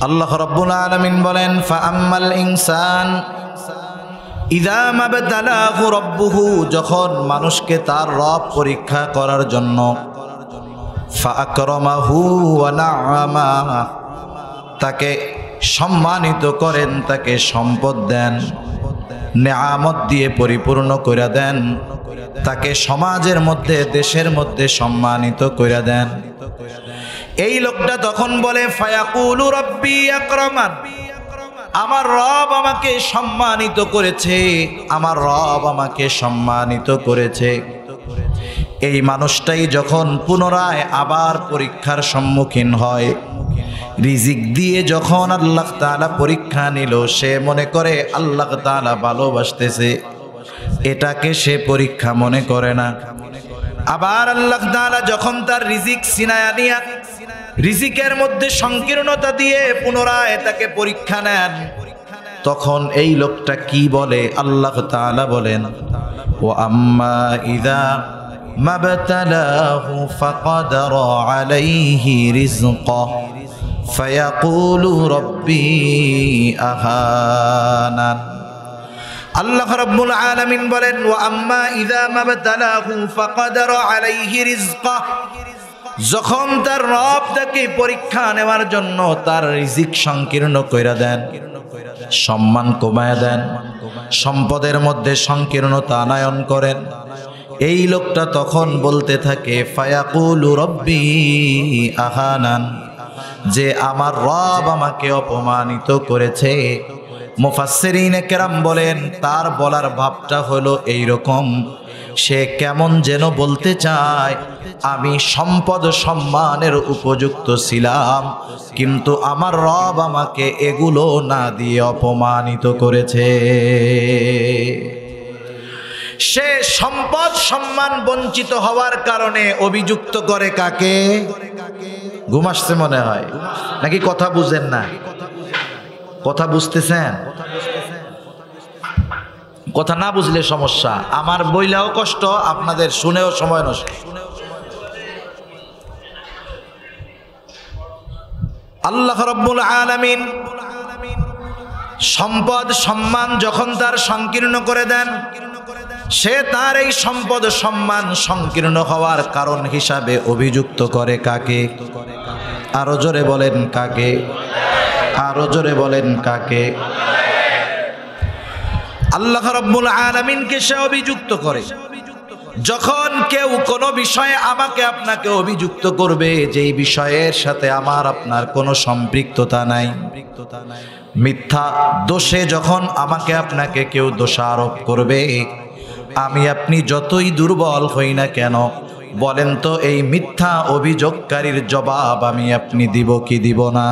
আল্লাহ রাব্বুল আলামিন বলেন, ফাআম্মাল ইনসান ইযা মাবতালাহু রাব্বুহু, যখন মানুষকে তার রব পরীক্ষা করার জন্য ফাআকরামাহু ওয়া না'আমা, তাকে সম্মানিত করেন, তাকে সম্পদ দেন, নেয়ামত দিয়ে পরিপূর্ণ করে দেন, তাকে সমাজের মধ্যে দেশের মধ্যে সম্মানিত করে দেন। এই লোকটা তখন বলে ফায়াকুলু রাব্বি আকরামান, আমার রব আমাকে সম্মানিত করেছে, আমার রব আমাকে সম্মানিত করেছে। এই মানুষটাই যখন পুনরায় আবার পরীক্ষার সম্মুখীন হয়, রিজিক দিয়ে যখন আল্লাহ তাআলা পরীক্ষা নিল, সে মনে করে আল্লাহ তাআলা ভালোবাসতেছে, এটাকে সে পরীক্ষা মনে করে না। আবার আল্লাহ তাআলা যখন তার রিজিক ছিনায়া নিয়া রিজিকের মধ্যে সংকীর্ণতা দিয়ে পুনরায় তাকে পরীক্ষা নেন, তখন এই লোকটা কি বলে? আল্লাহ তাআলা বলেন, ওয়া আম্মা ইযা মাবতালাহু ফাকাদারা আলাইহি রিজকাহু ফায়াকুলু রাব্বি আহানান। আল্লাহ রাব্বুল আলামিন বলেন, ওয়া আম্মা ইযা মাবতালাহু ফাকাদারা আলাইহি রিজকাহু, যখন তার রব তাকে পরীক্ষা নেওয়ার জন্য তার রিজিক সংকীর্ণ কইরা দেন, সম্মান কমায়া দেন, সম্পদের মধ্যে সংকীর্ণতা আনয়ন করেন, এই লোকটা তখন বলতে থাকে ফায়াকুলু রাব্বি আহানান, যে আমার রব আমাকে অপমানিত করেছে। মুফাসসিরিনে কেরাম বলেন, তার বলার ভাবটা হলো এইরকম, সে কেমন যেন বলতে চায়, আমি সম্পদ সম্মানের উপযুক্ত ছিলাম, কিন্তু আমার রব আমাকে এগুলো না দিয়ে অপমানিত করেছে। সে সম্পদ সম্মান বঞ্চিত হওয়ার কারণে অভিযুক্ত করে কাকে? ঘুম আসছে মনে হয়, নাকি কথা বুঝেন না? কথা বুঝতেছেন? কথা না বুঝলে সমস্যা, আমার বইলেও কষ্ট, আপনাদের শুনেও সময় নষ্ট। আল্লাহ রাব্বুল আলামিন সম্পদ সম্মান যখন তার সংকীর্ণ করে দেন, সে তার এই সম্পদ সম্মান সংকীর্ণ হওয়ার কারণ হিসাবে অভিযুক্ত করে কাকে? আরো জোরে বলেন কাকে? আরো জোরে বলেন কাকে? আল্লাহ রাব্বুল আলামিনকে সে অভিযুক্ত করে। যখন কেউ কোনো বিষয়ে আমাকে আপনাকে অভিযুক্ত করবে, যেই বিষয়ের সাথে আমার আপনার কোনো সম্পৃক্ততা নাই, মিথ্যা দোষে যখন আমাকে আপনাকে কেউ দোষারোপ করবে, আমি আপনি যতই দুর্বল হই না কেন, বলেন তো এই মিথ্যা অভিযোগকারীর জবাব আমি আপনি দিব কি দিব না?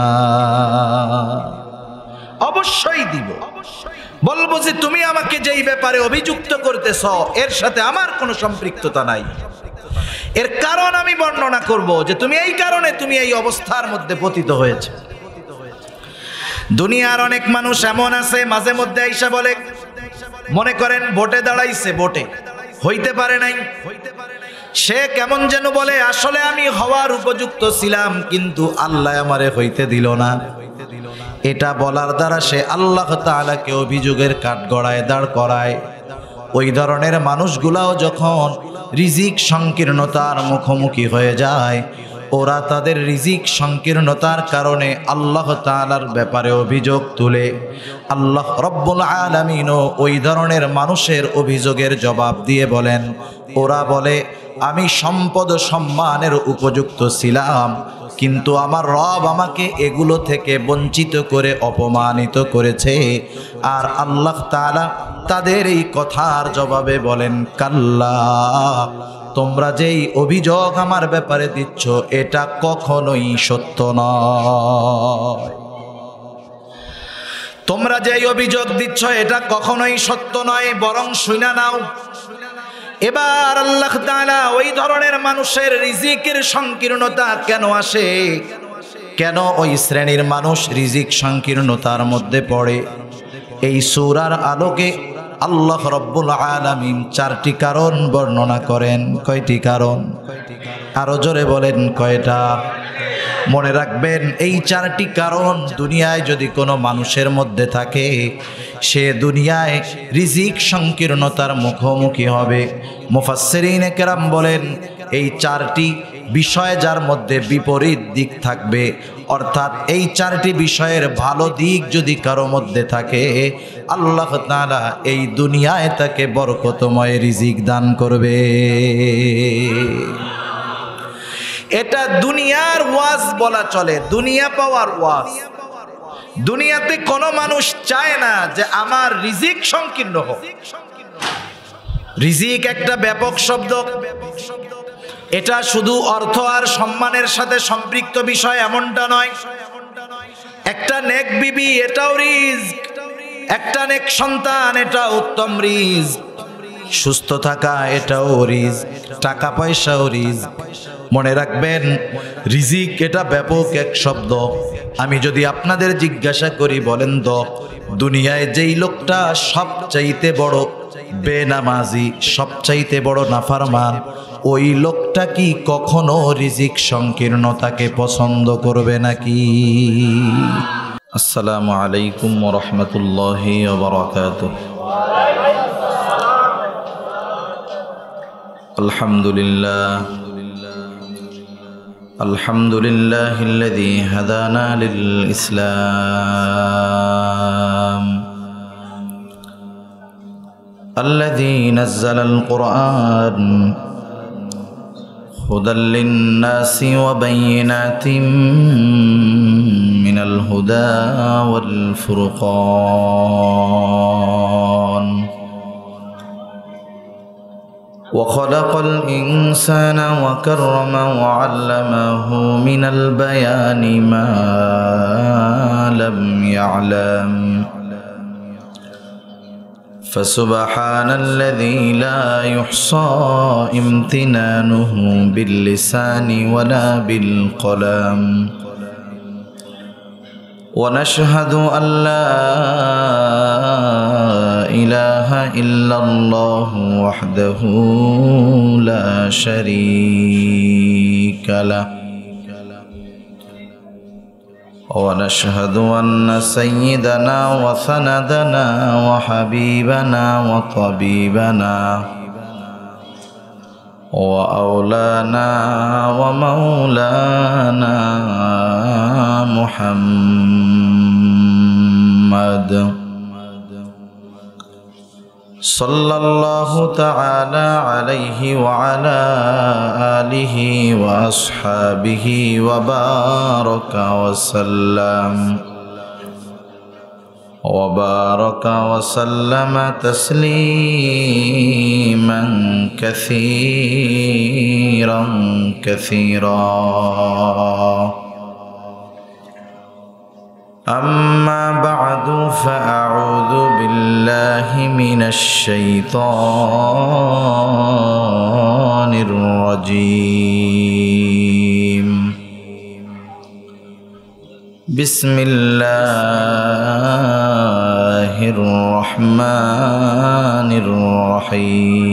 অবশ্যই দিব। বলবো যে তুমি আমাকে যেই ব্যাপারে অভিযুক্ত করতেছ, এর সাথে আমার কোনো সম্পৃক্ততা নাই। এর কারণ আমি বর্ণনা করব যে তুমি এই কারণে তুমি এই অবস্থার মধ্যে পতিত হয়েছে। দুনিয়ার অনেক মানুষ এমন আছে, মাঝে মধ্যে আইসা বলে, মনে করেন ভোটে দাঁড়াইছে, ভোটে হইতে পারে নাই, সে কেমন যেন বলে আসলে আমি হওয়ার উপযুক্ত ছিলাম, কিন্তু আল্লাহ আমারে হইতে দিল না। এটা বলার দ্বারা সে আল্লাহ তাআলাকে অভিযোগের কাঠগড়ায় দাঁড় করায়। ওই ধরনের মানুষগুলাও যখন রিজিক সংকীর্ণতার মুখোমুখি হয়ে যায়, ওরা তাদের রিজিক সংকীর্ণতার কারণে আল্লাহ তাআলার ব্যাপারে অভিযোগ তুলে। আল্লাহ রব্বুল আলামিনও ওই ধরনের মানুষের অভিযোগের জবাব দিয়ে বলেন, ওরা বলে আমি সম্পদ সম্মানের উপযুক্ত ছিলাম, কিন্তু আমার রব আমাকে এগুলো থেকে বঞ্চিত করে অপমানিত করেছে। আর আল্লাহ তাআলা তাদের এই কথার জবাবে বলেন, কাল্লা, তোমরা যেই অভিযোগ আমার ব্যাপারে দিচ্ছ এটা কখনোই সত্য নয়। তোমরা যেই অভিযোগ দিচ্ছ এটা কখনোই সত্য নয়, বরং শুনে নাও। এবার আল্লাহ তাআলা ওই ধরনের মানুষের রিজিকের সংকীর্ণতা কেন আসে, কেন ওই শ্রেণীর মানুষ রিজিক সংকীর্ণতার মধ্যে পড়ে, এই সূরার আলোকে আল্লাহ রব্বুল আলামিন 4টি কারণ বর্ণনা করেন। কয়টি কারণ? আরো জোরে বলেন কয়টা? মনে রাখবেন এই চারটি কারণ দুনিয়ায় যদি কোনো মানুষের মধ্যে থাকে, সে দুনিয়ায় রিজিক সংকীর্ণতার মুখোমুখি হবে। মুফাসসিরিনে কেরাম বলেন এই চারটি বিষয় যার মধ্যে বিপরীত দিক থাকবে, অর্থাৎ এই চারটি বিষয়ের ভালো দিক যদি কারো মধ্যে থাকে, আল্লাহ তাআলা এই দুনিয়ায় তাকে বরকতময় রিজিক দান করবে। এটা দুনিয়ার ওয়াজ বলা চলে, দুনিয়া পাওয়ার ওয়াজ। দুনিয়াতে কোনো মানুষ চায় না যে আমার রিজিক সংকীর্ণ হোক। রিজিক একটা ব্যাপক শব্দ, এটা শুধু অর্থ আর সম্মানের সাথে সম্পৃক্ত বিষয় এমনটা নয়। একটা নেক বিবি এটাও রিজক, একটা নেক সন্তান এটা উত্তম রিজক, সুস্থ থাকা এটাও রিজক, টাকা পয়সাও রিজক। মনে রাখবেন রিজিক এটা ব্যাপক এক শব্দ। আমি যদি আপনাদের জিজ্ঞাসা করি, বলেন তো দুনিয়ায় যেই লোকটা সবচাইতে বড় বেনামাজি, সবচাইতে বড় নাফরমান, ওই লোকটা কি কখনো রিজিক সংকীর্ণতাকে পছন্দ করবে নাকি? আসসালামু আলাইকুম ওয়া রাহমাতুল্লাহি ওয়া বারাকাতুহু। আলহামদুলিল্লাহ আলহামদুলিল্লাহিল্লাযী হাদানা লিল ইসলাম الذي نزل القرآن هدى للناس وبينات من الهدى والفرقان وخلق الإنسان وكرمه وعلمه من البيان ما لم يعلم فسبحان الذي لا يحصى امتنانه باللسان ولا بالقلم ونشهد أن لا إله إلا الله وحده لا شريك له ونشهد أن سيدنا وسندنا وحبيبنا وطبيبنا وأولانا ومولانا محمد صلى الله تعالى عليه وعلى آله وأصحابه وبارك وسلم تسليما كثيرا كثيرا. أما بعد فأعوذ بالله من الشيطان الرجيم. بسم الله الرحمن الرحيم.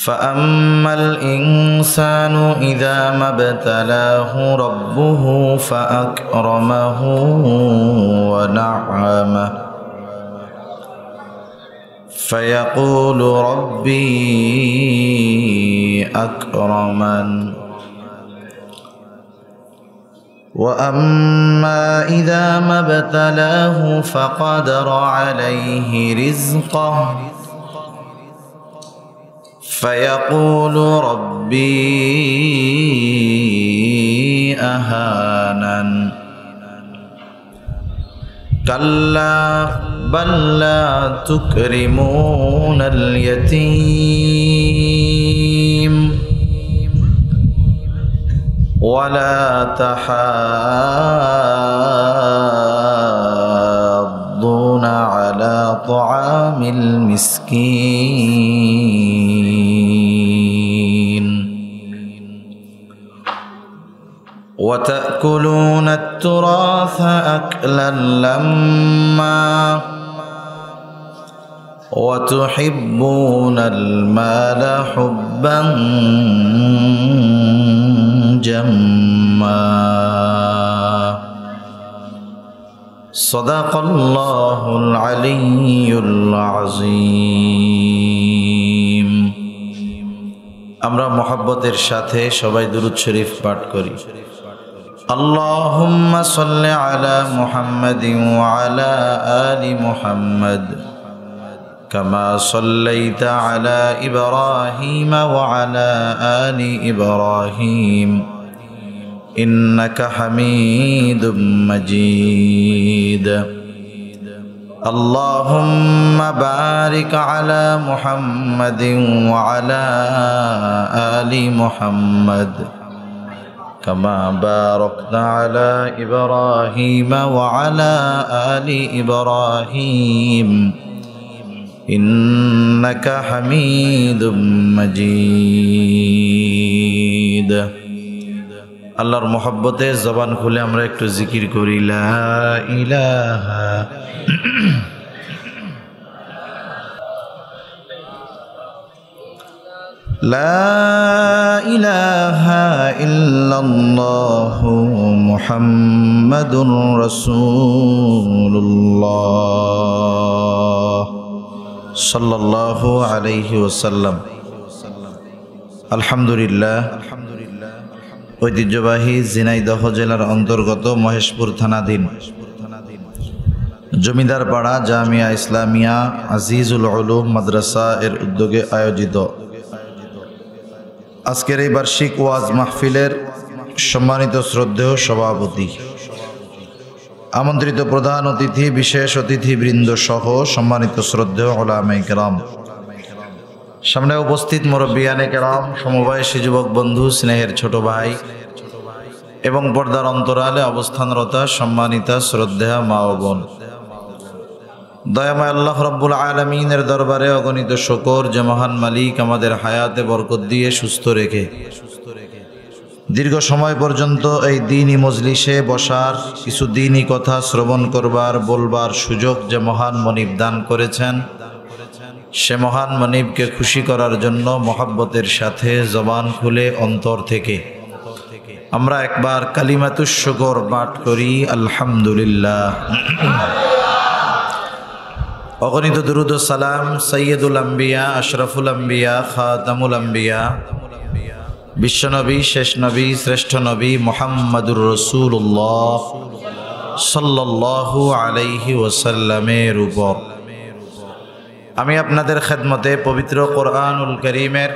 فأما الإنسان إذا ما ابتلاه ربه فأكرمه ونعمه فيقول ربي أكرمن وأما إذا ما ابتلاه فقدر عليه رزقه فيقول ربي أهانن كلا بل لا تكرمون اليتيم ولا تحاضون على طعام المسكين وتأكلون التراث أكلا لما وتحبون المال حبا جما صدق الله العلي العظيم। আমরা মহব্বতের সাথে সবাই দুরূদ শরীফ পাঠ করি। আল্লাহুম্মা সাল্লি আলা মুহাম্মাদিন ওয়া আলা আলি মুহাম্মাদ কামা সাল্লাইতা আলা ইব্রাহিম ওয়া আলা আলি ইব্রাহিম ইন্নাকা হামিদুম মাজিদ। আল্লাহুম্মা বারিক আলা মুহাম্মাদিন ওয়া আলা আলি মুহাম্মাদ কামা বারাকতা আলা ইব্রাহিম ওয়া আলা আলি ইব্রাহিম ইন্নাকা হামিদুম মাজিদ। আল্লাহর মহব্বতে জবান খুলে আমরা একটু জিকির করি, লা ইলাহা লা ইলাহা ইল্লাল্লাহু মুহাম্মাদুর রাসূলুল্লাহ সাল্লাল্লাহু আলাইহি ওয়াসাল্লাম। আলহামদুলিল্লাহ, ঐতিহ্যবাহী ঝিনাইদহ জেলার অন্তর্গত মহেশপুর থানাধীন জমিদার পাড়া জামিয়া ইসলামিয়া আজিজুল উলুম মাদ্রাসা এর উদ্যোগে আয়োজিত আজকের এই বার্ষিক ওয়াজ মাহফিলের সম্মানিত শ্রদ্ধেয় সভাপতি, আমন্ত্রিত প্রধান অতিথি, বিশেষ অতিথিবৃন্দ সহ সম্মানিত শ্রদ্ধেয় উলামায়ে কেরাম, সামনে উপস্থিত মুরব্বিয়ানে কেরাম, সমবয়সী যুবক বন্ধু, স্নেহের ছোট ভাই এবং পর্দার অন্তরালে অবস্থানরতা সম্মানিতা শ্রদ্ধেয়া মা ও বোন, দয়াময় আল্লাহ রাব্বুল আলামিনের দরবারে অগণিত শুকর যে মহান মালিক আমাদের হায়াতে বরকত দিয়ে সুস্থ রেখে দীর্ঘ সময় পর্যন্ত এই দ্বীনি মজলিসে বসার, কিছু দ্বীনি কথা শ্রবণ করবার বলবার সুযোগ যে মহান মনিব দান করেছেন, সে মহান মনিবকে খুশি করার জন্য মহব্বতের সাথে জবান খুলে অন্তর থেকে আমরা একবার কালিমাতুশ শুকর পাঠ করি, আলহামদুলিল্লাহ। অগণিত দুরূদ ও সালাম সাইয়্যিদুল আম্বিয়া, আশরাফুল আম্বিয়া, খাতামুল আম্বিয়া, বিশ্বনবী, শেষ নবী, শ্রেষ্ঠ নবী মুহাম্মাদুর রাসূলুল্লাহ সাল্লাল্লাহু আলাইহি ওয়াসাল্লামের উপর আমি আপনাদের খেদমতে পবিত্র কোরআনুল কারীমের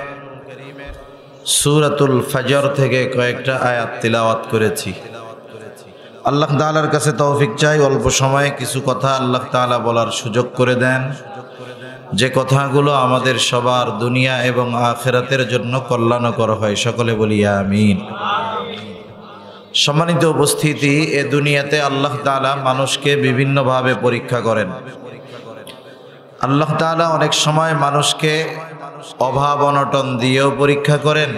সূরাতুল ফজর থেকে কয়েকটা আয়াত তিলাওয়াত করেছি। আল্লাহ তাআলার কাছে তৌফিক চাই, অল্প সময়ে কিছু কথা আল্লাহ তাআলা বলার সুযোগ করে দেন, যে কথাগুলো আমাদের সবার দুনিয়া এবং আখিরাতের জন্য কল্যাণকর হয়। সকলে বলি আমিন। সম্মানিত উপস্থিতি, এ দুনিয়াতে আল্লাহ তাআলা মানুষকে বিভিন্নভাবে পরীক্ষা করেন। আল্লাহ তাআলা অনেক সময় মানুষকে অভাব অনটন দিয়েও পরীক্ষা করেন,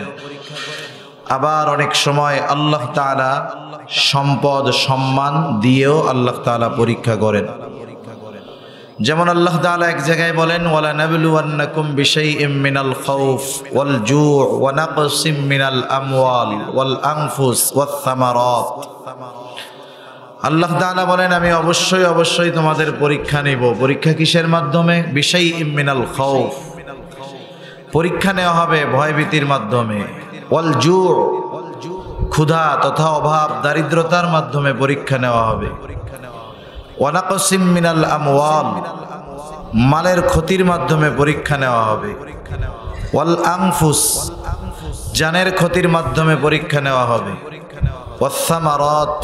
আবার অনেক সময় আল্লাহ তাআলা সম্পদ সম্মান দিয়েও আল্লাহ তাআলা পরীক্ষা করেন। যেমন আল্লাহ তাআলা এক জায়গায় বলেন, ওয়ালা নাবলুওয়ান্নাকুম বিশাইইম মিনাল খাউফ ওয়াল জু' ওয়া নাকসিম মিনাল আমওয়াল ওয়াল আনফুস ওয়াস সামারাত। আল্লাহ তাআলা বলেন, আমি অবশ্যই তোমাদের পরীক্ষা নেব। পরীক্ষা কিসের মাধ্যমে? বিশাইইম মিনাল খাউফ, পরীক্ষা নেওয়া হবে ভয়ভীতির মাধ্যমে। ওয়াল জু', ক্ষুধা তথা অভাব দারিদ্রতার মাধ্যমে পরীক্ষা নেওয়া হবে। ওয়া নাকসিম মিনাল আমওয়াল, মালের ক্ষতির মাধ্যমে পরীক্ষা নেওয়া হবে। ওয়াল আনফুস, জানের ক্ষতির মাধ্যমে পরীক্ষা নেওয়া হবে। ওয়াস সামারাত,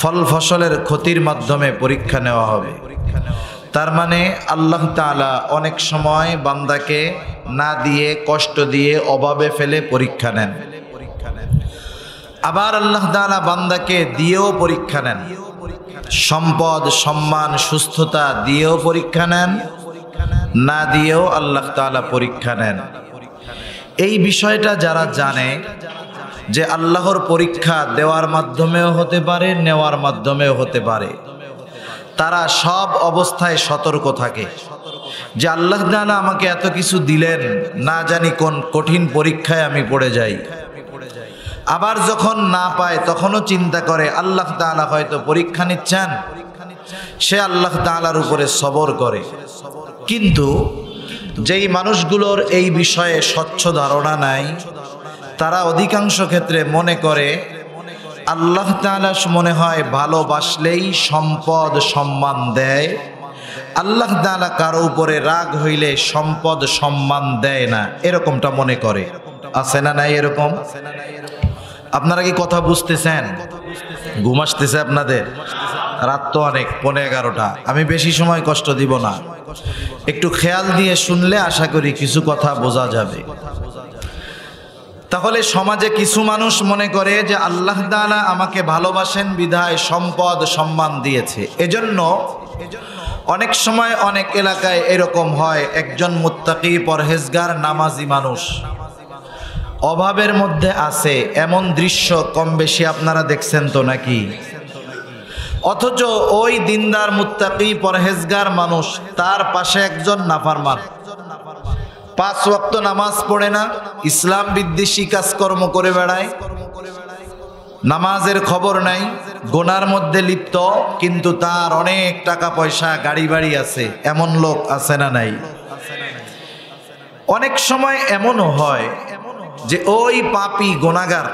ফল ফসলের ক্ষতির মাধ্যমে পরীক্ষা নেওয়া হবে। তার মানে আল্লাহ তাআলা অনেক সময় বান্দাকে না দিয়ে, কষ্ট দিয়ে, অভাবে ফেলে পরীক্ষা নেন। আবার আল্লাহ তাআলা বান্দাকে দিয়েও পরীক্ষা নেন, সম্পদ সম্মান সুস্থতা দিয়েও পরীক্ষা নেন, না দিয়েও আল্লাহ তাআলা পরীক্ষা নেন। এই বিষয়টা যারা জানে যে আল্লাহর পরীক্ষা দেওয়ার মাধ্যমেও হতে পারে, নেওয়ার মাধ্যমেও হতে পারে, তারা সব অবস্থায় সতর্ক থাকে। যে আল্লাহ তাআলা আমাকে এত কিছু দিলেন, না জানি কোন কঠিন পরীক্ষায় আমি পড়ে যাই। আবার যখন না পায় তখনও চিন্তা করে আল্লাহ তাআলা হয়তো পরীক্ষা নিচ্ছেন, সে আল্লাহ তাআলার উপরে সবর করে। কিন্তু যেই মানুষগুলোর এই বিষয়ে স্বচ্ছ ধারণা নাই, তারা অধিকাংশ ক্ষেত্রে মনে করে আল্লাহ তাআলা মনে হয় ভালোবাসলেই সম্পদ সম্মান দেয়, আল্লাহ তাআলা কারো উপরে রাগ হইলে সম্পদ সম্মান দেয় না, এরকমটা মনে করে। আছে না নাই এরকম? আপনারা কি কথা বুঝতেছেন? ঘুম আসতেছে আপনাদের? রাত তো অনেক, 11:15। আমি বেশি সময় কষ্ট দিব না, একটু খেয়াল দিয়ে শুনলে আশা করি কিছু কথা বোঝা যাবে। তাহলে সমাজে কিছু মানুষ মনে করে যে আল্লাহ তাআলা আমাকে ভালোবাসেন বিধায় সম্পদ সম্মান দিয়েছে। এজন্য অনেক সময় অনেক এলাকায় এরকম হয়, একজন মুত্তাকি পরহেজগার নামাজি মানুষ অভাবের মধ্যে আছে, এমন দৃশ্য কম বেশি আপনারা দেখছেন তো নাকি? অথচ ওই দিনদার মুত্তাকি পরহেজগার মানুষ, তার পাশে একজন নাফরমান, 5 ওয়াক্ত নামাজ পড়ে না, ইসলাম বিদ্বেষী কাজকর্ম করে বেড়ায়, নামাজের খবর নাই, গুনার মধ্যে লিপ্ত, কিন্তু তার অনেক টাকা পয়সা গাড়ি বাড়ি আছে। এমন লোক আছে না নাই? অনেক সময় এমনও হয় যে ওই পাপী গুনাহগার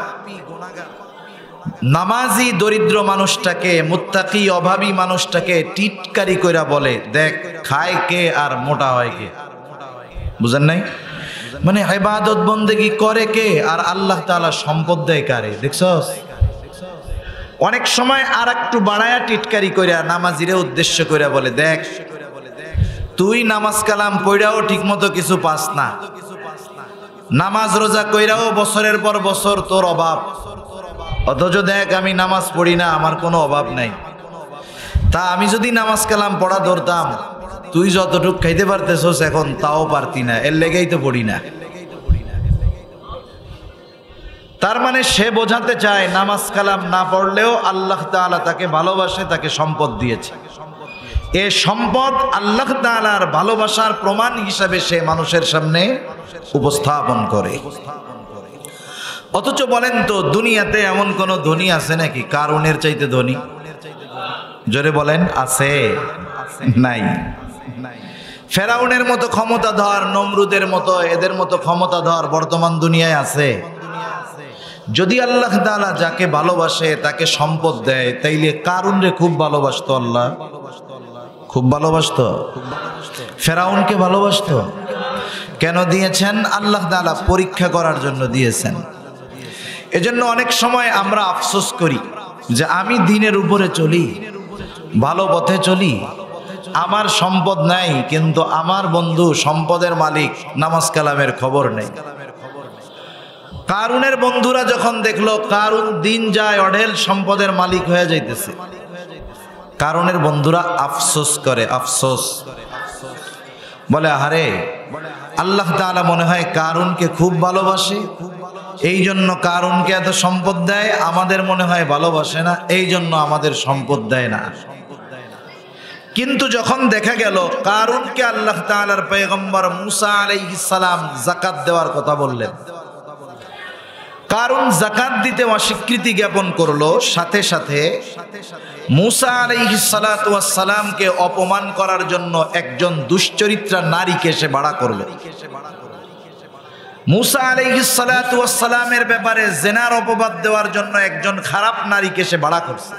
নামাজি দরিদ্র মানুষটাকে, মুত্তাকি অভাবী মানুষটাকে টিটকারি কইরা বলে, দেখ খায় কে আর মোটা হয় কে। বুঝেন নাই? মানে ইবাদত বন্দেগী করে কে আর আল্লাহ তাআলা সম্পদ দেয় কারে। দেখছস? অনেক সময় আর একটু বাড়ায়া টিটকারি কইরা নামাজিরে উদ্দেশ্য কইরা বলে, দেখ তুই নামাজ কালাম পড়াও ঠিক মতো কিছু পাস না, নামাজ রোজা কইরাও বছরের পর বছর তোর অভাব, অথচ দেখ আমি নামাজ পড়ি না, আমার কোনো অভাব নাই। তা আমি যদি নামাজ কালাম পড়া ধরতাম, তুই যতটুক খাইতে পারতেছস এখন তাও পারতি না, এর লেগেই তো পড়ি না। তার মানে সে বোঝাতে চায় নামাজ কালাম না পড়লেও আল্লাহ তাআলা তাকে ভালোবাসে, তাকে সম্পদ দিয়েছে। এ সম্পদ আল্লাহ তাআলার ভালোবাসার প্রমাণ হিসাবে সে মানুষের সামনে উপস্থাপন করে। অথচ বলেন তো, দুনিয়াতে এমন কোন ধনী আছে নাকি কারুনের চাইতে ধনী? জোরে বলেন, আছে? নাই। ফেরাউনের মতো ক্ষমতাধর, নমরুদের মতো, এদের মতো ক্ষমতাধর বর্তমান দুনিয়ায় আছে? যদি আল্লাহ তাআলা যাকে ভালোবাসে তাকে সম্পদ দেয়, তাইলে কারুনরে খুব ভালোবাসতো আল্লাহ, খুব ভালোবাসতো। ফেরাউনকে ভালোবাসতো। কেন দিয়েছেন? আল্লাহ তাআলা পরীক্ষা করার জন্য দিয়েছেন। এজন্য অনেক সময় আমরা আফসোস করি যে আমি দ্বীনের উপরে চলি, ভালো পথে চলি, আমার সম্পদ নাই, কিন্তু আমার বন্ধু সম্পদের মালিক, নামাজ কালামের খবর নেই। কারুনের বন্ধুরা যখন দেখলো কারুন দিন যায় অঢেল সম্পদের মালিক হয়ে যাইতেছে, কারুনের বন্ধুরা আফসোস করে, আফসোস বলে, আরে আল্লাহ তাআলা মনে হয় কারুনকে খুব ভালোবাসে, এই জন্য কারুনকে এত সম্পদ দেয়, আমাদের মনে হয় ভালোবাসে না, এই জন্য আমাদের সম্পদ দেয় না। কিন্তু যখন দেখা গেল কারুনকে আল্লাহ তাআলার পয়গম্বর মুসা আলাইহিস সালাম যাকাত দেওয়ার কথা বললেন, কারুন যাকাত দিতে অস্বীকৃতি জ্ঞাপন করলো, সাথে সাথে মুসা আলাইহিস সালাতু ওয়াস সালামকে অপমান করার জন্য একজন দুশ্চরিত্রা নারীকে সে ভাড়া করলো। মুসা আলাইহিস সালাতু ওয়াস সালামের ব্যাপারে জিনার অপবাদ দেওয়ার জন্য একজন খারাপ নারীকে সে ভাড়া করছে।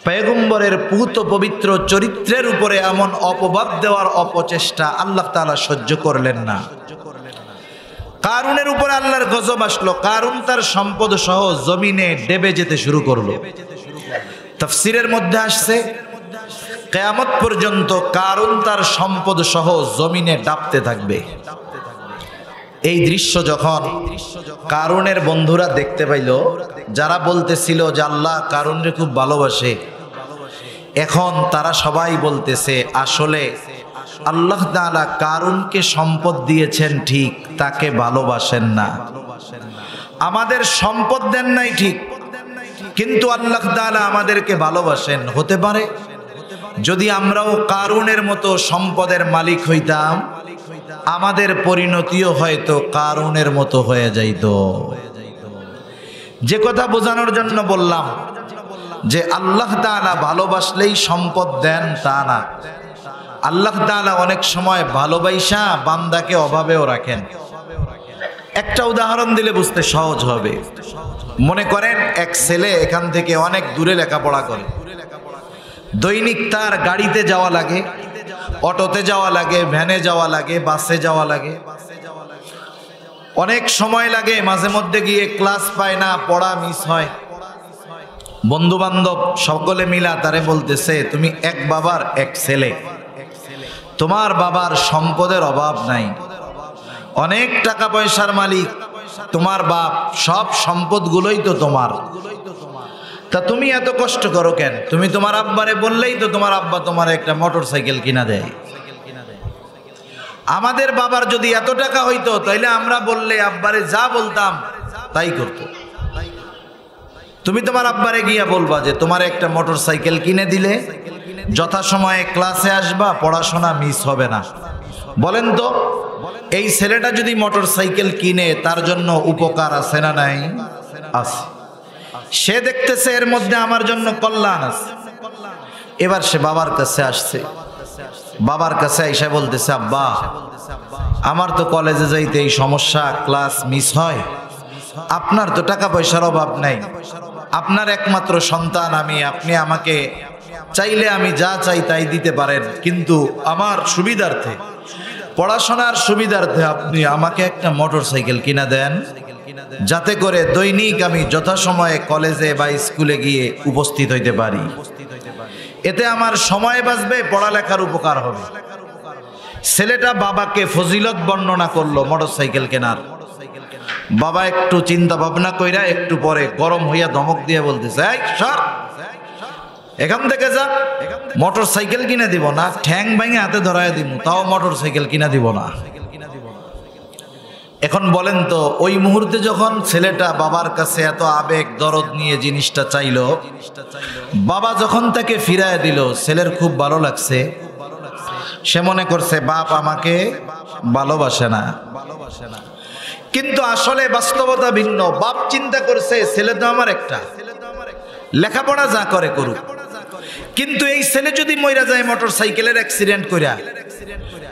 পয়গম্বরের পুত পবিত্র চরিত্রের উপরে এমন অপবাদ দেওয়ার অপচেষ্টা আল্লাহ তাআলা সহ্য করলেন না। কারুনের উপর আল্লাহর গজব আসলো, কারুন তার সম্পদ সহ জমিনে ডেবে যেতে শুরু করলো। তাফসীরের মধ্যে আসছে কিয়ামত পর্যন্ত কারুন তার সম্পদ সহ জমিনে ডাবতে থাকবে। এই দৃশ্য যখন কারুনের বন্ধুরা দেখতে পাইল, যারা বলতেছিল যে আল্লাহ কারুনরে খুব ভালোবাসে, এখন তারা সবাই বলতেছে আসলে আল্লাহ তাআলা কারুনকে সম্পদ দিয়েছেন ঠিক, তাকে ভালোবাসেন না। আমাদের সম্পদ দেন নাই ঠিক, কিন্তু আল্লাহ তাআলা আমাদেরকে ভালোবাসেন। হতে পারে যদি আমরাও কারুনের মতো সম্পদের মালিক হইতাম, আমাদের পরিণতিও হয়তো কারুনের মতো হয়ে যাইত। যে কথা বোঝানোর জন্য বললাম যে আল্লাহ তাআলা ভালোবাসলেই সম্পদ দেন তা না। আল্লাহ তাআলা অনেক সময় ভালোবাসা বান্দাকে অভাবেও রাখেন। একটা উদাহরণ দিলে বুঝতে সহজ হবে। মনে করেন এক ছেলে এখান থেকে অনেক দূরে লেখাপড়া করে, দৈনিক তার গাড়িতে যাওয়া লাগে, অটোতে যাওয়া লাগে, ভ্যানে যাওয়া লাগে, বাসে যাওয়া লাগে, অনেক সময় লাগে, মাঝে মধ্যে গিয়ে ক্লাস পায় না, পড়া মিস হয়। বন্ধু বান্ধব সকলে মিলা তারে বলতেছে, তুমি এক বাবার এক ছেলে, তোমার বাবার সম্পদের অভাব নাই, অনেক টাকা পয়সার মালিক তোমার বাপ, সব সম্পদগুলোই তো তোমার, তা তুমি এত কষ্ট করো কেন? তুমি তোমার আব্বারে বললেই তো তোমার আব্বা তোমার একটা মোটর সাইকেল কিনা দেয়। আমাদের বাবার যদি এত টাকা হইতো তাইলে আমরা বললে আব্বারে যা বলতাম তাই করতো। তুমি তোমার আব্বারে গিয়া বলবা যে তোমার একটা মোটর সাইকেল কিনে দিলে যথাসময়ে ক্লাসে আসবা, পড়াশোনা মিস হবে না। বলেন তো, এই ছেলেটা যদি মোটর সাইকেল কিনে তার জন্য উপকার আছে না নাই? আছে। সে দেখতেছে এর মধ্যে আমার জন্য কল্যাণ আছে। এবার সে বাবার কাছে আসছে, বাবার কাছে আইসা বলতেছে, আব্বা আমার তো কলেজে যাইতে এই সমস্যা, ক্লাস মিস হয়, আপনার তো টাকা পয়সার অভাব নাই, আপনার একমাত্র সন্তান আমি, আপনি আমাকে চাইলে আমি যা চাই তাই দিতে পারেন, কিন্তু আমার সুবিধার্থে, পড়াশোনার সুবিধার্থে আপনি আমাকে একটা মোটর সাইকেল কিনা দেন, যাতে করে দৈনিক আমি যথাসময়ে কলেজে বা স্কুলে গিয়ে উপস্থিত হইতে পারি। এতে আমার সময় বাঁচবে, পড়ালেখার উপকার হবে। ছেলেটা বাবাকে ফজিলত বর্ণনা করলো মোটর সাইকেল কেনার। বাবা একটু চিন্তা ভাবনা কইরা একটু পরে গরম হইয়া ধমক দিয়ে বলতেছে, এই সর, এখান থেকে যা, মোটর সাইকেল কিনে দিব না, ঠ্যাং ভেঙে হাতে ধরায় দিব, তাও মোটর সাইকেল কিনা দিব না। এখন বলেন তো, ওই মুহূর্তে যখন ছেলেটা বাবার কাছে এত আবেগ দরদ নিয়ে জিনিসটা চাইলো, বাবা যখন তাকে ফিরায় দিল, ছেলের খুব ভালো লাগছে। সে মনে করছে বাপ আমাকে ভালোবাসে না, কিন্তু আসলে বাস্তবতা ভিন্ন। বাপ চিন্তা করছে ছেলে তো আমার একটা, লেখাপড়া যা করে করুক, কিন্তু এই ছেলে যদি মইরা যায় মোটর সাইকেলের অ্যাক্সিডেন্ট কইরা,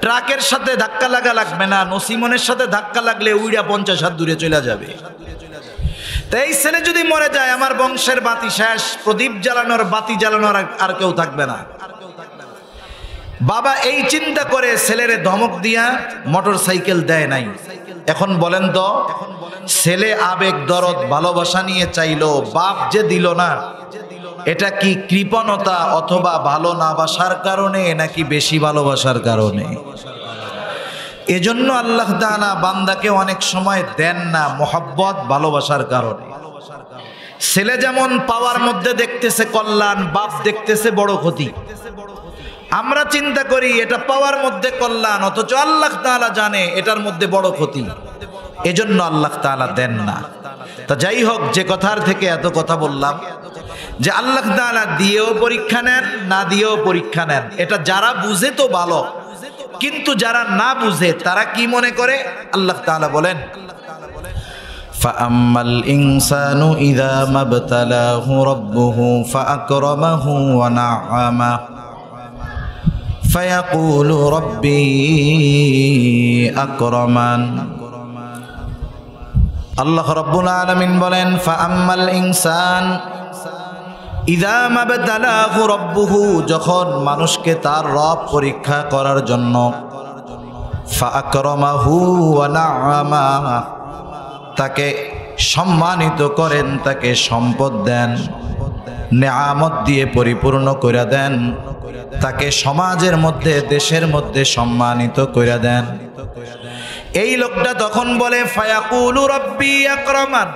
ট্রাকের সাথে ধাক্কা লাগা লাগবে না, নসিমনের সাথে ধাক্কা লাগলে উইড়া 50 হাত দূরে চলে যাবে। তো এই ছেলে যদি মরে যায়, আমার বংশের বাতি শেষ, প্রদীপ জ্বালানোর বাতি জ্বালানোর আর কেউ থাকবে না। বাবা এই চিন্তা করে ছেলেরে ধমক দিয়া মোটর সাইকেল দেয় নাই। এখন বলেন তো, ছেলে আবেগ দরদ ভালোবাসা নিয়ে চাইলো, বাপ যে দিল না, এটা কি কৃপণতা অথবা ভালো না বাসার কারণে নাকি বেশি ভালোবাসার কারণে? এজন্য আল্লাহ তাআলা বান্দাকে অনেক সময় দেন না মোহাব্বত ভালোবাসার কারণে। ছেলে যেমন পাওয়ার মধ্যে দেখতেছে কল্যাণ, বাপ দেখতেছে বড় ক্ষতি। আমরা চিন্তা করি এটা পাওয়ার মধ্যে কল্যাণ, অথচ আল্লাহ তাআলা জানে এটার মধ্যে বড় ক্ষতি, এজন্য আল্লাহ তাআলা দেন না। তা যাই হোক, যে কথার থেকে এত কথা বললাম যে আল্লাহ তাআলা দিয়েও পরীক্ষা নেন, না দিয়েও পরীক্ষা নেন। এটা যারা বুঝে তো ভালো, কিন্তু যারা না বুঝে তারা কি মনে করে? আল্লাহ তাআলা বলেন, ফাআম্মাল ইনসানু ইযা মাবতালাহু রাব্বুহু ফাআকরামাহু ওয়া না'আমা ফায়াকুলু রাব্বি আকরামান। আল্লাহ রাব্বুল আলামিন বলেন, ফাআম্মাল ইনসান ইযা মাবতালাহু রাব্বুহু, যখন মানুষকে তার রব পরীক্ষা করার জন্য, ফাআকরামাহু ওয়া না'আমা, তাকে সম্মানিত করেন, তাকে সম্পদ দেন, নেয়ামত দিয়ে পরিপূর্ণ করে দেন, তাকে সমাজের মধ্যে, দেশের মধ্যে সম্মানিত করে দেন। এই লোকটা তখন বলে, ফায়াকুলু রাব্বি আকরামান,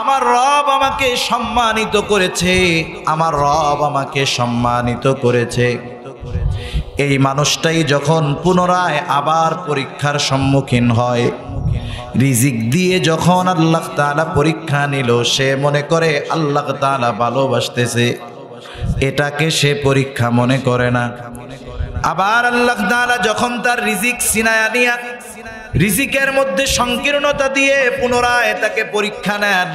আমার রব আমাকে সম্মানিত করেছে, আমার রব আমাকে সম্মানিত করেছে। এই মানুষটাই যখন পুনরায় আবার পরীক্ষার সম্মুখীন হয়, রিজিক দিয়ে যখন আল্লাহ তাআলা পরীক্ষা নিল, সে মনে করে আল্লাহ তাআলা ভালোবাসতেছে, এটাকে সে পরীক্ষা মনে করে না। আবার আল্লাহ তাআলা যখন তার রিজিক সিনায়া নিয়া রিজিকের মধ্যে সংকীর্ণতা দিয়ে পুনরায় তাকে পরীক্ষা নেন,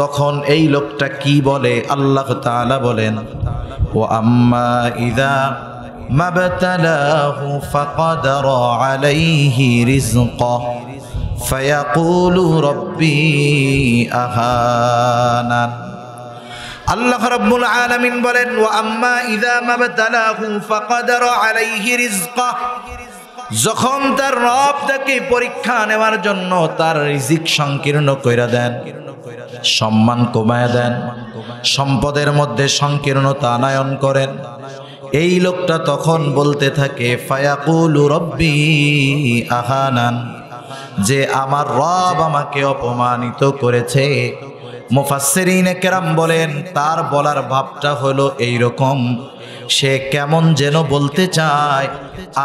তখন এই লোকটা কি বলে? আল্লাহ তাআলা বলেন, ওয়া আম্মা ইযা মাবতালাহু ফাকাদারা আলাইহি রিজকাহু ফায়াকুলু রাব্বি আহানান। আল্লাহ রাব্বুল আলামিন বলেন, ওয়া আম্মা ইযা মাবতালাহু ফাকাদারা আলাইহি রিজকাহু, যখন তার রব তাকে পরীক্ষা নেওয়ার জন্য তার রিজিক সংকীর্ণ কইরা দেন, সম্মান কমায়া দেন, সম্পদের মধ্যে সংকীর্ণতা আনয়ন করেন, এই লোকটা তখন বলতে থাকে ফায়াকুলু রাব্বি আহানান, যে আমার রব আমাকে অপমানিত করেছে। মুফাসসিরিনে কেরাম বলেন তার বলার ভাবটা হলো এইরকম, সে কেমন যেন বলতে চায়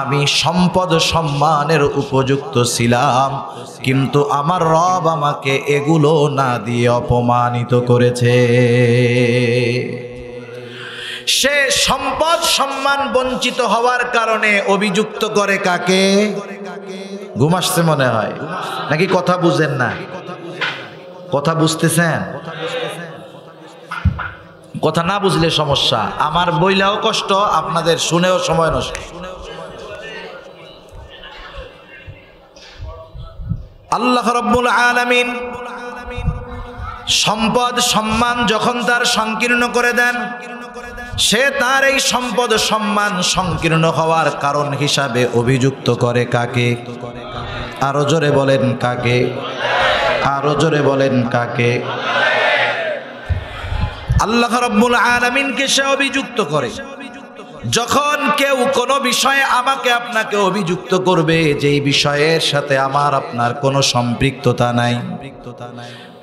আমি সম্পদ সম্মানের উপযুক্ত ছিলাম, কিন্তু আমার রব আমাকে এগুলো না দিয়ে অপমানিত করেছে। সে সম্পদ সম্মান বঞ্চিত হওয়ার কারণে অভিযুক্ত করে কাকে? ঘুম আসছে মনে হয় নাকি? কথা বুঝেন না? কথা বুঝতেছেন? কথা না বুঝলে সমস্যা, আমার বইলাও কষ্ট, আপনাদের শুনেও সময় নষ্ট। আল্লাহ রাব্বুল আলামিন সম্পদ সম্মান যখন তার সংকীর্ণ করে দেন, সে তার এই সম্পদ সম্মান সংকীর্ণ হওয়ার কারণ হিসাবে অভিযুক্ত করে কাকে? আরো জোরে বলেন কাকে? আরো জোরে বলেন কাকে? আল্লাহ রাব্বুল আলামিনকে সে অভিযুক্ত করে। যখন কেউ কোনো বিষয়ে আমাকে আপনাকে অভিযুক্ত করবে যেই বিষয়ের সাথে আমার আপনার কোনো সম্পৃক্ততা নাই,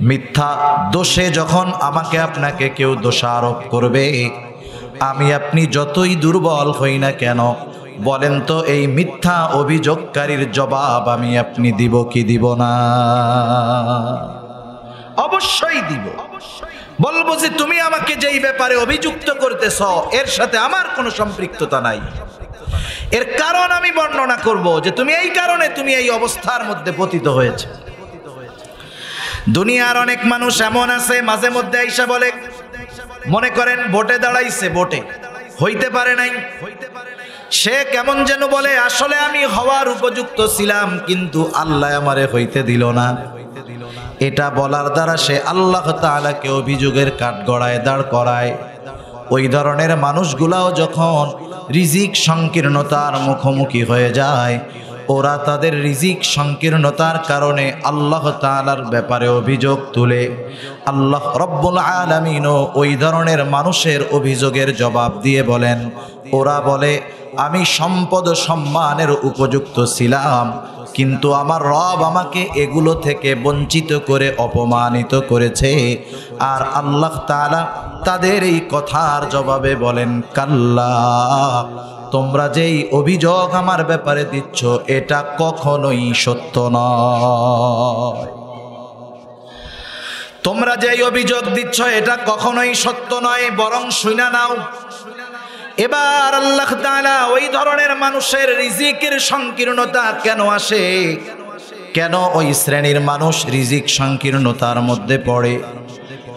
মিথ্যা দোষে যখন আমাকে আপনাকে কেউ দোষারোপ করবে, আমি আপনি যতই দুর্বল হই না কেন, বলেন তো এই মিথ্যা অভিযোগকারীর জবাব আমি আপনি দিব কি দিব না? অবশ্যই দিব। বলবো যে তুমি আমাকে যেই ব্যাপারে অভিযুক্ত করতেছ এর সাথে আমার কোনো সম্পৃক্ততা নাই, এর কারণ আমি বর্ণনা করব যে তুমি এই কারণে তুমি এই অবস্থার মধ্যে পতিত হয়েছে। দুনিয়ার অনেক মানুষ এমন আছে মাঝে মধ্যে আইসা বলে, মনে করেন ভোটে দাঁড়াইছে, ভোটে হইতে পারে নাই, সে কেমন যেন বলে আসলে আমি হওয়ার উপযুক্ত ছিলাম কিন্তু আল্লাহ আমারে হইতে দিল না। এটা বলার দ্বারা সে আল্লাহ তাআলাকে অভিযোগের কাঠগড়ায় দাঁড় করায়। ওই ধরনের মানুষগুলাও যখন রিজিক সংকীর্ণতার মুখোমুখি হয়ে যায়, ওরা তাদের রিজিক সংকীর্ণতার কারণে আল্লাহ তাআলার ব্যাপারে অভিযোগ তুলে। আল্লাহ রব্বুল আলামিনও ওই ধরনের মানুষের অভিযোগের জবাব দিয়ে বলেন, ওরা বলে আমি সম্পদ সম্মানের উপযুক্ত ছিলাম কিন্তু আমার রব আমাকে এগুলো থেকে বঞ্চিত করে অপমানিত করেছে। আর আল্লাহ তাআলা তাদের এই কথার জবাবে বলেন, কাল্লা, তোমরা যেই অভিযোগ আমার ব্যাপারে দিচ্ছ এটা কখনোই সত্য নয়। তোমরা যেই অভিযোগ দিচ্ছ এটা কখনোই সত্য নয়, বরং শুনা নাও। এবার আল্লাহ তাআলা ওই ধরনের মানুষের রিজিকের সংকীর্ণতা কেন আসে, কেন ওই শ্রেণীর মানুষ রিজিক সংকীর্ণতার মধ্যে পড়ে,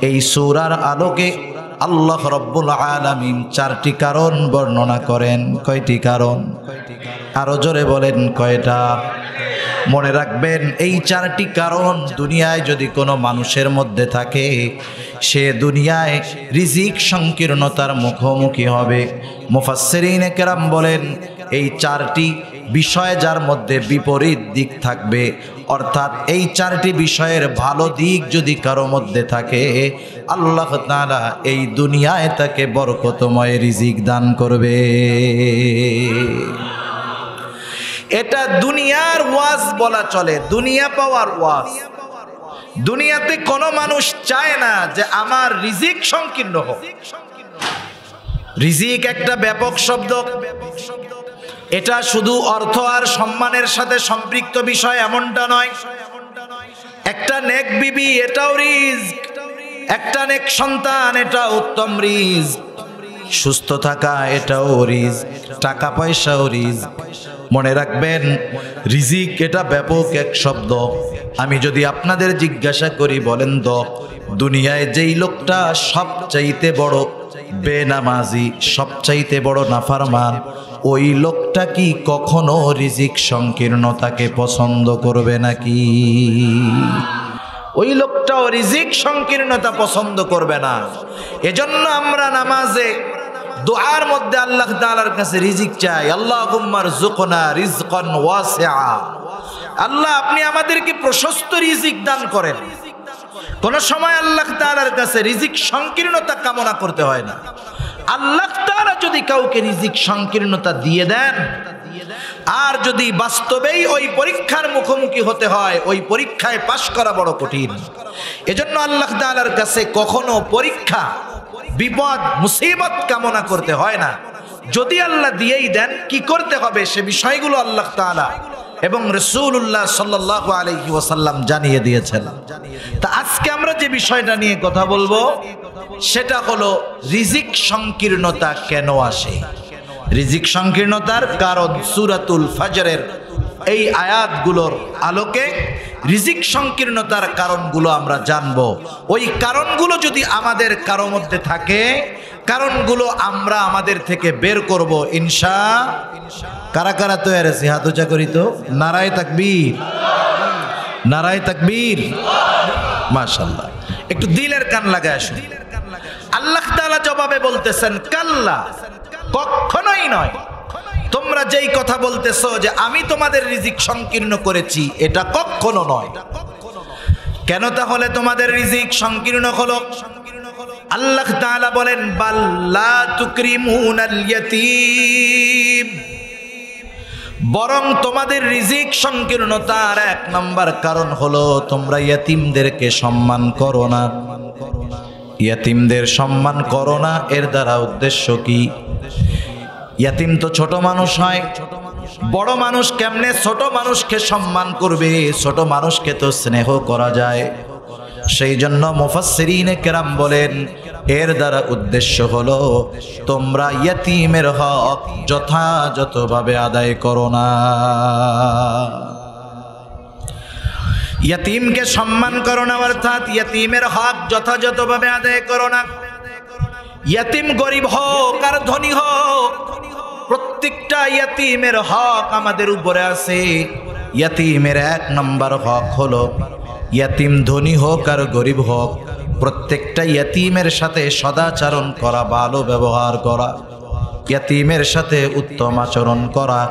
এই সূরার আলোকে আল্লাহ রব্বুল আলামিন 4টি কারণ বর্ণনা করেন। কয়টি কারণ? আরো জোরে বলেন কয়টা? মনে রাখবেন এই 4টি কারণ দুনিয়ায় যদি কোনো মানুষের মধ্যে থাকে, সে দুনিয়ায় রিজিক সংকীর্ণতার মুখোমুখি হবে। মুফাসসিরিনে কেরাম বলেন এই 4টি বিষয় যার মধ্যে বিপরীত দিক থাকবে, অর্থাৎ এই 4টি বিষয়ের ভালো দিক যদি কারো মধ্যে থাকে, আল্লাহ তাআলা এই দুনিয়ায় তাকে বরকতময় রিজিক দান করবে। এটা দুনিয়ার ওয়াজ বলা চলে, দুনিয়া পাওয়ার ওয়াজ। দুনিয়াতে কোনো মানুষ চায় না যে আমার রিজিক সংকীর্ণ হোক। রিজিক একটা ব্যাপক শব্দ, এটা শুধু অর্থ আর সম্মানের সাথে সম্পৃক্ত বিষয় এমনটা নয়। একটা নেক বিবি এটাও রিজক, একটা নেক সন্তান এটা উত্তম রিজক, সুস্থ থাকা এটাও রিজক, টাকা পয়সাও রিজক। মনে রাখবেন, রিজিক এটা ব্যাপক এক শব্দ। আমি যদি আপনাদের জিজ্ঞাসা করি, বলেন তো দুনিয়ায় যেই লোকটা সবচাইতে বড় বেনামাজি, সবচাইতে বড় নাফরমান, ওই লোকটা কি কখনো রিজিক সংকীর্ণতাকে পছন্দ করবে নাকি? ওই লোকটাও রিজিক সংকীর্ণতা পছন্দ করবে না। এজন্য আমরা নামাজে দুআর মধ্যে আল্লাহ তাআলার কাছে রিজিক চাই। আল্লাহুম্মা রযুকনা রিজকান ওয়াসিআ। আল্লাহ, আপনি আমাদেরকে প্রশস্ত রিজিক দান করেন। কোন সময় আল্লাহ তাআলার কাছে রিজিক সংকীর্ণতা কামনা করতে হয় না। আল্লাহ তাআলা যদি কাউকে রিজিক সংকীর্ণতা দিয়ে দেন, আর যদি বাস্তবেই ওই পরীক্ষার মুখোমুখি হতে হয়, ওই পরীক্ষায় পাশ করা বড় কঠিন। এজন্য আল্লাহ তাআলার কাছে কখনো পরীক্ষা, বিপদ, মুসিবত কামনা করতে হয় না। যদি আল্লাহ দিয়েই দেন, কি করতে হবে সে বিষয়গুলো আল্লাহ তাআলা এবং রাসূলুল্লাহ সাল্লাল্লাহু আলাইহি ওয়াসাল্লাম জানিয়ে দিয়েছেন। তা আজকে আমরা যে বিষয়টা নিয়ে কথা বলবো সেটা হলো রিজিক সংকীর্ণতা কেন আসে। রিজিক সংকীর্ণতার কারণ সূরাতুল ফজরের এই আয়াতগুলোর আলোকে রিজিক সংকীর্ণতার কারণগুলো আমরা জানব। ওই কারণগুলো যদি আমাদের কারো মধ্যে থাকে, কারণগুলো আমরা আমাদের থেকে বের করব ইনশাআল্লাহ। কারা কারা তৈরি আছে? হাত উঁচা করি তো। নারায়ে তাকবীর, নারায়ে তাকবীর। মাশাআল্লাহ, একটু দিলের কান লাগায় আসুন। আল্লাহ তাআলা জবাবে বলতেছেন, কাল্লা, কখনোই নয়। তোমরা যেই কথা বলতেছো যে আমি তোমাদের রিজিক সংকীর্ণ করেছি, এটা কখনো নয়। কেন তাহলে তোমাদের রিজিক সংকীর্ণ হলো? আল্লাহ তাআলা বলেন, বাল লা তুকরিমুনাল ইয়াতীম। বরং তোমাদের রিজিক সংকীর্ণতার এক নাম্বার কারণ হলো তোমরা ইয়াতীমদেরকে সম্মান করো না। ইয়াতীমদের সম্মান করো না, এর দ্বারা উদ্দেশ্য কি? ইয়াতীম তো ছোট মানুষ হয়, বড় মানুষ কেমনে ছোট মানুষকে সম্মান করবে? ছোট মানুষকে তো স্নেহ করা যায়। সেই জন্য মুফাসসিরিনে কেরাম বলেন, এর দ্বারা উদ্দেশ্য হলো তোমরা ইয়াতীমের হক যথাযথভাবে আদায় করো না। ইয়াতীমকে সম্মান করো না অর্থাৎ ইয়াতীমের হক যথাযথভাবে আদায় করো না। ইয়াতীম গরিব হোক আর ধনী হোক, প্রত্যেকটা ইয়াতীমের হক আমাদের উপরে আছে। ইয়াতীমের এক নম্বর হক হলো, ইয়াতীম ধনী হোক আর গরিব হোক, প্রত্যেকটা ইয়াতীমের সাথে সদাচরণ করা, ভালো ব্যবহার করা, ইয়াতীমের সাথে উত্তম আচরণ করা।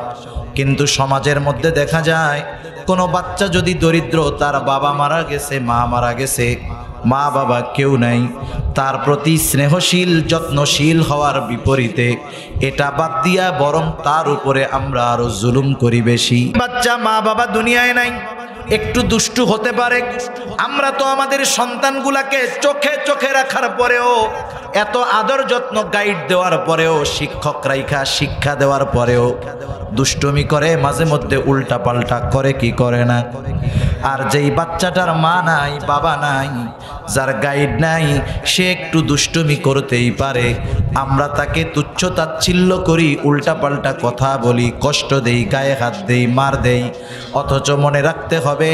কিন্তু সমাজের মধ্যে দেখা যায় কোনো বাচ্চা যদি দরিদ্র, তার বাবা মারা গেছে, মা মারা গেছে, মা বাবা কেউ নাই, তার প্রতি স্নেহশীল যত্নশীল হওয়ার বিপরীতে এটা বাদ দিয়া বরং তার উপরে আমরা আরো জুলুম করি বেশি। বাচ্চা মা বাবা দুনিয়ায় নাই, একটু দুষ্টু হতে পারে। আমরা তো আমাদের সন্তানগুলাকে চোখে চোখে রাখার পরেও, এত আদর যত্ন গাইড দেওয়ার পরেও, শিক্ষক রাইখা শিক্ষা দেওয়ার পরেও দুষ্টুমি করে, মাঝে মধ্যে উল্টা পাল্টা করে, কি করে না? আর যেই বাচ্চাটার মা নাই, বাবা নাই, যার গাইড নাই, সে একটু দুষ্টুমি করতেই পারে। আমরা তাকে তুচ্ছ তাচ্ছিল্য করি, উল্টা পাল্টা কথা বলি, কষ্ট দেই, গায়ে হাত দেই, মার দেই। অথচ মনে রাখতে হবে,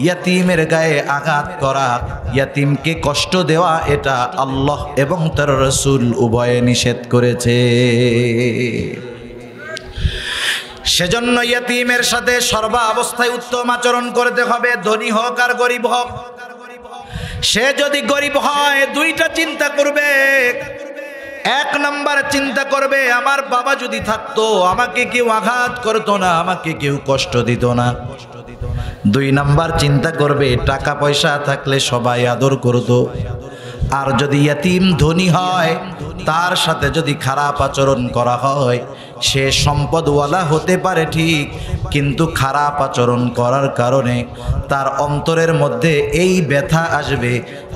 ইয়াতীমের গায়ে আঘাত করা, ইয়াতীমকে কষ্ট দেওয়া, এটা আল্লাহ এবং তার রাসূল উভয়ে নিষেধ করেছে। সেজন্য ইয়াতীমের সাথে সর্বাবস্থায় উত্তম আচরণ করতে হবে, ধনী হোক আর গরিব হোক। সে যদি গরিব হয়, দুইটা চিন্তা করবে। এক নাম্বার চিন্তা করবে, আমার বাবা যদি থাকতো আমাকে কেউ আঘাত করতো না, আমাকে কেউ কষ্ট দিত না। দুই নাম্বার চিন্তা করবে, টাকা পয়সা থাকলে সবাই আদর করতো। আর যদি ইয়াতীম ধনী হয়, তার সাথে যদি খারাপ আচরণ করা হয়, সে সম্পদওয়ালা হতে পারে ঠিক, কিন্তু খারাপ আচরণ করার কারণে তার অন্তরের মধ্যে এই ব্যথা আসবে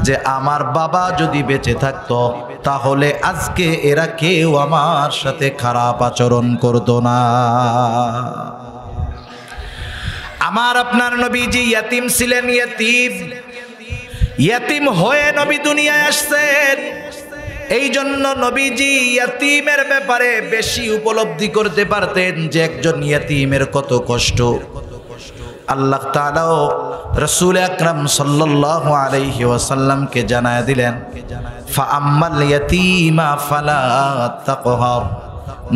যে আমার বাবা যদি বেঁচে থাকতো তাহলে আজকে এরা কেউ আমার সাথে খারাপ আচরণ করতো না। আমার আপনার নবীজি ইয়াতীম ছিলেন। ইয়াতীম হয়ে নবী দুনিয়ায় আসছেন। এই জন্য নবীজি ইয়াতীমের ব্যাপারে বেশি উপলব্ধি করতে পারতেন যে একজন ইয়াতীমের কত কষ্ট। আল্লাহ তাআলাও রাসূল আকরাম সাল্লাল্লাহু আলাইহি ওয়াসাল্লামকে জানায় দিলেন, ফাআম্মাল ইয়াতীমা ফালা তাকহার।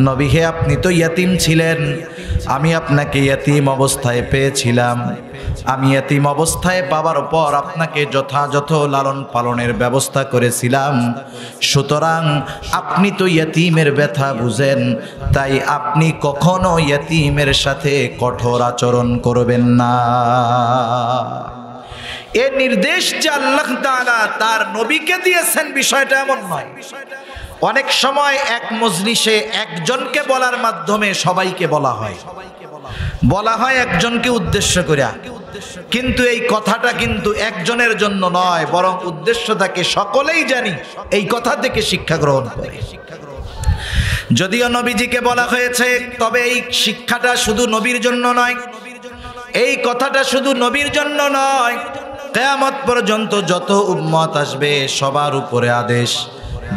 নবী হে, আপনি তো ইয়াতীম ছিলেন, আমি আপনাকে ইয়াতীম অবস্থায় পেয়েছিলাম। আমি ইয়াতীম অবস্থায় পাওয়ার পর আপনাকে যথাযথ লালন পালনের ব্যবস্থা করেছিলাম। সুতরাং আপনি তো ইয়াতীমের ব্যথা বুঝেন, তাই আপনি কখনো ইয়াতীমের সাথে কঠোর আচরণ করবেন না। এ নির্দেশ যে আল্লাহ তাআলা তার নবীকে দিয়েছেন বিষয়টা এমন নয়। অনেক সময় এক মজলিসে একজনকে বলার মাধ্যমে সবাইকে বলা হয় একজনকে উদ্দেশ্য করে, কিন্তু এই কথাটা কিন্তু একজনের জন্য নয়, বরং উদ্দেশ্য থাকে সকলেই জানি এই কথা থেকে শিক্ষা গ্রহণ করে। যদিও নবীজিকে বলা হয়েছে, তবে এই শিক্ষাটা শুধু নবীর জন্য নয়, এই কথাটা শুধু নবীর জন্য নয়, কিয়ামত পর্যন্ত যত উম্মত আসবে সবার উপরে আদেশ,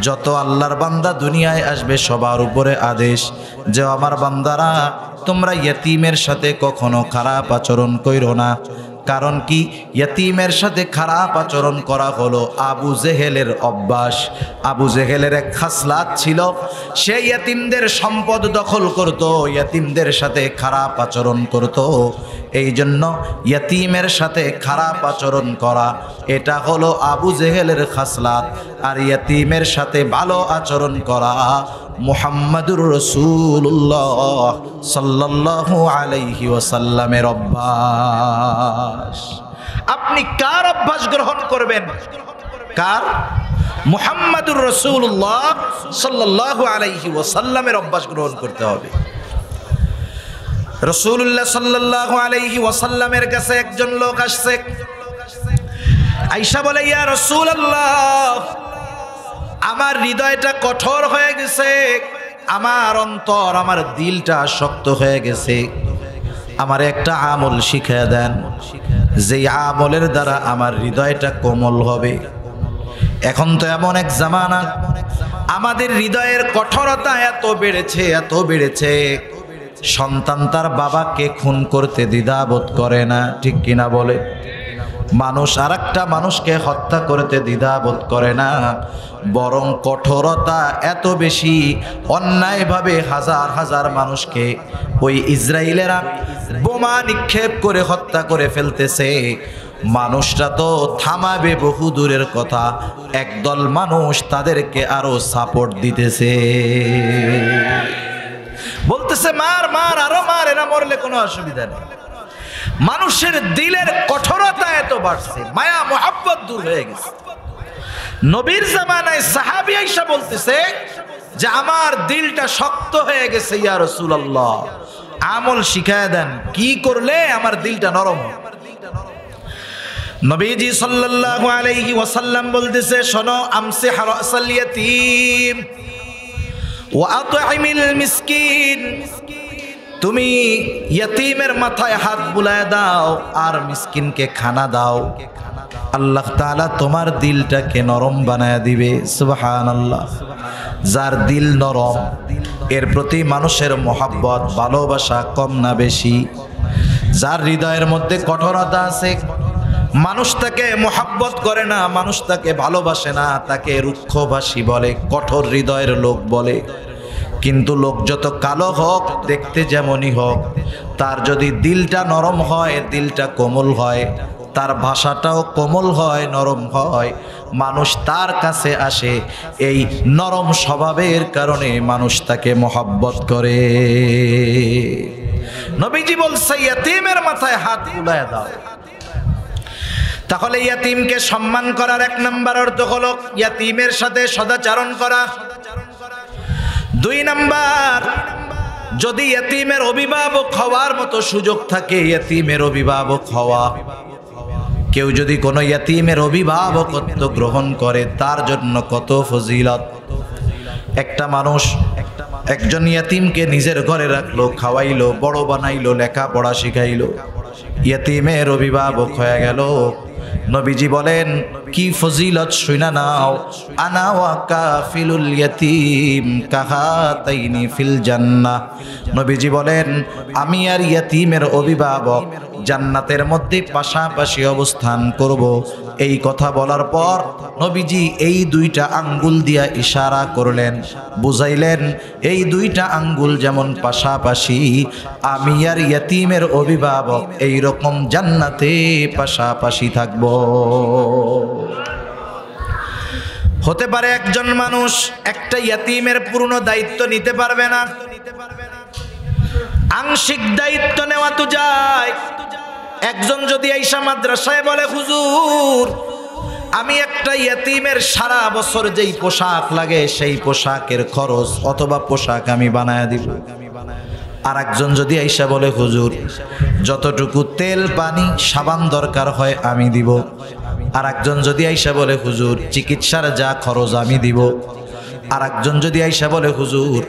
যত আল্লাহর বান্দা দুনিয়ায় আসবে সবার উপরে আদেশ যে আমার বান্দারা তোমরা ইয়াতীমের সাথে কখনো খারাপ আচরণ কইরো না। কারণ কি, ইয়াতীমের সাথে খারাপ আচরণ করা হলো আবু জেহেলের অভ্যাস। আবু জেহেলের এক খাসলাত ছিল, সে ইয়াতীমদের সম্পদ দখল করত, ইয়াতীমদের সাথে খারাপ আচরণ করত। এই জন্য ইয়াতীমের সাথে খারাপ আচরণ করা এটা হলো আবু জেহেলের খাসলাত, আর ইয়াতীমের সাথে ভালো আচরণ করা মুহাম্মাদুর রাসূলুল্লাহ সাল্লাল্লাহু আলাইহি ওয়াসাল্লামের অভ্যাস। আপনি কার অভ্যাস গ্রহণ করবেন? কার? মুহাম্মাদুর রাসূলুল্লাহ সাল্লাল্লাহু আলাইহি ওয়াসাল্লামের অভ্যাস গ্রহণ করতে হবে। রাসূলুল্লাহ সাল্লাল্লাহু আলাইহি ওয়াসাল্লামের কাছে একজন লোক আসছে, আয়েশা বলে, ইয়া রাসূলুল্লাহ, আমার হৃদয়টা কঠোর হয়ে গেছে, আমার অন্তর, আমার দিলটা শক্ত হয়ে গেছে, আমার একটা আমল শিখিয়ে দেন, যে আমলের দ্বারা আমার হৃদয়টা কোমল হবে। এখন তো এমন এক জামানা, আমাদের হৃদয়ের কঠোরতা এত বেড়েছে, সন্তান তার বাবাকে খুন করতে দ্বিধাবোধ করে না, ঠিক কিনা বলে? মানুষ আরেকটা মানুষকে হত্যা করতে দ্বিধাবোধ করে না, বরং কঠোরতা এত বেশি, অন্যায়ভাবে হাজার হাজার মানুষকে ওই ইসরায়েলেরা বোমা নিক্ষেপ করে হত্যা করে ফেলতেছে। মানুষটা তো থামাবে বহু দূরের কথা, একদল মানুষ তাদেরকে আরো সাপোর্ট দিতেছে, বলতেছে মার মার, আরো মার, এরা মরলে কোনো অসুবিধা নেই। মানুষের দিলের কঠোরতা এত বাড়ছে, মায়া মোহাব্বত দূর হয়ে গেছে। নবীর জামানায় সাহাবী আয়েশা বলতেছে যে আমার দিলটা শক্ত হয়ে গেছে, ইয়া রাসূলুল্লাহ আমল শিখায় দেন, কি করলে আমার দিলটা নরম হবে। নবীজি সাল্লাল্লাহু আলাইহি ওয়াসাল্লাম বলতেছে, শোনো, আমসিহ রাসাল ইয়াতীম ওয়া আত'ইমিল মিসকিন, তুমি ইয়াতীমের মাথায় হাত বুলায় দাও আর মিসকিনকে খানা দাও, আল্লাহ তাআলা তোমার দিলটাকে নরম বানায় দিবে। সুবহানাল্লাহ। যার দিল নরম, এর প্রতি মানুষের মহব্বত ভালোবাসা কম না বেশি? যার হৃদয়ের মধ্যে কঠোরতা আছে, মানুষ তাকে মহব্বত করে না, মানুষ তাকে ভালোবাসে না, তাকে রুক্ষভাষী বলে, কঠোর হৃদয়ের লোক বলে। কিন্তু লোক যত কালো হোক, দেখতে যেমনই হোক, তার যদি দিলটা নরম হয়, দিলটা কোমল হয়, তার ভাষাটাও কোমল হয়, নরম হয়, মানুষ তার কাছে আসে। এই নরম স্বভাবের কারণে মানুষ তাকে মহব্বত করে। নবীজি বলছে, ইয়াতীমের মাথায় হাত বুলায় দাও। তাহলে ইয়াতীমকে সম্মান করার এক নম্বর অর্থ হলো ইয়াতীমের সাথে সদাচরণ করা। 2 নাম্বার, যদি ইয়াতীমের অভিভাবক হওয়ার মতো সুযোগ থাকে, ইয়াতীমের অভিভাবক হওয়া। কেউ যদি কোনো ইয়াতীমের অভিভাবকত্ব গ্রহণ করে, তার জন্য কত ফজিলত। একটা মানুষ একজন ইয়াতীমকে নিজের ঘরে রাখলো, খাওয়াইলো, বড় বানাইলো, লেখাপড়া শিখাইলো, ইয়াতীমের অভিভাবক হয়ে গেল। নবীজি বলেন, কি ফজিলত শুনা নাও, আনা ওয়া কাফিলুল ইয়াতীম কাহাতাইনি ফিল জান্নাহ। নবীজি বলেন, আমি আর ইয়াতীমের অভিভাবক জান্নাতের মধ্যে পাশাপাশি অবস্থান করব। এই কথা বলার পর নবীজি এই দুইটা আঙ্গুল দিয়া ইশারা করলেন, বুঝাইলেন এই দুইটা আঙ্গুল যেমন পাশাপাশি, আমি আর ইয়াতীমের অভিভাবক এই রকম জান্নাতে পাশাপাশি থাকব। হতে পারে একজন মানুষ একটা ইয়াতীমের পূর্ণ দায়িত্ব নিতে পারবে না, আংশিক দায়িত্ব নেওয়া তো যায়। একজন যদি আইসা মাদ্রাসায় বলে, হুজুর আমি একটা ইয়াতীমের সারা বছর যেই পোশাক লাগে সেই পোশাকের খরচ অথবা পোশাক আমি বানায় দিব। আর একজন যদি আইসা বলে, হুজুর যতটুকু তেল পানি সাবান দরকার হয় আমি দিব। আর একজন যদি আইসা বলে, হুজুর চিকিৎসার যা খরচ আমি দিব। আর একজন যদি আইসা বলে, হুজুর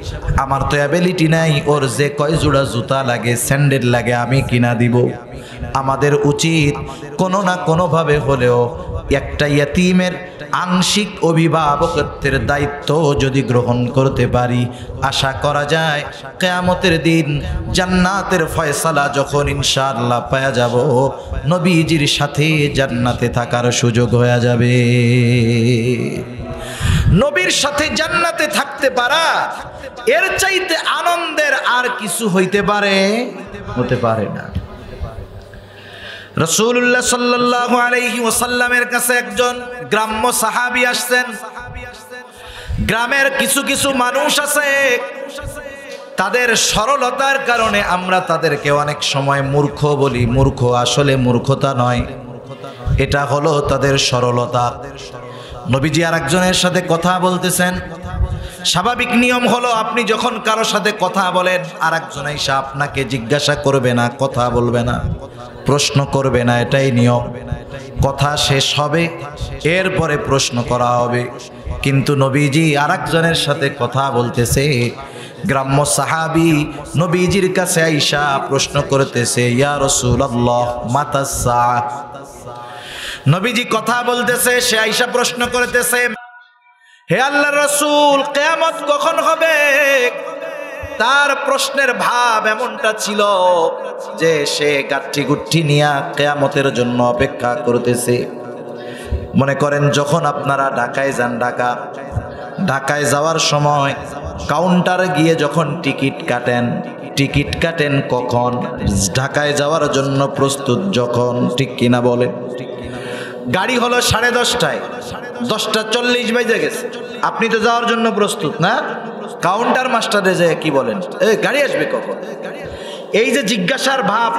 আমার তো অ্যাবিলিটি নাই, ওর যে কয় জোড়া জুতা লাগে স্যান্ডেল লাগে আমি কিনা দিব। আমাদের উচিত কোনো না কোনোভাবে হলেও একটা ইয়াতীমের আংশিক অভিভাবকত্বের দায়িত্ব যদি গ্রহণ করতে পারি, আশা করা যায় কিয়ামতের দিন জান্নাতের ফয়সালা যখন ইনশাআল্লাহ পাওয়া যাব, নবীজির সাথে জান্নাতে থাকার সুযোগ হয়ে যাবে। নবীর সাথে জান্নাতে থাকতে পারা এর চাইতে আনন্দের আর কিছু হতে পারে না। রাসূলুল্লাহ সাল্লাল্লাহু আলাইহি ওয়াসাল্লামের কাছে একজন গ্রাম্য সাহাবী আসছেন। গ্রামের কিছু কিছু মানুষ আছে, তাদের সরলতার কারণে আমরা তাদেরকে অনেক সময় মূর্খ বলি। মূর্খ আসলে মূর্খতা নয়, এটা হলো তাদের সরলতা। নবীজি আর একজনের সাথে কথা বলতেছেন। স্বাভাবিক নিয়ম হলো আপনি যখন কারোর সাথে কথা বলেন, আর একজন এসে আপনাকে জিজ্ঞাসা করবে না, কথা বলবে না, প্রশ্ন করবে না, এটাই নিয়ম। কথা শেষ হবে, এরপরে প্রশ্ন করা হবে। কিন্তু নবীজি আর একজনের সাথে কথা বলতেছে। গ্রাম্য সাহাবী নবীজির কাছে আইসা প্রশ্ন করতেছে, ইয়া রাসূলুল্লাহ মাতাস সাআহ। নবীজি কথা বলতেছে, সে আইসা প্রশ্ন করতেছে, হে আল্লাহর রাসূল কিয়ামত কখন হবে? তার প্রশ্নের ভাব এমনটা ছিল যে সে গাঠি গুঠি নিয়ে কিয়ামতের জন্য অপেক্ষা করতেছে। মনে করেন যখন আপনারা ঢাকায় যান, ঢাকায় যাওয়ার সময় কাউন্টারে গিয়ে যখন টিকিট কাটেন কখন? ঢাকায় যাওয়ার জন্য প্রস্তুত যখন, ঠিক কিনা বলেন? গাড়ি হলো 10:30টায়, 10:40 বেজে গেছে, আপনি তো যাওয়ার জন্য প্রস্তুত না? কাউন্টার মাস্টারে যে কি বলেন, গাড়ি আসবে কখন? এই যে জিজ্ঞাসার ভাব,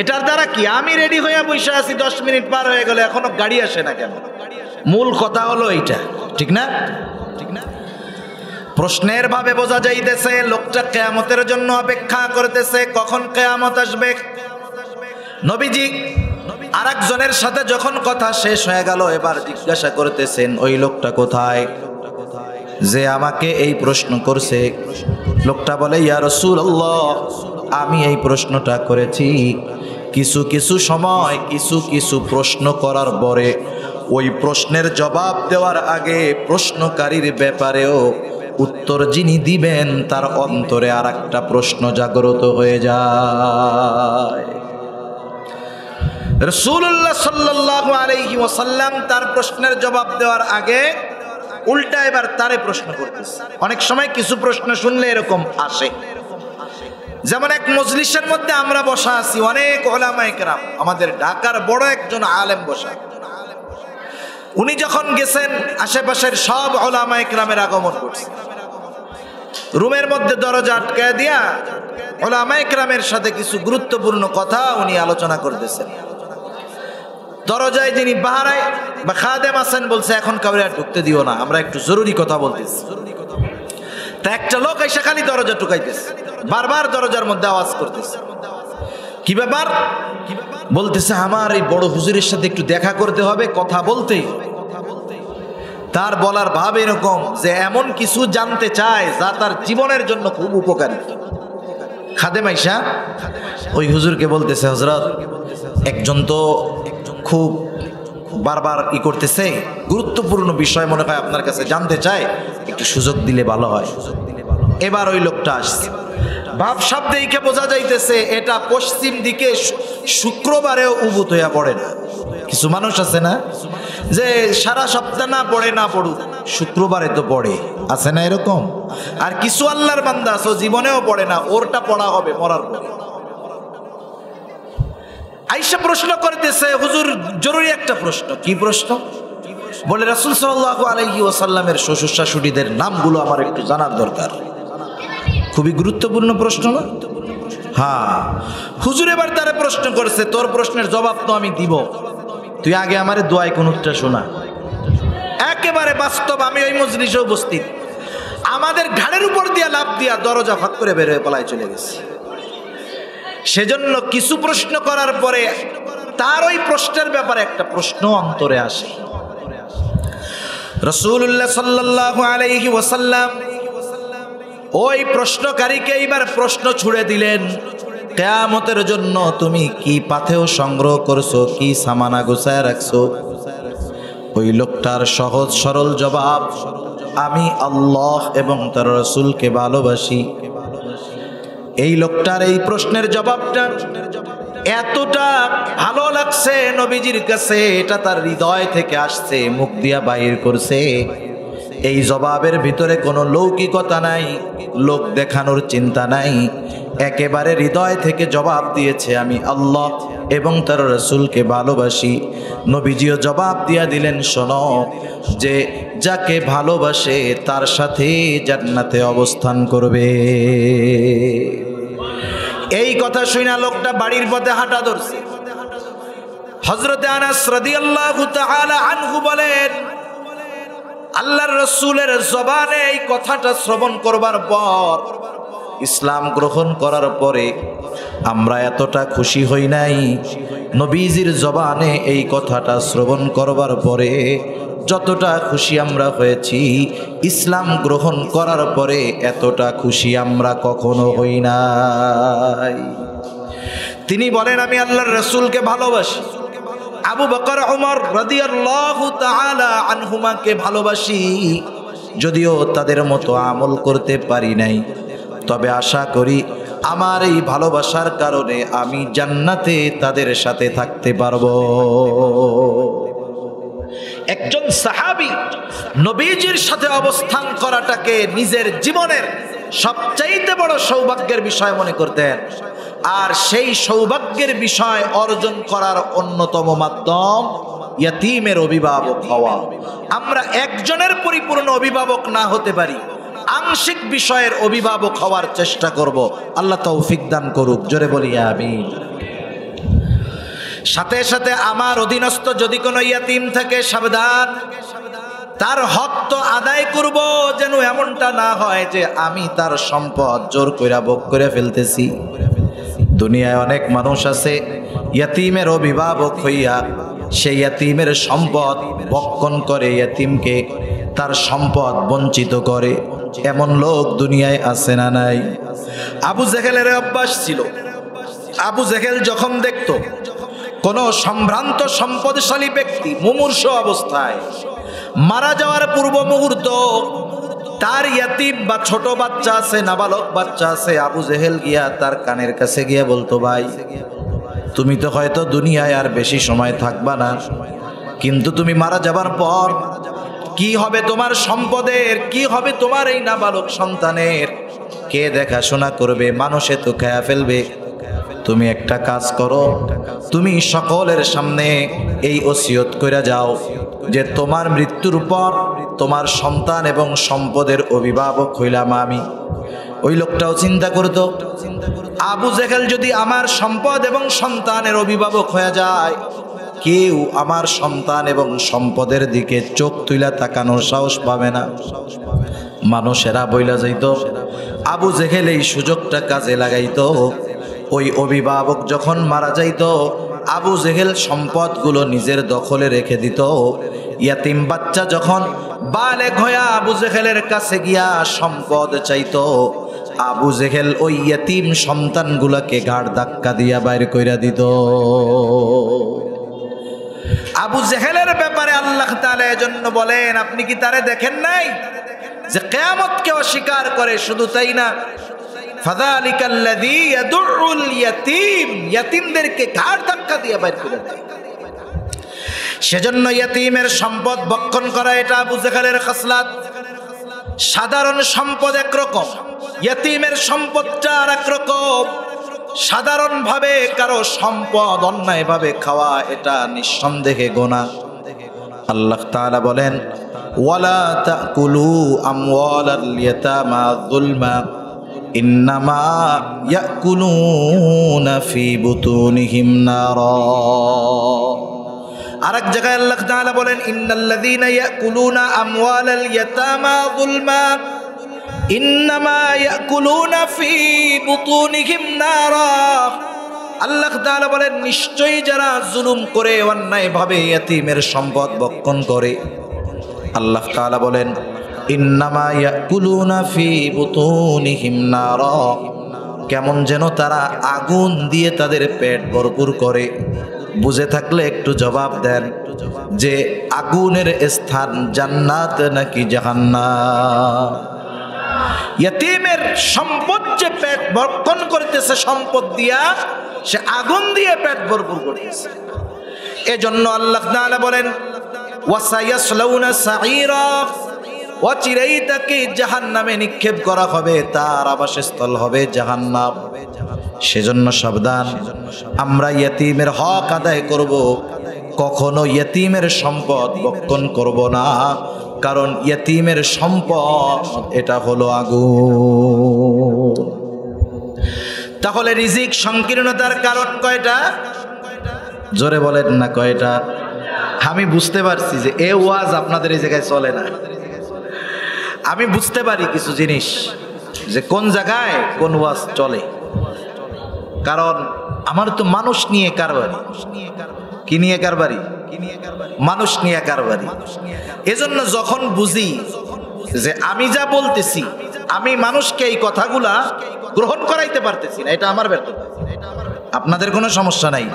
এটার দ্বারা কি আমি রেডি হয়ে বসে আছি, 10 মিনিট পার হয়ে গেল এখনো গাড়ি আসে না কেন? মূল কথা হলো এইটা, ঠিক না? প্রশ্নের ভাবে বোঝা যাইতেছে লোকটা কিয়ামতের জন্য অপেক্ষা করতেছে, কখন কিয়ামত আসবে। নবীজি আরেকজনের সাথে যখন কথা শেষ হয়ে গেল, এবার জিজ্ঞাসা করতেছেন, ওই লোকটা কোথায় যে আমাকে এই প্রশ্ন করছে? লোকটা বলে, ইয়া রাসূলুল্লাহ আমি এই প্রশ্নটা করেছি। কিছু সময় কিছু প্রশ্ন করার পরে ওই প্রশ্নের জবাব দেওয়ার আগে প্রশ্নকারীর ব্যাপারেও উত্তর যিনি দিবেন তার অন্তরে আর একটা প্রশ্ন জাগ্রত হয়ে যায়। রাসূলুল্লাহ সাল্লাল্লাহু আলাইহি ওয়াসাল্লাম তার প্রশ্নের জবাব দেওয়ার আগে উল্টা এবার তারে প্রশ্ন করতেছে। অনেক সময় কিছু প্রশ্ন শুনলে এরকম আসে, যেমন এক মজলিসের মধ্যে আমরা বসা আছি, অনেক উলামায়ে কেরাম, আমাদের ঢাকার বড় একজন আলেম বসা। উনি যখন গেছেন আশেপাশের সব উলামায়ে কেরামের আগমন করছে। রুমের মধ্যে দরজা আটকায় দিয়া উলামায়ে কেরামের সাথে কিছু গুরুত্বপূর্ণ কথা উনি আলোচনা করতেছেন। দরজায় যিনি পাহারায় বা খাদেম আছেন বলছে, এখন কাউরে আর ঢুকতে দিও না, আমরা একটু জরুরি কথা বলতেছি। তা একটা লোক এসে খালি দরজা টুকাইতেছে, বারবার দরজার মধ্যে আওয়াজ করতেছে। কি ব্যাপার? বলতেছে, আমার এই বড় হুজুরের সাথে একটু দেখা করতে হবে, কথা বলতেই। তার বলার ভাব এরকম যে এমন কিছু জানতে চায় যা তার জীবনের জন্য খুব উপকারী। খাদেম আইসা ওই হুজুরকে বলতেছে, হযরত একজন তো খুব বারবার করতেছে, গুরুত্বপূর্ণ বিষয় মনে হয় আপনার কাছে জানতে চায়, একটু সুযোগ দিলে ভালো হয়। এবার ওই লোকটা আসছে, ভাবসাব দেখে বোঝা যাইতেছে এটা পশ্চিম দিকে শুক্রবারেও উবুত হইয়া পড়ে না। কিছু মানুষ আছে না যে সারা সপ্তাহ না পড়ে, না পড়ুক শুক্রবারে তো পড়ে, আছে না এরকম? আর কিছু আল্লাহর বান্দা আছে জীবনেও পড়ে না, ওরটা পড়া হবে মরার পর। আয়েশা প্রশ্ন করতেছে, হুজুর জরুরি একটা প্রশ্ন। কি প্রশ্ন? বলে রাসূল সাল্লাল্লাহু আলাইহি ওয়াসাল্লামের শ্বশুর শাশুড়িদের নামগুলো আমার একটু জানার দরকার। খুবই গুরুত্বপূর্ণ প্রশ্ন না? হ্যাঁ। হুজুর এবার তারা প্রশ্ন করেছে, তোর প্রশ্নের জবাব তো আমি দিব, তুই আগে আমারে দোয়ায় কুনুতটা শোনা। একেবারে বাস্তব, আমি ওই মজলিসে উপস্থিত। আমাদের ঘাড়ের উপর দিয়া লাফ দিয়া দরজা ফাঁক করে বের হয়ে পলায় চলে গেছে। সেজন্য কিছু প্রশ্ন করার পরে তার ওই প্রশ্নের ব্যাপারে একটা প্রশ্ন অন্তরে আসে। রাসূলুল্লাহ সাল্লাল্লাহু আলাইহি ওয়াসাল্লাম ওই প্রশ্নকারীকে এইবার প্রশ্ন ছুড়ে দিলেন, কিয়ামতের জন্য তুমি কি পাথেয় সংগ্রহ করছো, কি সামানা গুছায় রাখছো? ওই লোকটার সহজ সরল জবাব, আমি আল্লাহ এবং তার রাসূলকে ভালোবাসি। এই লোকটার এই প্রশ্নের জবাবটা এতটা ভালো লাগছে নবীজির কাছে, এটা তার হৃদয় থেকে আসছে, মুখ দিয়া বাহির করছে। এই জবাবের ভিতরে কোনো লৌকিকতা নাই, লোক দেখানোর চিন্তা নাই, একেবারে হৃদয় থেকে জবাব দিয়েছে, আমি আল্লাহ এবং তার রাসূলকে ভালোবাসি। নবীজিও জবাব দিয়া দিলেন, শোনো, যে যাকে ভালোবাসে তার সাথে জান্নাতে অবস্থান করবে। এই কথা শুনা লোকটা বাড়ির পথে হাঁটা ধরছে। হযরতে আনাস রাদিয়াল্লাহু তাআলা আনহু বলেন, আল্লাহর রাসূলের জবানে এই কথাটা শ্রবণ করবার পর, ইসলাম গ্রহণ করার পরে আমরা এতটা খুশি হই নাই নবীজির জবানে এই কথাটা শ্রবণ করবার পরে যতটা খুশি আমরা হয়েছি ইসলাম গ্রহণ করার পরে এতটা খুশি আমরা কখনো হই নাই। তিনি বলেন, আমি আল্লাহর রাসূলকে ভালোবাসি, আবু বকর ওমর রাদিয়াল্লাহু তাআলা আনহুমাকে ভালোবাসি, যদিও তাদের মতো আমল করতে পারি নাই, তবে আশা করি আমার এই ভালোবাসার কারণে আমি জান্নাতে তাদের সাথে থাকতে পারবো। একজন সাহাবী নবীজির সাথে অবস্থান করাটাকে নিজের জীবনের সবচাইতে বড় সৌভাগ্যের বিষয় মনে করতেন, আর সেই সৌভাগ্যের বিষয় অর্জন করার অন্যতম মাধ্যম ইয়াতীমের অভিভাবক হওয়া। আমরা একজনের পরিপূর্ণ অভিভাবক না হতে পারি, আংশিক বিষয়ের অভিভাবক হওয়ার চেষ্টা করব। আল্লাহ তৌফিক দান করুক, জোরে বলি আমিন। সাথে সাথে আমার অধীনস্থ যদি কোনো ইয়াতীম থাকে, সাবধান, তার হক তো আদায় করব, যেন এমনটা না হয় যে আমি তার সম্পদ জোর কইরা ভোগ করে ফেলতেছি। দুনিয়ায় অনেক মানুষ আছে ইয়াতীমের অভিভাবক হইয়া সেই ইয়াতীমের সম্পদ ভক্ষণ করে, ইয়াতীমকে তার সম্পদ বঞ্চিত করে, এমন লোক দুনিয়ায় আছে না নাই? আবু জেহেলের অভ্যাস ছিল, আবু জেহেল যখন দেখত কোন সম্ভ্রান্ত সম্পদশালী ব্যক্তি মুমূর্ষ অবস্থায় মারা যাওয়ার পূর্ব মুহূর্ত তার ইয়াতীম বা ছোট বাচ্চা আছে, নাবালক বাচ্চা আছে, আবু জেহেল গিয়া তার কানের কাছে গিয়া বলতো, ভাই তুমি তো হয়তো দুনিয়ায় আর বেশি সময় থাকবা না, কিন্তু তুমি মারা যাবার পর কি হবে তোমার সম্পদের, কি হবে তোমার এই নাবালক সন্তানের, কে দেখাশোনা করবে? মানুষে তো খেয়া ফেলবে। তুমি একটা কাজ করো, তুমি সকলের সামনে এই ওসিয়ত কইরা যাও যে তোমার মৃত্যুর পর তোমার সন্তান এবং সম্পদের অভিভাবক হইলাম আমি। ওই লোকটাও চিন্তা করতো, আবু জেহেল যদি আমার সম্পদ এবং সন্তানের অভিভাবক হয়ে যায়, কেউ আমার সন্তান এবং সম্পদের দিকে চোখ তুইলা তাকানোর সাহস পাবে না। মানুষেরা বইলা যাইত, আবু জেহেল এই সুযোগটা কাজে লাগাইতো। ওই অভিভাবক যখন মারা যাইত, আবু জেহেল সম্পদগুলো নিজের দখলে রেখে দিত। ইয়াতীম বাচ্চা যখন বালেগ হইয়া আবু জেহেলের কাছে গিয়া সম্পদ চাইতো, আবু জেহেল ওই ইয়াতীম সন্তানগুলোকে ঘাড় ধাক্কা দিয়া বাইর কইরা দিত। আবু জেহেলের ব্যাপারে আল্লাহ তাআলা এজন্য বলেন, আপনি কি তারে দেখেন নাই যে কিয়ামতকে অস্বীকার করে? শুধু তাই না, ফাযালিকাল্লাযী ইয়াদুউল ইয়াতীম, ইয়াতীমদেরকে ঘাড় ধাক্কা দিয়ে বাইর করে দেয়। সেজন্য ইয়াতীমের সম্পদ ভক্ষণ করা এটা আবু জেহেলের খাসলাত। সাধারণ সম্পদ একরকম, ইয়াতীমের সম্পদটা আর একরকম। সাধারণভাবে কারো সম্পদ অন্যায়ভাবে খাওয়া এটা নিঃসন্দেহে গুনাহ। আল্লাহ তাআলা বলেন, ওয়ালা তাকুলু আমওয়ালাল ইয়াতামা যুলমা ইন্নামা ইয়াকুলুনা ফি বুতুনিহিম নারা। আরেক জায়গায় আল্লাহ তাআলা বলেন, ইন্নাল্লাযীনা ইয়াকুলুনা আমওয়ালাল ইয়াতামা যুলমা ইন্নামা ইয়াকুলুনা ফি বুতুনিহিম নারা। আল্লাহ তাআলা বলেন, নিশ্চয়ই যারা জুলুম করে, অন্যায়ভাবে ইয়াতীমের সম্পদ ভক্ষণ করে, আল্লাহ তাআলা বলেন, ইন্নামা ইয়াকুলুনা ফি বুতুনিহিম নারা, কেমন যেন তারা আগুন দিয়ে তাদের পেট ভরপুর করে। বুঝে থাকলে একটু জবাব দেন যে আগুনের স্থান জান্নাত নাকি জাহান্নাম? ইয়াতীমের সম্পদ যে পেট ভক্ষণ করতেছে, সম্পদ দিয়া সে আগুন দিয়ে পেট ভরপুর করতেছে। এজন্য আল্লাহ তাআলা বলেন, ওয়াসায়াসলাউনা সাঈরা, অচিরেই তাকে জাহান্নামে নিক্ষেপ করা হবে, তার আবাসস্থল হবে জাহান্নাম। সেজন্য সাবধান, আমরা ইয়াতীমের হক আদায় করব, কখনো ইয়াতীমের সম্পদ ভক্ষণ করব না, কারণ ইয়াতীমের সম্পদ এটা হলো আগুন। তাহলে রিজিক সংকীর্ণতার কারণ কয়টা? জোরে বলেন না কয়টা? আমি বুঝতে পারছি যে এ ওয়াজ আপনাদের এই জায়গায় চলে না। আমি বুঝতে পারি কিছু জিনিস যে কোন জায়গায় কোন ওয়াজ চলে, কারণ আমার তো মানুষ নিয়ে কারবারি। কি নিয়ে কারবারি? মানুষ নিয়ে কারবারি। এজন্য যখন বুঝি যে আমি যা বলতেছি, আমি মানুষকে এই কথাগুলা গ্রহণ করাইতে পারতেছি না, এটা আমার ব্যর্থতা। আপনাদের কোনো সমস্যা নাই,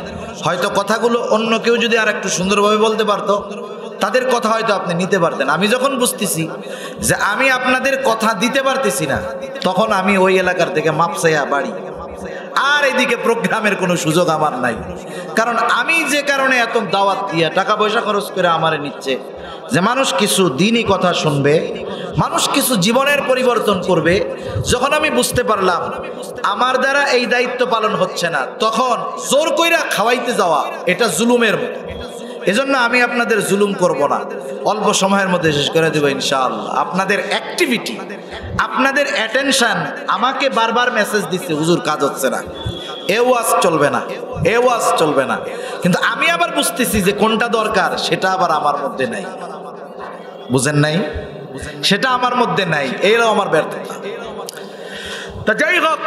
হয়তো কথাগুলো অন্য কেউ যদি আর একটু সুন্দরভাবে বলতে পারতো, তাদের কথা হয়তো আপনি নিতে পারতেন। আমি যখন বুঝতেছি যে আমি আপনাদের কথা দিতে পারতেছি না, তখন আমি ওই এলাকার থেকে মাপ চাইয়া বাড়ি। আর এদিকে প্রোগ্রামের কোনো সুযোগ আমার নাই, কারণ আমি যে কারণে এত দাওয়াত দিয়া টাকা পয়সা খরচ করে আমারে নিচ্ছে, যে মানুষ কিছু দিনই কথা শুনবে, মানুষ কিছু জীবনের পরিবর্তন করবে। যখন আমি বুঝতে পারলাম আমার দ্বারা এই দায়িত্ব পালন হচ্ছে না, তখন জোর কইরা খাওয়াইতে যাওয়া এটা জুলুমের মতো। এজন্য আমি আপনাদের জুলুম করব না, অল্প সময়ের মধ্যে শেষ করে দেব ইনশাআল্লাহ। আপনাদের অ্যাক্টিভিটি, আপনাদের অ্যাটেনশন আমাকে বারবার মেসেজ দিচ্ছে, হুজুর কাজ হচ্ছে না, এ ওয়াজ চলবে না, এ ওয়াজ চলবে না। কিন্তু আমি আবার বুঝতেছি যে কোনটা দরকার সেটা আবার আমার মধ্যে নাই। বুঝেন নাই? সেটা আমার মধ্যে নাই, এইটাও আমার ব্যর্থতা। তা যাই হোক,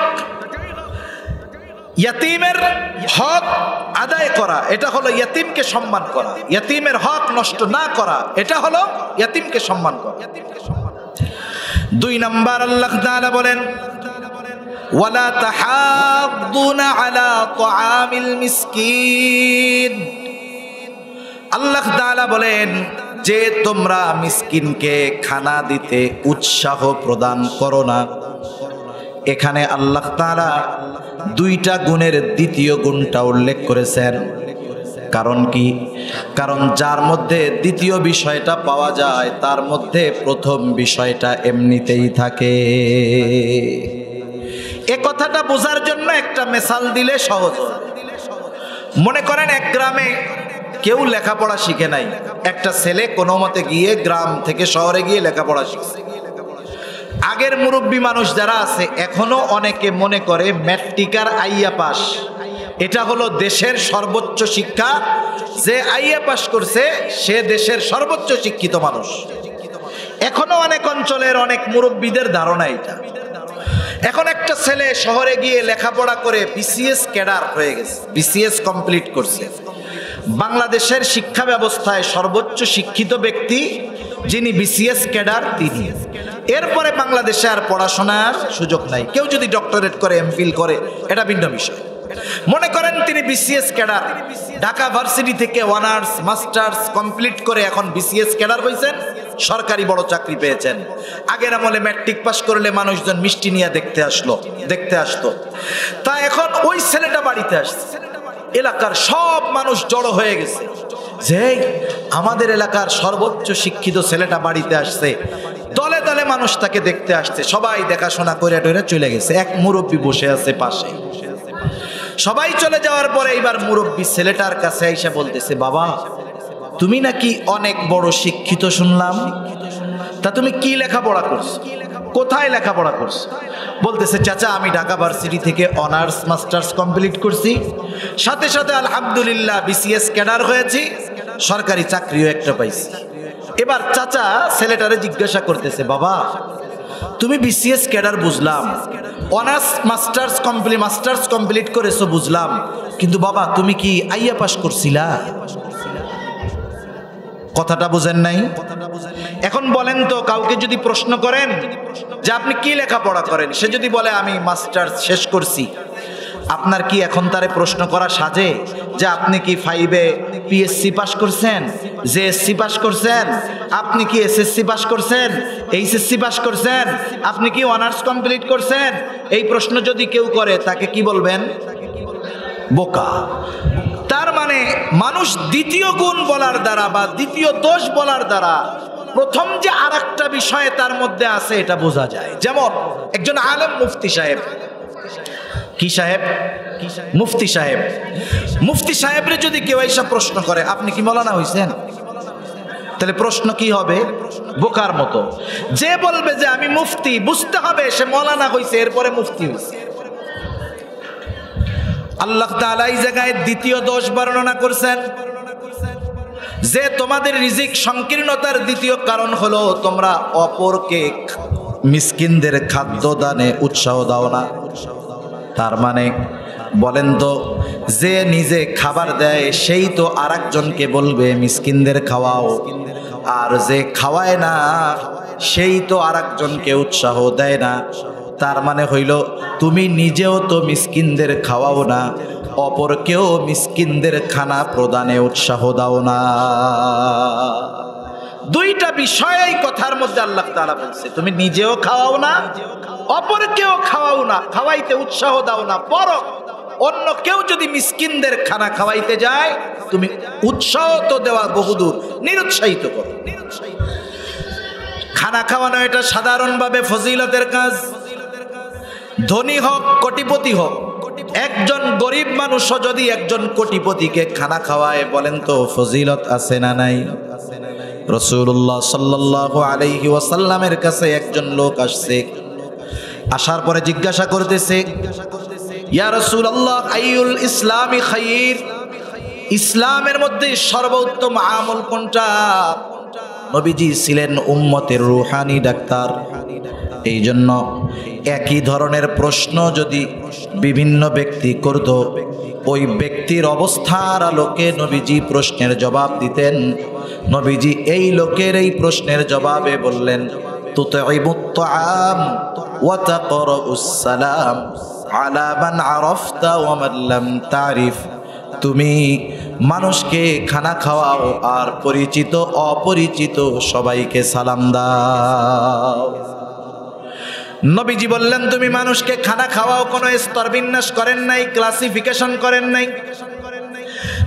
ইয়াতীমের হক আদায় করা এটা হলো ইয়াতীমকে সম্মান করা, ইয়াতীমের হক নষ্ট না করা এটা হলো ইয়াতীমকে সম্মান করা। 2 নাম্বার আল্লাহ তাআলা বলেন, ওয়ালা তাহাদ্দুনা আলা তুআমিল মিসকিন। আল্লাহ তাআলা বলেন যে তোমরা মিসকিনকে খানা দিতে উৎসাহ প্রদান করো না। এখানে আল্লাহ তাআলা 2টা গুণের দ্বিতীয় গুণটা উল্লেখ করেছেন। কারণ কি? কারণ যার মধ্যে দ্বিতীয় বিষয়টা পাওয়া যায়, তার মধ্যে প্রথম বিষয়টা এমনিতেই থাকে। এ কথাটা বোঝার জন্য একটা মিসাল দিলে সহজ। মনে করেন এক গ্রামে কেউ লেখাপড়া শিখে নাই, একটা ছেলে কোনো মতে গিয়ে গ্রাম থেকে শহরে গিয়ে লেখাপড়া শিখছে। আগের মুরব্বী মানুষ যারা আছে এখনো অনেকে মনে করে ম্যাট্রিকার আইয়া পাস এটা হলো দেশের সর্বোচ্চ শিক্ষা, যে আইয়া পাস করছে সে দেশের সর্বোচ্চ শিক্ষিত মানুষ। এখনো অনেক অঞ্চলের অনেক মুরব্বীদের ধারণা এটা। এখন একটা ছেলে শহরে গিয়ে লেখাপড়া করে বিসিএস ক্যাডার হয়ে গেছে, বিসিএস কমপ্লিট করছে। বাংলাদেশের শিক্ষা ব্যবস্থায় সর্বোচ্চ শিক্ষিত ব্যক্তি যিনি বিসিএস ক্যাডার তিনি। এরপরে বাংলাদেশে আর পড়াশোনার সুযোগ নাই। কেউ যদি ডক্টরেট করে, এমফিল করে, এটা ভিন্ন বিষয়। মনে করেন তিনি বিসিএস ক্যাডার, ঢাকা ভার্সিটি থেকে অনার্স মাস্টার্স কমপ্লিট করে এখন বিসিএস ক্যাডার হয়েছেন, সরকারি বড় চাকরি পেয়েছেন। আগের আমলে ম্যাট্রিক পাস করলে মানুষজন মিষ্টি নিয়ে দেখতে আসতো। তা এখন ওই ছেলেটা বাড়িতে আসছে, এলাকার সব মানুষ জড়ো হয়ে গেছে যে আমাদের এলাকার সর্বোচ্চ শিক্ষিত ছেলেটা বাড়িতে আসছে। দলে দলে মানুষ তাকে দেখতে আসছে, সবাই দেখাশোনা করে টরে চলে গেছে। এক মুরব্বী বসে আছে পাশে। সবাই চলে যাওয়ার পরে এইবার মুরব্বী ছেলেটার কাছে এসে বলতেছে, বাবা তুমি নাকি অনেক বড় শিক্ষিত শুনলাম, তা তুমি কি লেখাপড়া করছো, কোথায় লেখাপড়া করছো? বলতেছে, চাচা আমি ঢাকা ভার্সিটি থেকে অনার্স মাস্টার্স কমপ্লিট করছি, সাথে সাথে আলহামদুলিল্লাহ বিসিএস ক্যাডার হয়েছি, সরকারি চাকরিও একটা পাইছি। এবার চাচা ছেলেটারে জিজ্ঞাসা করতেছে, বাবা তুমি বিসিএস ক্যাডার বুঝলাম, অনার্স মাস্টার্স কমপ্লিট করেছো বুঝলাম, কিন্তু বাবা তুমি কি আইয়া পাস করছিলা? কথাটা বুঝেন নাই? এখন বলেন তো, কাউকে যদি প্রশ্ন করেন যে আপনি কি লেখাপড়া করেন, সে যদি বলে আমি মাস্টার্স শেষ করছি, আপনার কি এখন তারে প্রশ্ন করা সাজে যে আপনি কি 5-এ পিএসসি পাস করছেন, জেএসসি পাস করছেন, আপনি কি এসএসসি পাস করছেন, এইচএসসি পাস করছেন, আপনি কি অনার্স কমপ্লিট করছেন? এই প্রশ্ন যদি কেউ করে তাকে কি বলবেন? বোকা। তার মানে মানুষ দ্বিতীয় গুণ বলার দ্বারা বা দ্বিতীয় দোষ বলার দ্বারা প্রথম যে আরেকটা বিষয়ে তার মধ্যে আছে এটা বোঝা যায়। যেমন একজন আলেম মুফতি সাহেব, কি সাহেব? মুফতি সাহেব। মুফতি সাহেবরে যদি কেউ এসে প্রশ্ন করে আপনি কি মৌলানা হইছেন, তাহলে প্রশ্ন কি হবে? বোকার মতো। যে বলবে যে আমি মুফতি, বুঝতে হবে সে মৌলানা হইছে, এরপরে মুফতি হইছে। আল্লাহ তাআলা এই জায়গায় দ্বিতীয় দোষ বর্ণনা করছেন যে তোমাদের রিজিক সংকীর্ণতার দ্বিতীয় কারণ হলো তোমরা অপরকে মিসকিনদের খাদ্য দানে উৎসাহ দাও না। তার মানে বলেন তো, যে নিজে খাবার দেয় সেই তো আরেকজনকে বলবে মিসকিনদের খাওয়াও, আর যে খাওয়ায় না সেই তো আরেকজনকে উৎসাহ দেয় না। তার মানে হইল তুমি নিজেও তো মিসকিনদের খাওয়াও না, অপরকেও মিসকিনদের খানা প্রদানে উৎসাহ দাও না। দুইটা বিষয় এই কথার মধ্যে আল্লাহ তাআলা বলছে, তুমি নিজেও খাওয়াও না, অপরকেও খাওয়াও না, খাওয়াইতে উৎসাহ দাও না। বরং অন্য কেউ যদি মিসকিনদের খানা খাওয়াইতে যায় তুমি উৎসাহ তো দেওয়া বহুদূর, নিরুৎসাহিত করো। খানা খাওয়ানো এটা সাধারণভাবে ফজিলতের কাজ। ধনী হোক কোটিপতি হোক, একজন গরিব মানুষও যদি একজন কোটিপতিকে খানা খাওয়ায়, বলেন তো ফজিলত আছে না নাই? রাসূলুল্লাহ সাল্লাল্লাহু আলাইহি ওয়াসাল্লামের কাছে একজন লোক আসছে, আসার পরে জিজ্ঞাসা করতেছে, ইয়া রাসূলুল্লাহ আইয়ুল ইসলামি খায়র, ইসলামের মধ্যে সর্বোত্তম আমল কোনটা? নবীজি ছিলেন উম্মতের রূহানি ডাক্তার, এই জন্য একই ধরনের প্রশ্ন যদি বিভিন্ন ব্যক্তি করত, ওই ব্যক্তির অবস্থার আলোকে নবীজি প্রশ্নের জবাব দিতেন। নবীজি এই লোকের এই প্রশ্নের জবাবে বললেন, তুতঈমুত তাআম ওয়া তাকরাউস সালাম আলা মান আরাফতা ওয়া মান লাম তারিফ, তুমি মানুষকে খানা খাওয়াও আর পরিচিত অপরিচিত সবাইকে সালাম দাও। নবীজি বললেন তুমি মানুষকে খানা খাওয়াও, কোনো স্তর বিন্যাস করেন নাই, ক্লাসিফিকেশন করেন নাই।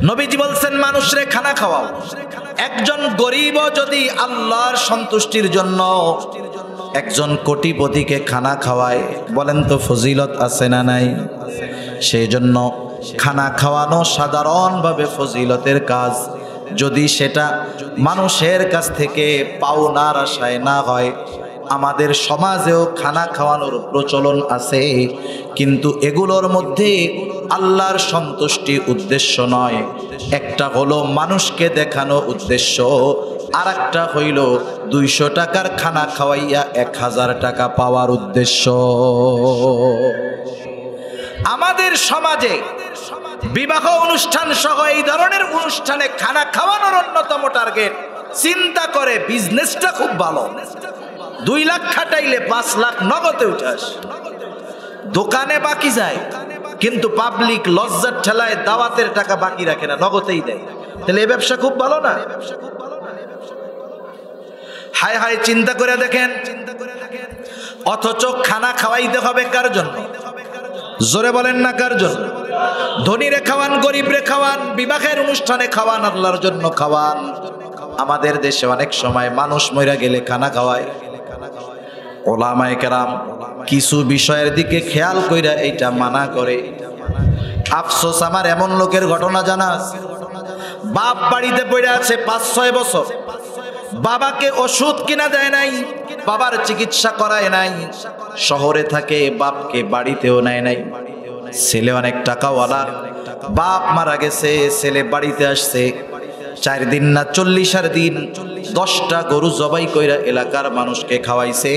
নবীজি বলছেন মানুষরে খানা খাওয়াও। একজন গরিবও যদি আল্লাহর সন্তুষ্টির জন্য একজন কোটিপতিকে খানা খাওয়ায়, বলেন তো ফজিলত আছে না নাই? সেই জন্য খানা খাওয়ানো সাধারণভাবে ফজিলতের কাজ, যদি সেটা মানুষের কাছ থেকে পাওনার আশায় না হয়। আমাদের সমাজেও খানা খাওয়ানোর প্রচলন আছে, কিন্তু এগুলোর মধ্যে আল্লাহর সন্তুষ্টি উদ্দেশ্য নয়। একটা হলো মানুষকে দেখানো উদ্দেশ্য, আর একটা হইল 200 টাকার খানা খাওয়াইয়া 1000 টাকা পাওয়ার উদ্দেশ্য। আমাদের সমাজে বিবাহ অনুষ্ঠান সহ এই ধরনের অনুষ্ঠানে খানা খাওয়ানোর অন্যতম টার্গেট, চিন্তা করে বিজনেসটা খুব ভালো, 2 লাখ খাটাইলে 5 লাখ নগদে উঠাস, দোকানে বাকি যায়, কিন্তু পাবলিক লজ্জার ঠেলায় দাওয়াতের টাকা বাকি রাখে না, নগদেই দেয়। তাহলে এই ব্যবসা খুব ভালো না? হায় হায়, চিন্তা করে দেখেন। অথচ খানা খাওয়াইতে হবে কার জন্য? জোরে বলেন না কার জন্য? ধনীরে খাওয়ান, গরিবরে খাওয়ান, বিবাহের অনুষ্ঠানে খাওয়ান, আল্লাহর জন্য খাওয়ান। আমাদের দেশে অনেক সময় মানুষ মইরা গেলে খানা খাওয়ায়। ওলামায়ে কেরাম কিছু বিষয়ের দিকে খেয়াল কইরা এইটা মানা করে। আফসোস, আমার এমন লোকের ঘটনা জানা আছে, বাপ বাড়িতে পড়ে আছে 5-6 বছর, বাবাকে ওষুধ কিনা দেয় নাই, বাবার চিকিৎসা করায় নাই, শহরে থাকে, বাপকে বাড়িতেও নেয় নাই। ছেলে অনেক টাকাওয়ালা, বাপ মারা গেছে, ছেলে বাড়িতে আসছে। 4 দিন না 40 দিন 10টা গরু জবাই কইরা এলাকার মানুষকে খাওয়াইছে।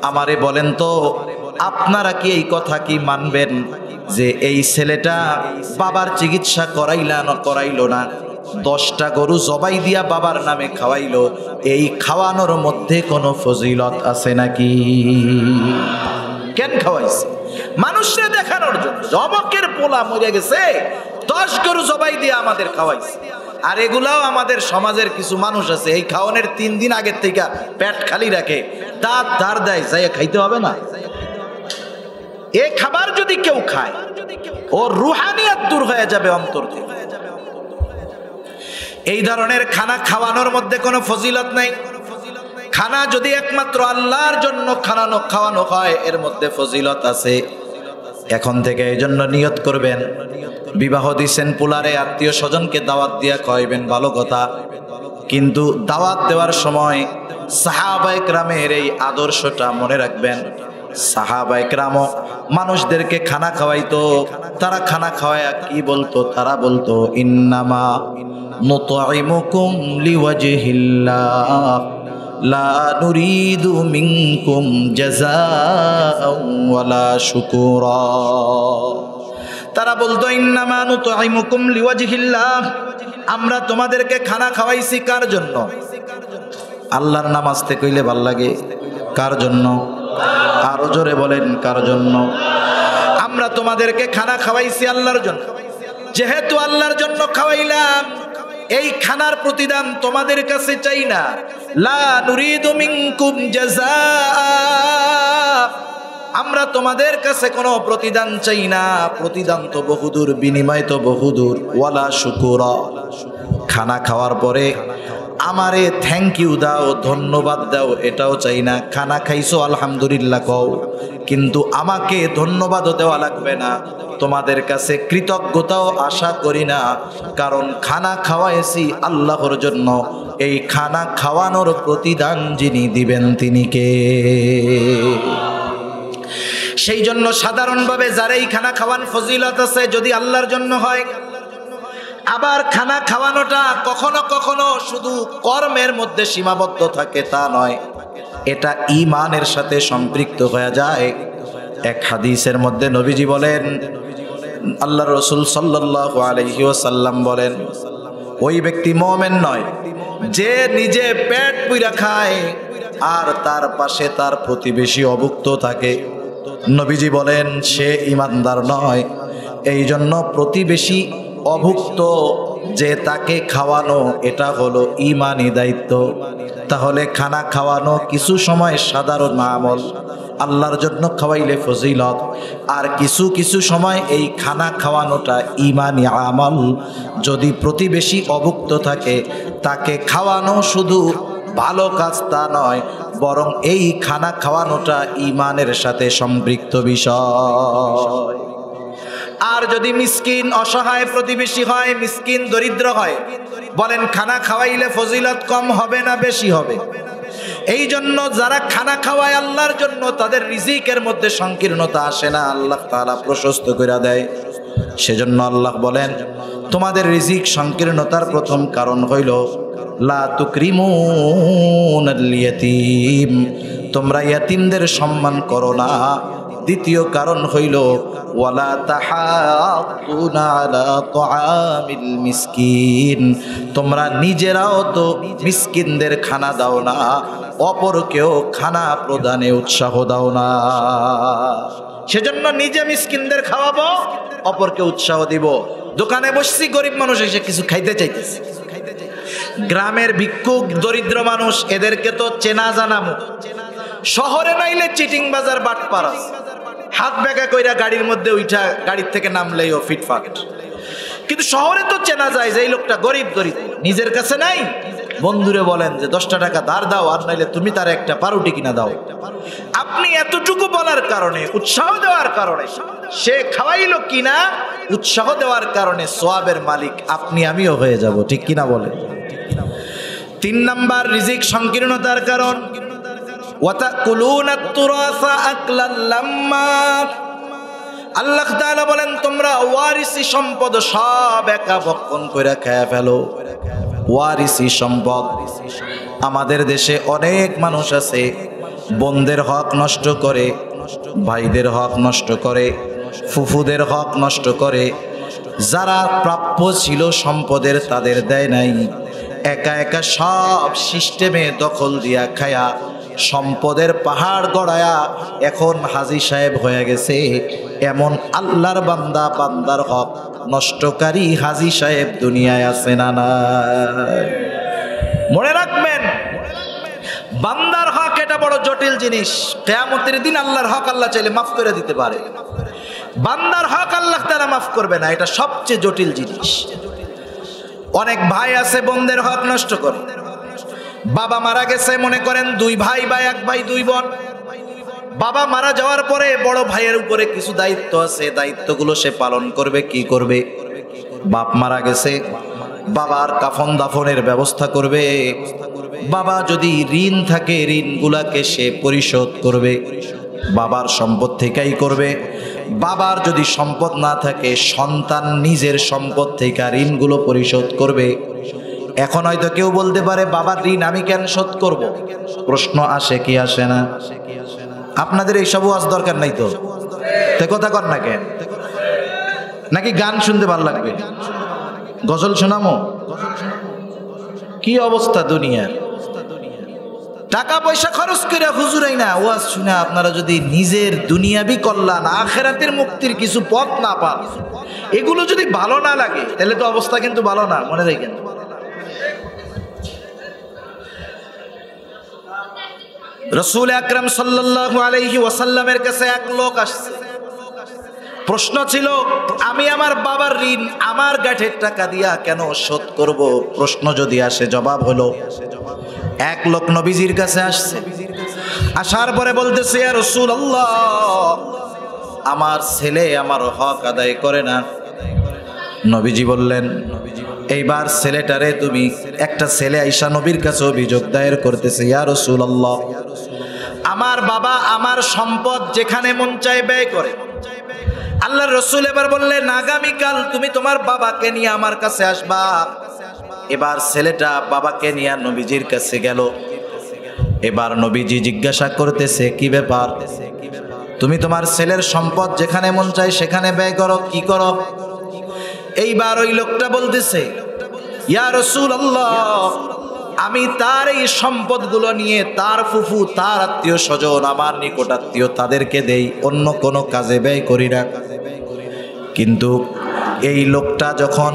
আমারে বলেন তো, আপনারা কি এই কথা কি মানবেন যে এই ছেলেটা বাবার চিকিৎসা করাইলো না, 10টা গরু জবাই দিয়া বাবার নামে খাওয়াইলো, এই খাওয়ানোর মধ্যে কোনো ফজিলত আছে নাকি? কেন খাওয়াইছে? মানুষকে দেখানোর জন্য। জবকের পোলা মরে গেছে, 10 গরু জবাই দিয়ে আমাদের খাওয়াইছে। আর এগুলাও আমাদের সমাজের কিছু মানুষ আছে, এই খাওয়ানোর 3 দিন আগের থেকে পেট খালি রাখে, দাঁত ধার দেয়, যাই খাইতে হবে না। এই খাবার যদি কেউ খায়, ও রুহানিয়াত দূর হয়ে যাবে অন্তর থেকে। এই ধরনের খানা খাওয়ানোর মধ্যে কোনো ফজিলত নাই। খানা যদি একমাত্র আল্লাহর জন্য খাওয়ানো হয়, এর মধ্যে ফজিলত আছে। এখন থেকে এই জন্য নিয়ত করবেন, বিবাহ দিচ্ছেন পোলারে, আত্মীয় স্বজনকে দাওয়াত দিয়া খাওয়াইবেন, ভালো কথা। কিন্তু দাওয়াত দেওয়ার সময় সাহাবায়ে কেরামের এই আদর্শটা মনে রাখবেন। সাহাবায়ে কেরামও মানুষদেরকে খানা খাওয়াইতো। তারা খানা খাওয়ায়া কি বলতো? তারা বলতো, ইন্নামা নুতঈমুকুম লিওয়াজহিল্লাহ লা নুরিদু মিনকুম জাযাআন ওয়ালা শুকুরা। তারা বলতো, ইন্নামা নুতঈমুকুম লিওয়াজহিল্লাহ, আমরা তোমাদেরকে খানা খাওয়াইছি কার জন্য? আল্লাহর নাম আস্তে কইলে ভাল লাগে। কার জন্য? আরো জোরে বলেন, কার জন্য? আমরা তোমাদেরকে খানা খাওয়াইছি আল্লাহর জন্য। যেহেতু আল্লাহর জন্য খাওয়াইলাম, এই খানার প্রতিদান তোমাদের কাছে চাই না। লা নুরিদু মিনকুম জাযাআ, আমরা তোমাদের কাছে কোনো প্রতিদান চাই না। প্রতিদান তো বহুদূর, বিনিময় তো বহুদূর। ওয়ালা শুকুরা, খানা খাওয়ার পরে আমারে থ্যাংক ইউ দাও, ধন্যবাদ দাও, এটাও চাই না। খানা খাইছো আলহামদুলিল্লাহ কও, কিন্তু আমাকে ধন্যবাদও দেওয়া লাগবে না। তোমাদের কাছে কৃতজ্ঞতাও আশা করি না, কারণ খানা খাওয়াইছি আল্লাহর জন্য। এই খানা খাওয়ানোর প্রতিদান যিনি দিবেন তিনি কে? সেই জন্য সাধারণভাবে যারাই খানা খাওয়ান ফজিলত আছে যদি আল্লাহর জন্য হয়। আবার খানা খাওয়ানোটা কখনো কখনো শুধু কর্মের মধ্যে সীমাবদ্ধ থাকে তা নয়, এটা ঈমানের সাথে সম্পৃক্ত হয়ে যায়। এক হাদিসের মধ্যে নবীজি বলেন, আল্লাহর রাসূল সাল্লাল্লাহু আলাইহি ওয়াসাল্লাম বলেন, ওই ব্যক্তি মুমিন নয় যে নিজে পেট পুইরা খায় আর তার পাশে তার প্রতিবেশী অভুক্ত থাকে। নবীজি বলেন সে ঈমানদার নয়। এই জন্য প্রতিবেশী অভুক্ত যে তাকে খাওয়ানো, এটা হলো ঈমানি দায়িত্ব। তাহলে খানা খাওয়ানো কিছু সময় সাধারণ আমল, আল্লাহর জন্য খাওয়াইলে ফজিলত, আর কিছু কিছু সময় এই খানা খাওয়ানোটা ঈমানি আমল। যদি প্রতিবেশী অভুক্ত থাকে, তাকে খাওয়ানো শুধু ভালো কাজ তা নয়, বরং এই খানা খাওয়ানোটা ঈমানের সাথে সম্পৃক্ত বিষয়। আর যদি মিসকিন অসহায় প্রতিবেশী হয়, মিসকিন দরিদ্র হয়, বলেন খানা খাওয়াইলে ফজিলত কম হবে না বেশি হবে? এই জন্য যারা খানা খাওয়ায় আল্লাহর জন্য, তাদের রিজিকের মধ্যে সংকীর্ণতা আসে না, আল্লাহ তাআলা প্রশস্ত করে দেয়। সেজন্য আল্লাহ বলেন, তোমাদের রিজিক সংকীর্ণতার প্রথম কারণ হইল লা তুকরিমুনাল ইয়াতীম, তোমরা ইয়াতীমদের সম্মান করো না। দ্বিতীয় কারণ হইল ওয়ালা তাহাদ্দুনা আলা তুআমিল মিসকিন, তোমরা নিজেরাও তো মিসকিনদের খানা দাও না, অপরকেও খানা প্রদানে উৎসাহ দাও না। সেজন্য নিজে মিসকিনদের খাওয়াবো, অপরকে উৎসাহ দিব। দোকানে বসছি, গরিব মানুষ এসে কিছু খাইতে চাইতেছে, গ্রামের ভিক্ষুক দরিদ্র মানুষ, এদেরকে তো চেনা জানামো। শহরে নাইলে চিটিং বাজার বাটপাড়া, হাত ব্যাগা কইরা গাড়ির মধ্যে উঠা গাড়ির থেকে নামলেই ও ফিটফাট। কিন্তু শহরে তো চেনা যায় যে এই লোকটা গরিব গরিব, নিজের কাছে নাই, বন্ধুরে বলেন যে 10টা টাকা ধার দাও, আর নাইলে তুমি তার একটা পাউরুটি কিনা দাও। আপনি এতটুকু বলার কারণে, উৎসাহ দেওয়ার কারণে, সে খাওয়াইলো কিনা, উৎসাহ দেওয়ার কারণে সোয়াবের মালিক আপনি আমিও হয়ে যাব, ঠিক কিনা বলে। 3 নাম্বার রিজিক সংকীর্ণতার কারণ, ওয়াতাকুলুনাত তুরাসা আকলাল লাম্মা। আল্লাহ তাআলা বলেন তোমরা ওয়ারিসি সম্পদ সব একা ভক্ষণ করে খেয়ে ফেলো। ওয়ারিসি সম্পদ, আমাদের দেশে অনেক মানুষ আছে বোনদের হক নষ্ট করে, ভাইদের হক নষ্ট করে, ফুফুদের হক নষ্ট করে, যারা প্রাপ্য ছিল সম্পদের তাদের দেয় নাই, একা একা সব সিস্টেমে দখল দিয়া খায়া সম্পদের পাহাড় গড়ায়া এখন হাজী সাহেব হয়ে গেছে। এমন আল্লাহর বান্দা, বান্দার হক নষ্টকারী হাজী সাহেব দুনিয়ায় আছে না নাই? মনে রাখবেন, বান্দার হক এটা বড় জটিল জিনিস। কিয়ামতের দিন আল্লাহর হক আল্লাহ চাইলে মাফ করে দিতে পারে, বান্দার হক আল্লাহ তাআলা মাফ করবে না, এটা সবচেয়ে জটিল জিনিস। অনেক ভাই আছে বোনদের হক নষ্ট করে। বাবা মারা গেছে, মনে করেন 2 ভাই বা 1 ভাই 2 বোন। বাবা মারা যাওয়ার পরে বড় ভাইয়ের উপরে কিছু দায়িত্ব আছে, দায়িত্বগুলো সে পালন করবে। কি করবে? বাপ মারা গেছে, বাবার কাফন দাফনের ব্যবস্থা করবে। বাবা যদি ঋণ থাকে ঋণগুলাকে সে পরিশোধ করবে, বাবার সম্পদ থেকেই করবে। বাবার যদি সম্পদ না থাকে সন্তান নিজের সম্পদ থেকে ঋণগুলো পরিশোধ করবে। এখন হয়তো কেউ বলতে পারে বাবার ঋণ আমি কেন শোধ করব? প্রশ্ন আসে কি আসে না? আপনাদের এইসব ওয়াজ দরকার নাই তো, কথা কর না কেন? নাকি গান শুনতে ভালো লাগবে? গজল শোনামো? কি অবস্থা দুনিয়ার! টাকা পয়সা খরচ করে হুজুরাই না ওয়াজ শুনে আপনারা যদি নিজের দুনিয়াবি কল্যাণ, আখিরাতের মুক্তির কিছু পথ না পান, এগুলো যদি ভালো না লাগে তাহলে তো অবস্থা কিন্তু ভালো না, মনে রাখেন। রাসূল আকরাম সাল্লাল্লাহু আলাইহি ওয়াসাল্লামের কাছে এক লোক আসছে। প্রশ্ন ছিল, আমি আমার বাবার ঋণ আমার গাঁঠের টাকা দিয়া কেন শোধ করব? প্রশ্ন যদি আসে, জবাব হলো, এক লোক নবীজির কাছে আসছে। আসার পরে বলতেছে, ইয়া রাসূলুল্লাহ, আমার ছেলে আমার হক আদায় করে না। নবীজি বললেন, এইবার ছেলেটারে তুমি, একটা ছেলে আইসা নবীর কাছে অভিযোগ দায়ের করতেছে, ইয়া রাসূলুল্লাহ, আমার বাবা আমার সম্পদ যেখানে মন চায় ব্যয় করে। আল্লাহর রাসূল এবার বললেন, আগামীকাল তুমি তোমার বাবাকে নিয়ে আমার কাছে আসবা। এবার ছেলেটা বাবাকে নিয়ে নবীজির কাছে গেল। এবার নবীজি জিজ্ঞাসা করতেছে, কি ব্যাপার? তুমি তোমার ছেলের সম্পদ যেখানে মন চায় সেখানে ব্যয় করো, কি করো? এইবার ওই লোকটা বলতেছে, ইয়া রাসূলুল্লাহ, আমি তার এই সম্পদগুলো নিয়ে তার ফুফু, তার আত্মীয় স্বজন, আমার নিকট আত্মীয়, তাদেরকে দেই, অন্য কোনো কাজে ব্যয় করি না। কিন্তু এই লোকটা যখন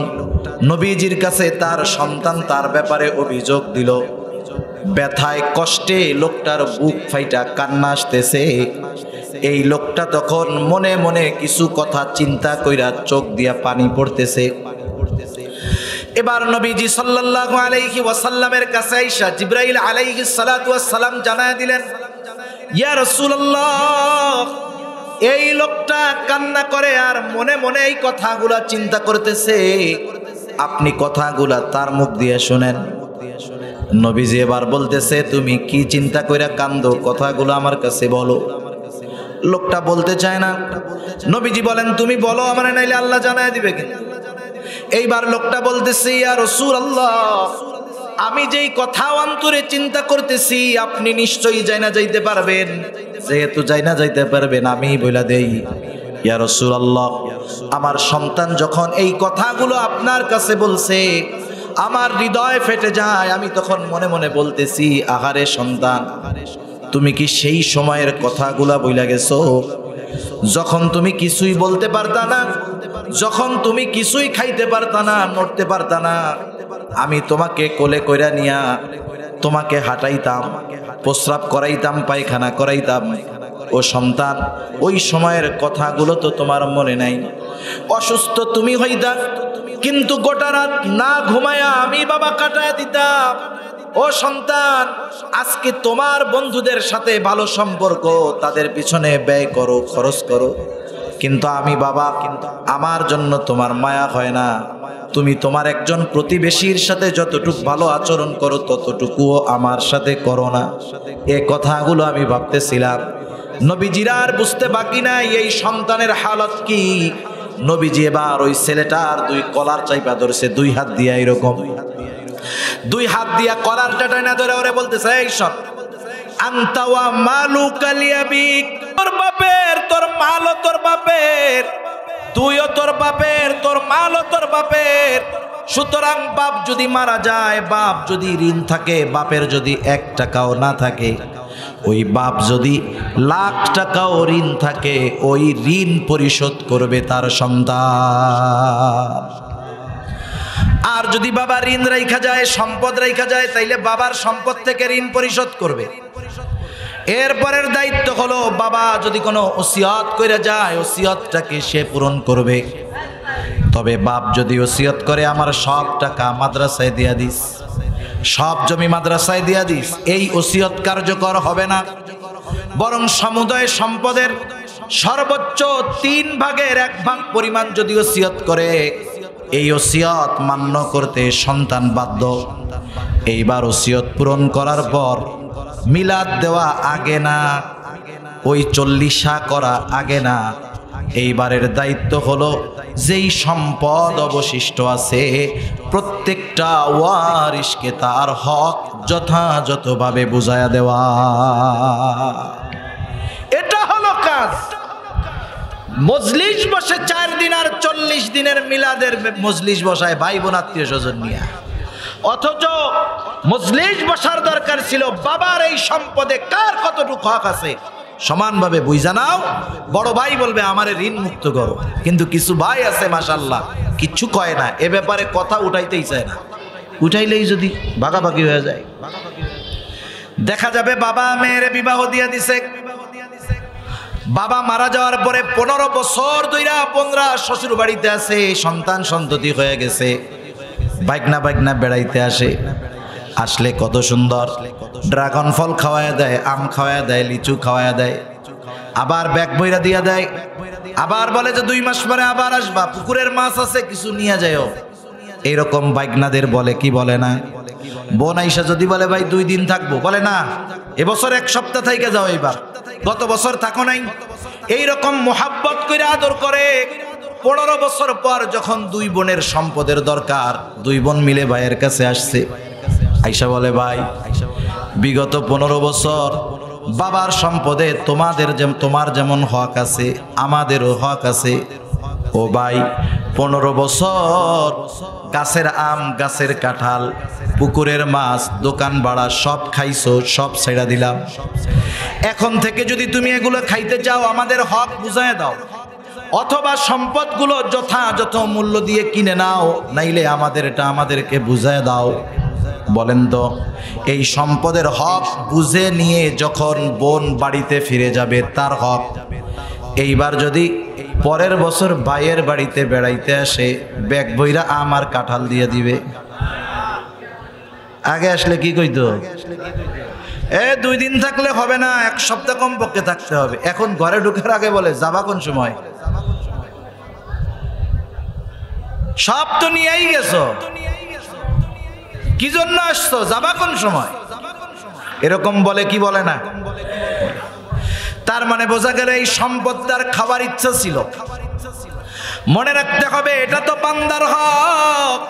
নবীজির কাছে তার সন্তান তার ব্যাপারে অভিযোগ দিল, ব্যথায় কষ্টে লোকটার বুক ফাইটা কান্না আসতেছে। এই লোকটা তখন মনে মনে কিছু কথা চিন্তা কইরা চোখ দিয়া পানি পড়তেছে। এবার নবীজি সাল্লাল্লাহু আলাইহি ওয়াসাল্লামের কাছে আইসা জিবরাইল আলাইহিস সালাতু ওয়াস সালাম জানায় দিলেন, ইয়া রাসূলুল্লাহ, এই লোকটা কান্না করে আর মনে মনে এই কথাগুলা চিন্তা করতেছে, আপনি কথাগুলা তার মুখ দিয়ে শুনেন। নবীজি এবার বলতেছে, তুমি কি চিন্তা কইরা কান্দো, কথাগুলো আমার কাছে বলো। লোকটা বলতে চায় না। নবীজি বলেন, তুমি বলো আমার, নাইলে আল্লাহ জানায় দিবে। কিন্তু এইবার লোকটা বলতেছে, ইয়া রাসূলুল্লাহ, আমি যেই কথা অন্তরে চিন্তা করতেছি আপনি নিশ্চয়ই জানা যাইতে পারবেন। যেহেতু জানা যাইতে পারবেন আমি বইলা দেই, ইয়া রাসূলুল্লাহ, আমার সন্তান যখন এই কথাগুলো আপনার কাছে বলছে আমার হৃদয় ফেটে যায়। আমি তখন মনে মনে বলতেছি, আহারে সন্তান, তুমি কি সেই সময়ের কথাগুলা বইলা গেছো? যখন তুমি কিছুই বলতে পারতা না, যখন তুমি কিছুই খাইতে পারতা না, নড়তে পারতা না, আমি তোমাকে কোলে কইরা নিয়া তোমাকে হাঁটাইতাম, প্রস্রাব করাইতাম, পায়খানা করাইতাম। ও সন্তান, ওই সময়ের কথাগুলো তো তোমার মনে নাই। অসুস্থ তুমি হইতা, কিন্তু গোটা রাত না ঘুমায়া আমি বাবা কাটায় দিতাম। ও সন্তান, আজকে তোমার বন্ধুদের সাথে ভালো সম্পর্ক, তাদের পিছনে ব্যয় করো, খরচ করো, কিন্তু আমি বাবা, কিন্তু আমার জন্য তোমার মায়া হয় না। তুমি তোমার একজন প্রতিবেশীর সাথে যতটুকু ভালো আচরণ করো ততটুকুও আমার সাথে করো না। এ কথাগুলো আমি ভাবতেছিলাম। নবীজির আর বুঝতে বাকি নাই এই সন্তানের হালত কি। নবীজি এবার ওই ছেলেটার দুই কলার চাইপা ধরছে, দুই হাত দিয়া, এরকম দুই হাত দিয়া কলার টাটায় না ধরে ওরে বলতেছে, এই শোন, আনতা ওয়া মালুকা লিয়াবিক, তোর বাপের, তোর মালও তোর বাপের, তুইও তোর বাপের, তোর মালও তোর বাপের। সুতরাং বাপ যদি মারা যায়, বাপ যদি ঋণ থাকে, বাপের যদি 1 টাকাও না থাকে, ওই বাপ যদি লাখ টাকাও ঋণ থাকে, ওই ঋণ পরিশোধ করবে তার সন্তান। আর যদি বাবা ঋণ রাইখা যায়, সম্পদ রাইখা যায়, তাইলে বাবার সম্পদ থেকে ঋণ পরিশোধ করবে। এরপরের দায়িত্ব হলো বাবা যদি কোনো ওসিয়ত কইরা যায়, ওসিয়তটাকে সে পূরণ করবে। তবে বাপ যদি ওসিয়ত করে, আমার সব টাকা মাদ্রাসায় দিয়া দিস, সব জমি মাদ্রাসায় দিয়া দিস, এই ওসিয়ত কার্যকর হবে না। বরং সমুদয় সম্পদের সর্বোচ্চ 3 ভাগের 1 ভাগ পরিমাণ যদি ওসিয়ত করে, এই ওসিয়ত মান্য করতে সন্তান বাধ্য। এইবার ওসিয়ত পূরণ করার পর মিলাদ দেওয়া আগে না, ওই 40 করা আগে না। এইবারের দায়িত্ব হলো যেই সম্পদ অবশিষ্ট আছে প্রত্যেকটা ওয়ারিশকে তার হক যথাযথভাবে বুঝায়া দেওয়া। এটা হলো কাজ। মজলিস বসে 4 দিন আর 40 দিনের মিলাদের মজলিস বসায় ভাই বোন আত্মীয় স্বজন নিয়ে, অথচ মজলিস বসার দরকার ছিল বাবার এই সম্পদে কার কতটুকু হক আছে সমানভাবে বুঝা নাও। বড় ভাই বলবে আমারে ঋণ মুক্ত করো, কিন্তু কিছু ভাই আছে মাশাআল্লাহ কিচ্ছু কয় না, এ ব্যাপারে কথা উঠাইতেই চায় না। উঠাইলেই যদি ভাগাভাগি হয়ে যায়, দেখা যাবে বাবা মেয়ের বিবাহ দিয়া দিছে, বাবা মারা যাওয়ার পরে 15 বছর ধইরা 15 শ্বশুর বাড়িতে আছে, সন্তান সন্ততি হয়ে গেছে, বাইকনা বাইকনা বেড়াইতে আসে, আসলে কত সুন্দর ড্রাগন ফল খাওয়ায়া দেয়, আম খাওয়ায়া দেয়, লিচু খাওয়ায়া দেয়, আবার ব্যাগ বইরা দিয়া দেয়, আবার বলে যে 2 মাস পরে আবার আসবা, পুকুরের মাছ আছে কিছু নিয়ে যাও। এইরকম বাইকনাদের বলে কি বলে না? বোন আইসা যদি বলে ভাই 2 দিন থাকবো, বলে না এবছর 1 সপ্তাহ থাইকে যাও, এইবার গত বছর থাকো নাই। এইরকম মোহাব্বত করে আদর করে 15 বছর পর যখন 2 বোনের সম্পদের দরকার, 2 বোন মিলে ভাইয়ের কাছে আসছে, আইসা বলে ভাই বিগত 15 বছর বাবার সম্পদে তোমার যেমন হক আছে আমাদেরও হক আছে। ও ভাই 15 বছর গাছের আম, গাছের কাঁঠাল, পুকুরের মাছ, দোকান ভাড়া সব খাইছো, সব ছেড়া দিলাম। এখন থেকে যদি তুমি এগুলো খাইতে চাও আমাদের হক বুঝায় দাও, অথবা সম্পদগুলো যথাযথ মূল্য দিয়ে কিনে নাও, নাইলে আমাদেরকে বুঝায় দাও। বলেন তো এই সম্পদের হক বুঝে নিয়ে যখন বোন বাড়িতে ফিরে যাবে তার হক, এইবার যদি পরের বছর ভাইয়ের বাড়িতে বেড়াইতে আসে ব্যাগ বইরা আম আর কাঁঠাল দিয়ে দিবে, আগে আসলে কি কইতো 2 দিন থাকলে হবে না, 1 সপ্তাহ কমপক্ষে থাকতে হবে। এখন ঘরে ঢুকার আগে বলে যাবা কোন সময়? সব তো নিয়েই গেছো, কি জন্য আসছো, যাবা কোন সময়? এরকম বলে কি বলে না? তার মানে বোঝা গেল এই সম্পদ তার খাবার ইচ্ছা ছিল। মনে রাখতে হবে এটা তো বান্দার হক।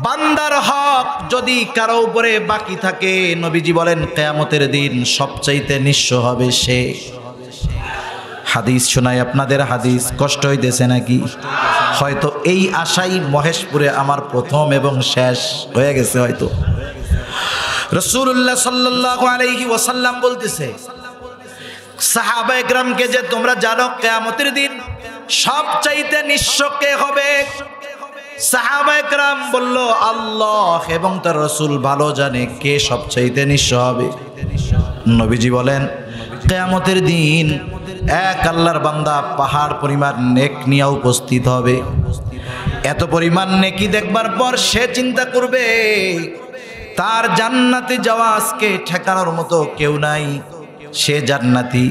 বান্দার হক যদি কারো উপরে বাকি থাকে, নবীজি বলেন কিয়ামতের দিন সবচাইতে নিঃস্ব হবে সে। হাদিস শোনাই আপনাদের, হাদিস কষ্ট হইতেছে নাকি? হয়তো এই আশাই মহেশপুরে আমার প্রথম এবং শেষ হয়ে গেছে হয়তো। রাসূলুল্লাহ সাল্লাল্লাহু আলাইহি ওয়াসাল্লাম বলতেছে সাহাবায়ে কেরামকে যে তোমরা জানো কিয়ামতের দিন সবচাইতে নিঃস্ব কে হবে? সাহাবায়ে কেরাম বলল, আল্লাহ এবং তার রাসূল ভালো জানে কে সবচাইতে নিঃস্ব হবে। নবীজি বলেন, কিয়ামতের দিন এক আল্লাহর বান্দা পাহাড় পরিমাণ নেক নিয়ে উপস্থিত হবে। এত পরিমাণ নেকি দেখবার পর সে চিন্তা করবে তার জান্নাতে যাওয়া আজকে ঠেকানোর মতো কেউ নাই, সে জান্নাতি।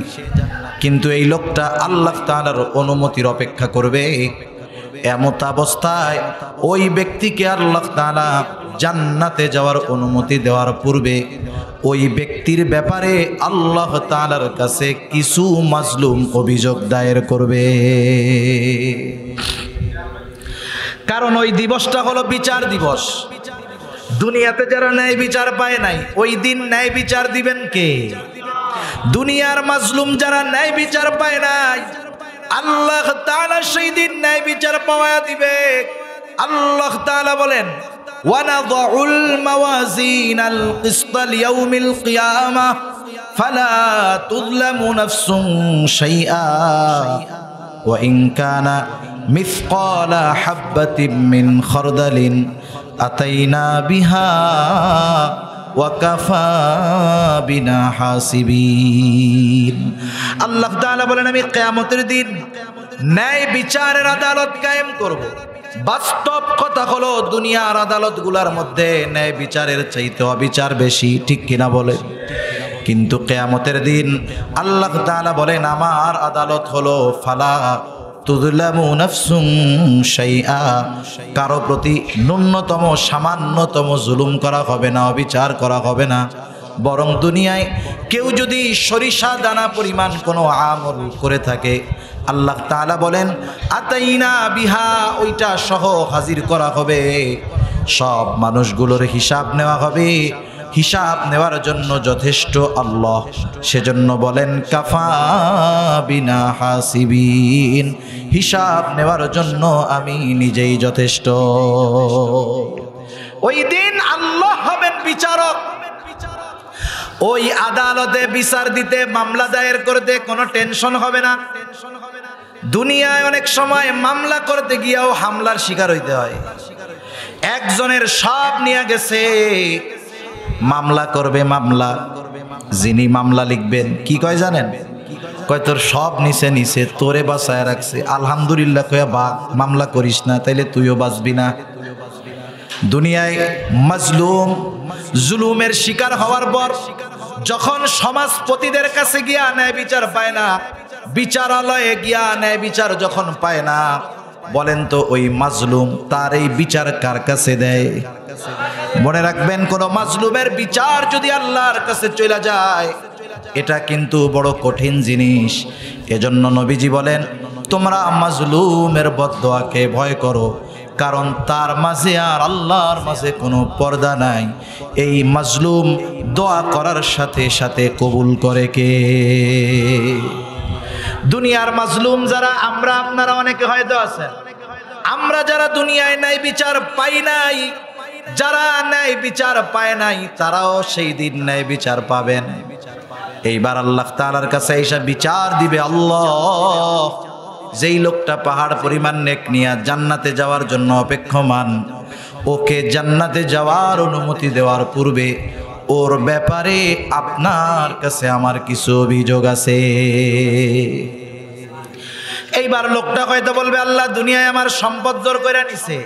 কিন্তু এই লোকটা আল্লাহ তাআলার অনুমতির অপেক্ষা করবে। এমত অবস্থায় ওই ব্যক্তিকে আল্লাহ তাআলা জান্নাতে যাওয়ার অনুমতি দেওয়ার পূর্বে ওই ব্যক্তির ব্যাপারে আল্লাহ তাআলার কাছে কিছু মাজলুম অভিযোগ দায়ের করবে। কারণ ওই দিবসটা হলো বিচার দিবস। দুনিয়াতে যারা ন্যায় বিচার পায় নাই, ওই দিন ন্যায় বিচার দিবেন কে? দুনিয়ার মাজলুম যারা ন্যায় বিচার পায় নাই, আল্লাহ তাআলা সেই দিন ন্যায় বিচার পাওয়া দিবে। আল্লাহ তাআলা বলেন, ওয়ানাযউল মাওয়াজিনাল কিসতা লিয়াউমিল কিয়ামাহ ফালা তুযলামু নাফসুন শাইআ ওয়া ইন কানা মিসকালা হাববাতিন মিন খারদালিন আতাইনা বিহা ওয়া কাফা বিনা হাসিবিন। আল্লাহ তাআলা বলেন, আমি কিয়ামতের দিন ন্যায় বিচারের আদালত কায়েম করব। বাস্তব কথা হলো দুনিয়ার আদালতগুলোর মধ্যে ন্যায় বিচারের চাইতে অবিচার বেশি, ঠিক কিনা বলেন? কিন্তু কিয়ামতের দিন আল্লাহ তাআলা বলেন, আমার আদালত হলো ফালা তুযলামু নাফসুন শাইআ, কারো প্রতি ন্যূনতম সামান্যতম জুলুম করা হবে না, অবিচার করা হবে না। বরং দুনিয়ায় কেউ যদি সরিষা দানা পরিমাণ কোনো আমল করে থাকে, আল্লাহ তাআলা বলেন আতাইনা বিহা, ওইটা সহ হাজির করা হবে। সব মানুষগুলোর হিসাব নেওয়া হবে। হিসাব নেওয়ার জন্য যথেষ্ট আল্লাহ, সেজন্য বলেন কাফা বিনা হাসিবিন, হিসাব নেওয়ার জন্য আমি নিজেই যথেষ্ট। ওই দিন আল্লাহ হবেন বিচারক। ওই আদালতে বিচার দিতে, মামলা দায়ের করতে কোনো টেনশন হবে না। দুনিয়ায় অনেক সময় মামলা করতে গিয়েও হামলার শিকার হইতে হয়। একজনের সব নিয়ে গেছে, মামলা করবে, মামলা যিনি মামলা লিখবেন কি কয় জানেন? কয় তোর সব নিচে নিচে, তোরে বাঁচায় রাখছে, আলহামদুলিল্লাহ কয়া বাঘ, মামলা করিস না, তাইলে তুইও বাঁচবি না। দুনিয়ায় মাজলুম জুলুমের শিকার হওয়ার পর যখন সমাজপতিদের কাছে গিয়া ন্যায় বিচার পায় না, বিচারালয়ে গিয়া ন্যায় বিচার যখন পায় না, বলেন তো ওই মাজলুম তার এই বিচার কার কাছে দেয়? মনে রাখবেন, কোন মাজলুমের বিচার যদি আল্লাহর কাছে চলে যায়, এটা কিন্তু বড় কঠিন জিনিস। এজন্য নবীজি বলেন, তোমরা মাজলুমের বদদোয়াকে ভয় করো, কারণ তার মাঝে আর আল্লাহর মাঝে কোনো পর্দা নাই। এই মাজলুম দোয়া করার সাথে সাথে কবুল করে কে? দুনিয়ার মাজলুম যারা, আমরা আপনারা অনেকে হয়তো আছেন, আমরা যারা দুনিয়ায় ন্যায় বিচার পাই নাই, যারা ন্যায় বিচার পায় নাই, তারাও সেই দিন ন্যায় বিচার পাবেন। এইবার আল্লাহ তাআলার কাছে এসে বিচার দিবে আল্লাহ, যেই লোকটা পাহাড় পরিমাণ নেক নিয়ে জান্নাতে যাওয়ার জন্য অপেক্ষমান, ওকে জান্নাতে যাওয়ার অনুমতি দেওয়ার পূর্বে ওর ব্যাপারে আপনার কাছে আমার কিছু অভিযোগ আছে। এইবার লোকটা হয়তো বলবে, আল্লাহ দুনিয়ায় আমার সম্পদ জোর করে নিছে,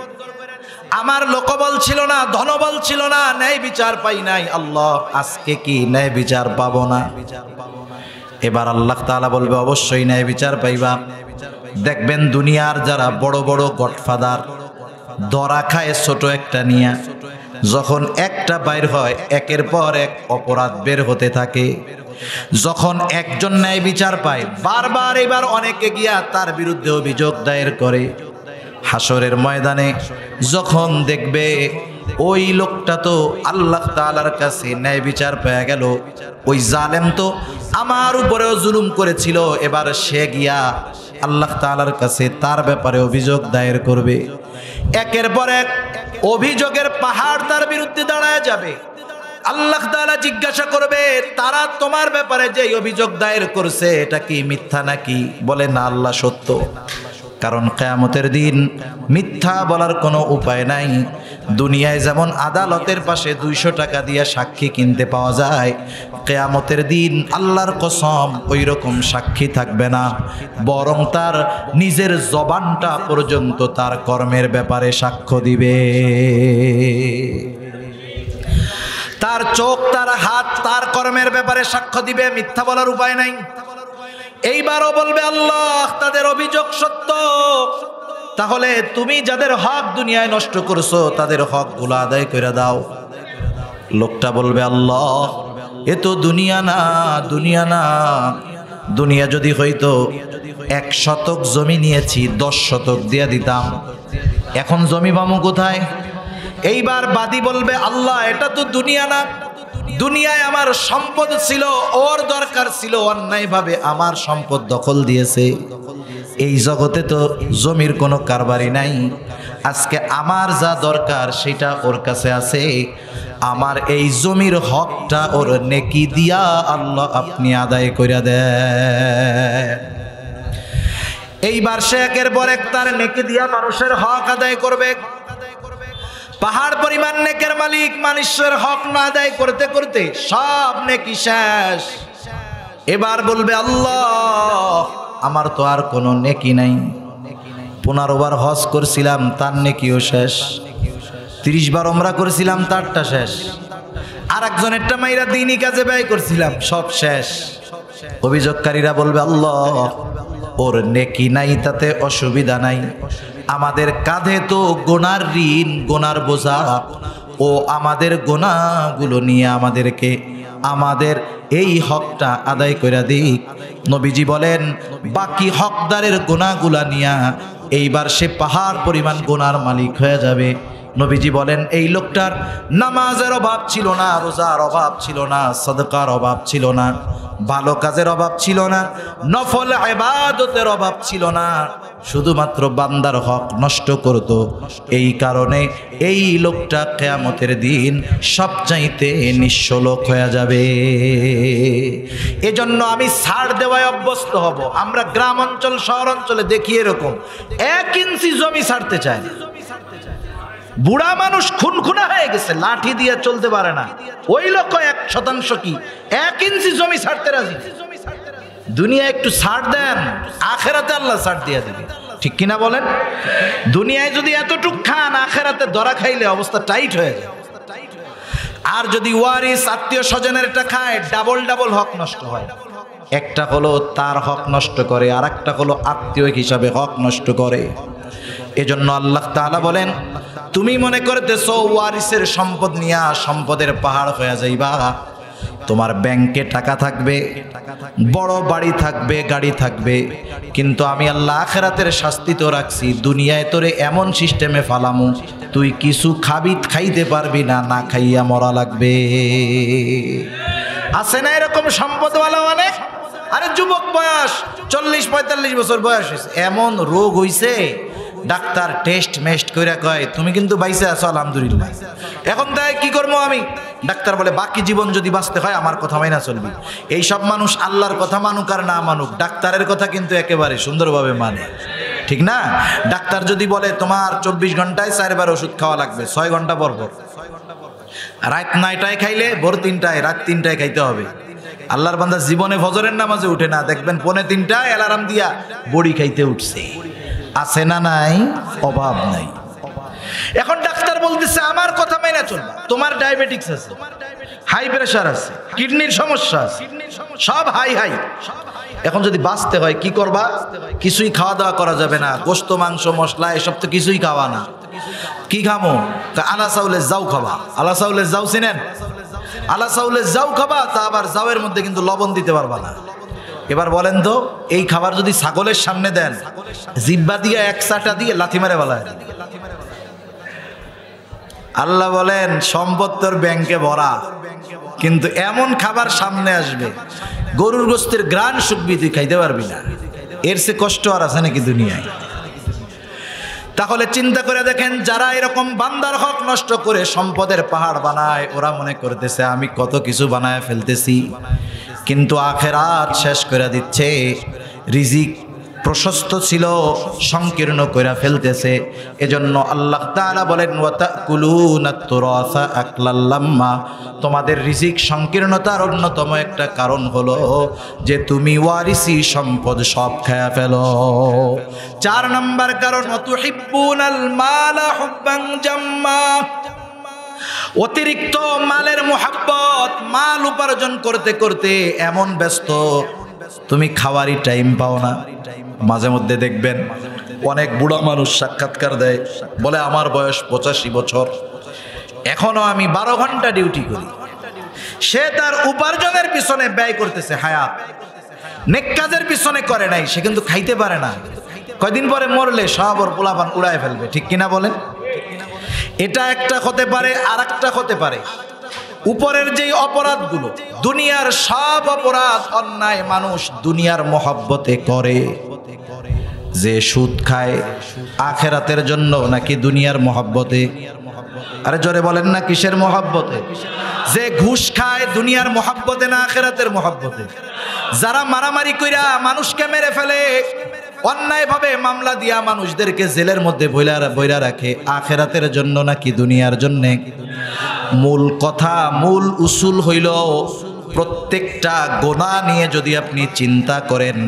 আমার লোকবল ছিল না, ধনবল ছিল না, ন্যায় বিচার পাই নাই, আল্লাহ আজকে কি ন্যায় বিচার পাবো না? এবার আল্লাহ তাআলা বলবে, অবশ্যই ন্যায় বিচার পাইবা। দেখবেন দুনিয়ার যারা বড় বড় গডফাদার, ধরা খায় ছোট একটা নিয়া, যখন একটা বাইর হয় একের পর এক অপরাধ বের হতে থাকে। যখন একজন ন্যায় বিচার পায়, বারবার এবার অনেকে গিয়া তার বিরুদ্ধে অভিযোগ দায়ের করে। হাসরের ময়দানে যখন দেখবে ওই লোকটা তো আল্লাহ তাআলার কাছে ন্যায় বিচার পেয়ে গেল, ওই জালেম তো আমার উপরেও জুলুম করেছিল, এবার সে গিয়া আল্লাহ তাআলার কাছে তার ব্যাপারে অভিযোগ দায়ের করবে। একের পর এক অভিযোগের পাহাড় তার বিরুদ্ধে দাঁড়ায় যাবে। আল্লাহ তাআলা জিজ্ঞাসা করবে তারা তোমার ব্যাপারে যে অভিযোগ দায়ের করছে এটা কি মিথ্যা নাকি? বলে না আল্লাহ সত্য। কারণ কিয়ামতের দিন মিথ্যা বলার কোনো উপায় নাই। দুনিয়ায় যেমন আদালতের পাশে 200 টাকা দিয়ে সাক্ষী কিনতে পাওয়া যায়, কিয়ামতের দিন আল্লাহর কসম ওই রকম সাক্ষী থাকবে না, বরং তার নিজের জবানটা পর্যন্ত তার কর্মের ব্যাপারে সাক্ষ্য দিবে। তার চোখ, তার হাত, তার কর্মের ব্যাপারে সাক্ষ্য দিবে, মিথ্যা বলার উপায় নাই। এইবারও বলবে আল্লাহ তাদের অভিযোগ সত্য, তাহলে তুমি যাদের হক দুনিয়ায় নষ্ট করছো তাদের হক গুলো আদায় করে দাও। লোকটা বলবে আল্লাহ এ তো দুনিয়া না, দুনিয়া না, দুনিয়া যদি হইতো 1 শতক জমি নিয়েছি 10 শতক দিয়ে দিতাম, এখন জমি পামু কোথায়? এইবার বাদী বলবে আল্লাহ এটা তো দুনিয়া না, দুনিয়ায় আমার সম্পদ ছিল, ওর দরকার ছিল, অন্যায়ভাবে আমার সম্পদ দখল দিয়েছে। এই জগতে তো জমির কোনো কারবারি নাই, আজকে আমার যা দরকার সেটা ওর কাছে আছে, আমার এই জমির হকটা ওর নেকি দিয়া আল্লাহ আপনি আদায় করে দেন। এইবার সে একের পর এক তার নেকি দিয়া মানুষের হক আদায় করবে। পাহাড় পরিমাণ নেকের মালিক মানুষের হক না আদায় করতে করতে সব নেকি শেষ। এবার বলবে আল্লাহ আমার তো আর কোনো নেকি নাই, 15 বার হজ করছিলাম তার নেকিও শেষ, 30 বার ওমরা করছিলাম তারটা শেষ, আর একজনেরটা মাইরা দিনই কাজে ব্যয় করছিলাম, সব শেষ। অভিযোগকারীরা বলবে আল্লাহ ওর নেকি নাই তাতে অসুবিধা নাই, আমাদের কাঁধে তো গোনার ঋণ, গোনার বোঝা, ও আমাদের গোনাগুলো নিয়ে আমাদেরকে আমাদের এই হকটা আদায় করে দিক। নবীজি বলেন বাকি হকদারের গোনাগুলা নিয়া এইবার সে পাহাড় পরিমাণ গোনার মালিক হয়ে যাবে। নবীজি বলেন এই লোকটার নামাজের অভাব ছিল না, রোজার অভাব ছিল না, সাদকার অভাব ছিল না, ভালো কাজের অভাব ছিল না, নফল ইবাদতের অভাব ছিল না, শুধুমাত্র বান্দার হক নষ্ট করত। এই কারণে এই লোকটা কিয়ামতের দিন সবচাইতে নিঃস্ব লোক হয়ে যাবে। এজন্য আমি ছাড় দেওয়ায় অভ্যস্ত হব। আমরা গ্রাম অঞ্চল শহর অঞ্চলে দেখি এরকম 1 ইঞ্চি জমি ছাড়তে চায় না। বুড়া মানুষ খুনখুনা হয়ে গেছে, লাঠি দিয়ে চলতে পারে না, ওই লোক 1% কি 1 ইঞ্চি জমি ছাড়তে রাজি। দুনিয়া একটু ছাড় দেন, আখেরাতে আল্লাহ ছাড় দিয়ে দেবে, ঠিক কিনা বলেন? দুনিয়ায় যদি এতটুক খান, আখেরাতে ধরা খাইলে অবস্থা টাইট হয়ে যায়। আর যদি ওয়ারিস আত্মীয় স্বজনের এটা খায়, ডাবল ডাবল হক নষ্ট হয়। একটা হলো তার হক নষ্ট করে, আর একটা হলো আত্মীয় হিসাবে হক নষ্ট করে। এজন্য আল্লাহ তাআলা বলেন তুমি মনে করতেছো ওয়ারিসের সম্পদ নিয়া সম্পদের পাহাড় হয়ে যাইবা, তোমার ব্যাংকে টাকা থাকবে, বড় বাড়ি থাকবে, গাড়ি থাকবে, কিন্তু আমি আল্লাহ আখিরাতের শাস্তি তো রাখছি, দুনিয়ায় তোরে এমন সিস্টেমে ফালামু তুই কিছু খাইতে পারবি না, না খাইয়া মরা লাগবে। আছে না এরকম সম্পদওয়ালা অনেক? আরে যুবক বয়স 40-45 বছর বয়স হয়েছে, এমন রোগ হইছে ডাক্তার টেস্ট মেস্ট কইরা কয় তুমি কিন্তু বাইসে আছো আলহামদুলিল্লাহ, এখন তাই কি করবো আমি? ডাক্তার বলে বাকি জীবন যদি বাঁচতে হয় আমার কথা মাইনা চলবি। এই সব মানুষ আল্লাহর কথা মানুক আর না মানুক, ডাক্তারের কথা কিন্তু একেবারে সুন্দরভাবে মানে, ঠিক না? ডাক্তার যদি বলে তোমার 24 ঘন্টায় 4 বার ওষুধ খাওয়া লাগবে, 6 ঘন্টা পর পর, রাত 9টায় খাইলে ভোর 3টায়, রাত 3টায় খাইতে হবে। আল্লাহর বান্দা জীবনে ফজরের নামাজে উঠে না, দেখবেন 2:45টায় অ্যালার্ম দিয়া বড়ি খাইতে উঠছে। আছে না নাই? অভাব নাই। এখন ডাক্তার বলতেছে আমার কথা মাইনা চলবা, তোমার ডায়াবেটিস আছে, হাই প্রেশার আছে, কিডনির সমস্যা আছে, সব হাই হাই। এখন যদি বাঁচতে হয় কি করবা? কিছুই খাওয়া দাওয়া করা যাবে না, গোশত মাংস মশলা এসব তো কিছুই খাওয়া না। কি খামো? আলা চাউলের জাউ খাবা। আলা চাউলের জাউ চিনেন? আলা চাউলের জাউ খাবা, তা আবার জাউয়ের মধ্যে কিন্তু লবণ দিতে পারবা না। এবার বলেন তো এই খাবার যদি ছাগলের সামনে দেন, জিব্বা দিয়ে 1 চাটা দিয়ে লাথি মেরে বলায়। আল্লাহ বলেন সম্পদ তোর ব্যাংকে ভরা, কিন্তু এমন খাবার সামনে আসবে গরুর গোশতের গ্রান শুকবি, তুই খাইতে পারবি না। এর চেয়ে কষ্ট আর আছে নাকি দুনিয়ায়? তাহলে চিন্তা করে দেখেন, যারা এরকম বান্দার হক নষ্ট করে সম্পদের পাহাড় বানায়, ওরা মনে করতেছে আমি কত কিছু বানায় ফেলতেছি, কিন্তু আখেরাত শেষ করে দিচ্ছে। রিজিক প্রশস্ত ছিল, সংকীর্ণ করে ফেলতেছে। এজন্য আল্লাহ তাআলা বলেন ওয়াতাকুলুনাত তুরাসা আকলাল লাম্মা, তোমাদের রিজিক সংকীর্ণতার অন্যতম একটা কারণ হলো যে তুমি ওয়ারিসি সম্পদ সব খেয়ে ফেলো। 4 নম্বর কারণ ওয়াতুহিব্বুনাল মালা হুব্বান জাম্মা, অতিরিক্ত মালের মোহাব্বত। মাল উপার্জন করতে করতে এমন ব্যস্ত তুমি খাওয়ারই টাইম পাও না। মাঝে মধ্যে দেখবেন অনেক বুড়া মানুষ সাক্ষাৎকার দেয়, বলে আমার বয়স 85 বছর, এখনো আমি 12 ঘন্টা ডিউটি করি। সে তার উপার্জনের পিছনে ব্যয় করতেছে হায়াত, নেক কাজের পিছনে করে নাই। সে কিন্তু খাইতে পারে না, কয়দিন পরে মরলে সব ওর পোলাপান উড়ায় ফেলবে, ঠিক কিনা বলেন? এটা একটা হতে পারে। আর একটা হতে পারে উপরের যেই অপরাধগুলো, দুনিয়ার সব অপরাধ অন্যায় মানুষ দুনিয়ার মহব্বতে করে। যে সুদ খায় আখেরাতের জন্য নাকি দুনিয়ার মহব্বতে? আরে জোরে বলেন না, কিসের মহব্বতে? যে ঘুষ খায় দুনিয়ার মহব্বতে না আখেরাতের মহব্বতে? যারা মারামারি কইরা মানুষকে মেরে ফেলে, অন্যায়ভাবে মামলা দিয়া মানুষদেরকে জেলের মধ্যে বইরা রাখে, আখেরাতের জন্য নাকি দুনিয়ার জন্যে? মূল কথা, মূল উসুল হইল, প্রত্যেকটা গোনাহ নিয়ে যদি আপনি চিন্তা করেন,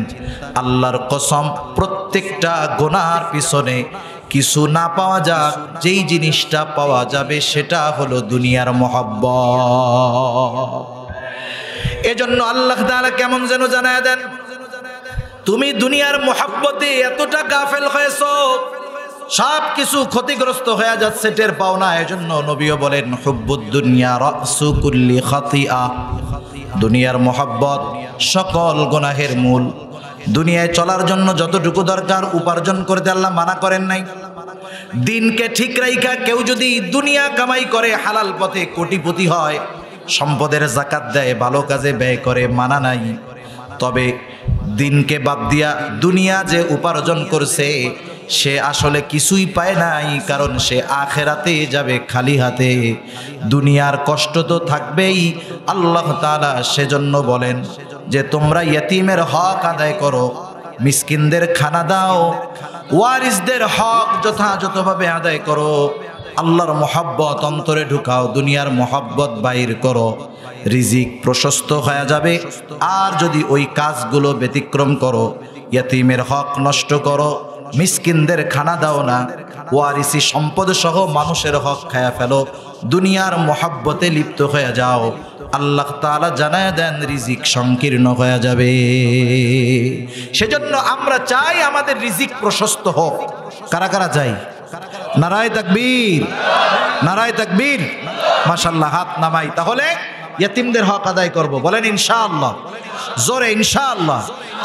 আল্লাহর কসম প্রত্যেকটা গোনার পিছনে কিছু না পাওয়া যাক, যেই জিনিসটা পাওয়া যাবে সেটা হলো দুনিয়ার মহব্বত। এজন্য আল্লাহ তাআলা কেমন যেন জানায় দেন, তুমি দুনিয়ার মহব্বতে এতটা গাফেল হয়েছো, সব কিছু ক্ষতিগ্রস্ত হয়ে যাচ্ছে, টের পাও না। এজন্য নবীও বলেন হুব্বুদ দুনিয়া রাসু কুল্লি খাতিআ, দুনিয়ার মহব্বত সকল গুনাহের মূল। দুনিয়ায় চলার জন্য যতটুকু দরকার উপার্জন করতে আল্লাহ মানা করেন নাই। দিনকে ঠিক রাইখা কেউ যদি দুনিয়া কামাই করে, হালাল পথে কোটিপতি হয়, সম্পদের যাকাত দেয়, ভালো কাজে ব্যয় করে, মানা নাই। তবে দিনকে বাদ দিয়া দুনিয়া যে উপার্জন করছে, সে আসলে কিছুই পায় নাই, কারণ সে আখেরাতে যাবে খালি হাতে। দুনিয়ার কষ্ট তো থাকবেই। আল্লাহ তাআলা সেজন্য বলেন যে তোমরা ইয়তিমের হক আদায় করো, মিসকিনদের খানা দাও, ওয়ারিসদের হক যথাযথভাবে আদায় করো, আল্লাহর মহব্বত অন্তরে ঢুকাও, দুনিয়ার মহব্বত বাইর করো, রিজিক প্রশস্ত হয়ে যাবে। আর যদি ওই কাজগুলো ব্যতিক্রম করো, ইয়তিমের হক নষ্ট করো, মিসকিনদের খানা দাও না, ওয়ারিসি সম্পদ সহ মানুষের হক খায়া ফেলো, দুনিয়ার মহব্বতে লিপ্ত হয়ে যাও, আল্লাহ তাআলা জানায় দেন রিজিক সংকীর্ণ হয়ে যাবে। সেজন্য আমরা চাই আমাদের রিজিক প্রশস্ত হোক। কারা কারা চাই? নারায়ে তাকবীর, নারায়ে তাকবীর। মাশাআল্লাহ, হাত নামাই। তাহলে ইয়তিমদের হক আদায় করব, বলেন ইনশাআল্লাহ, জোরে ইনশাআল্লাহ।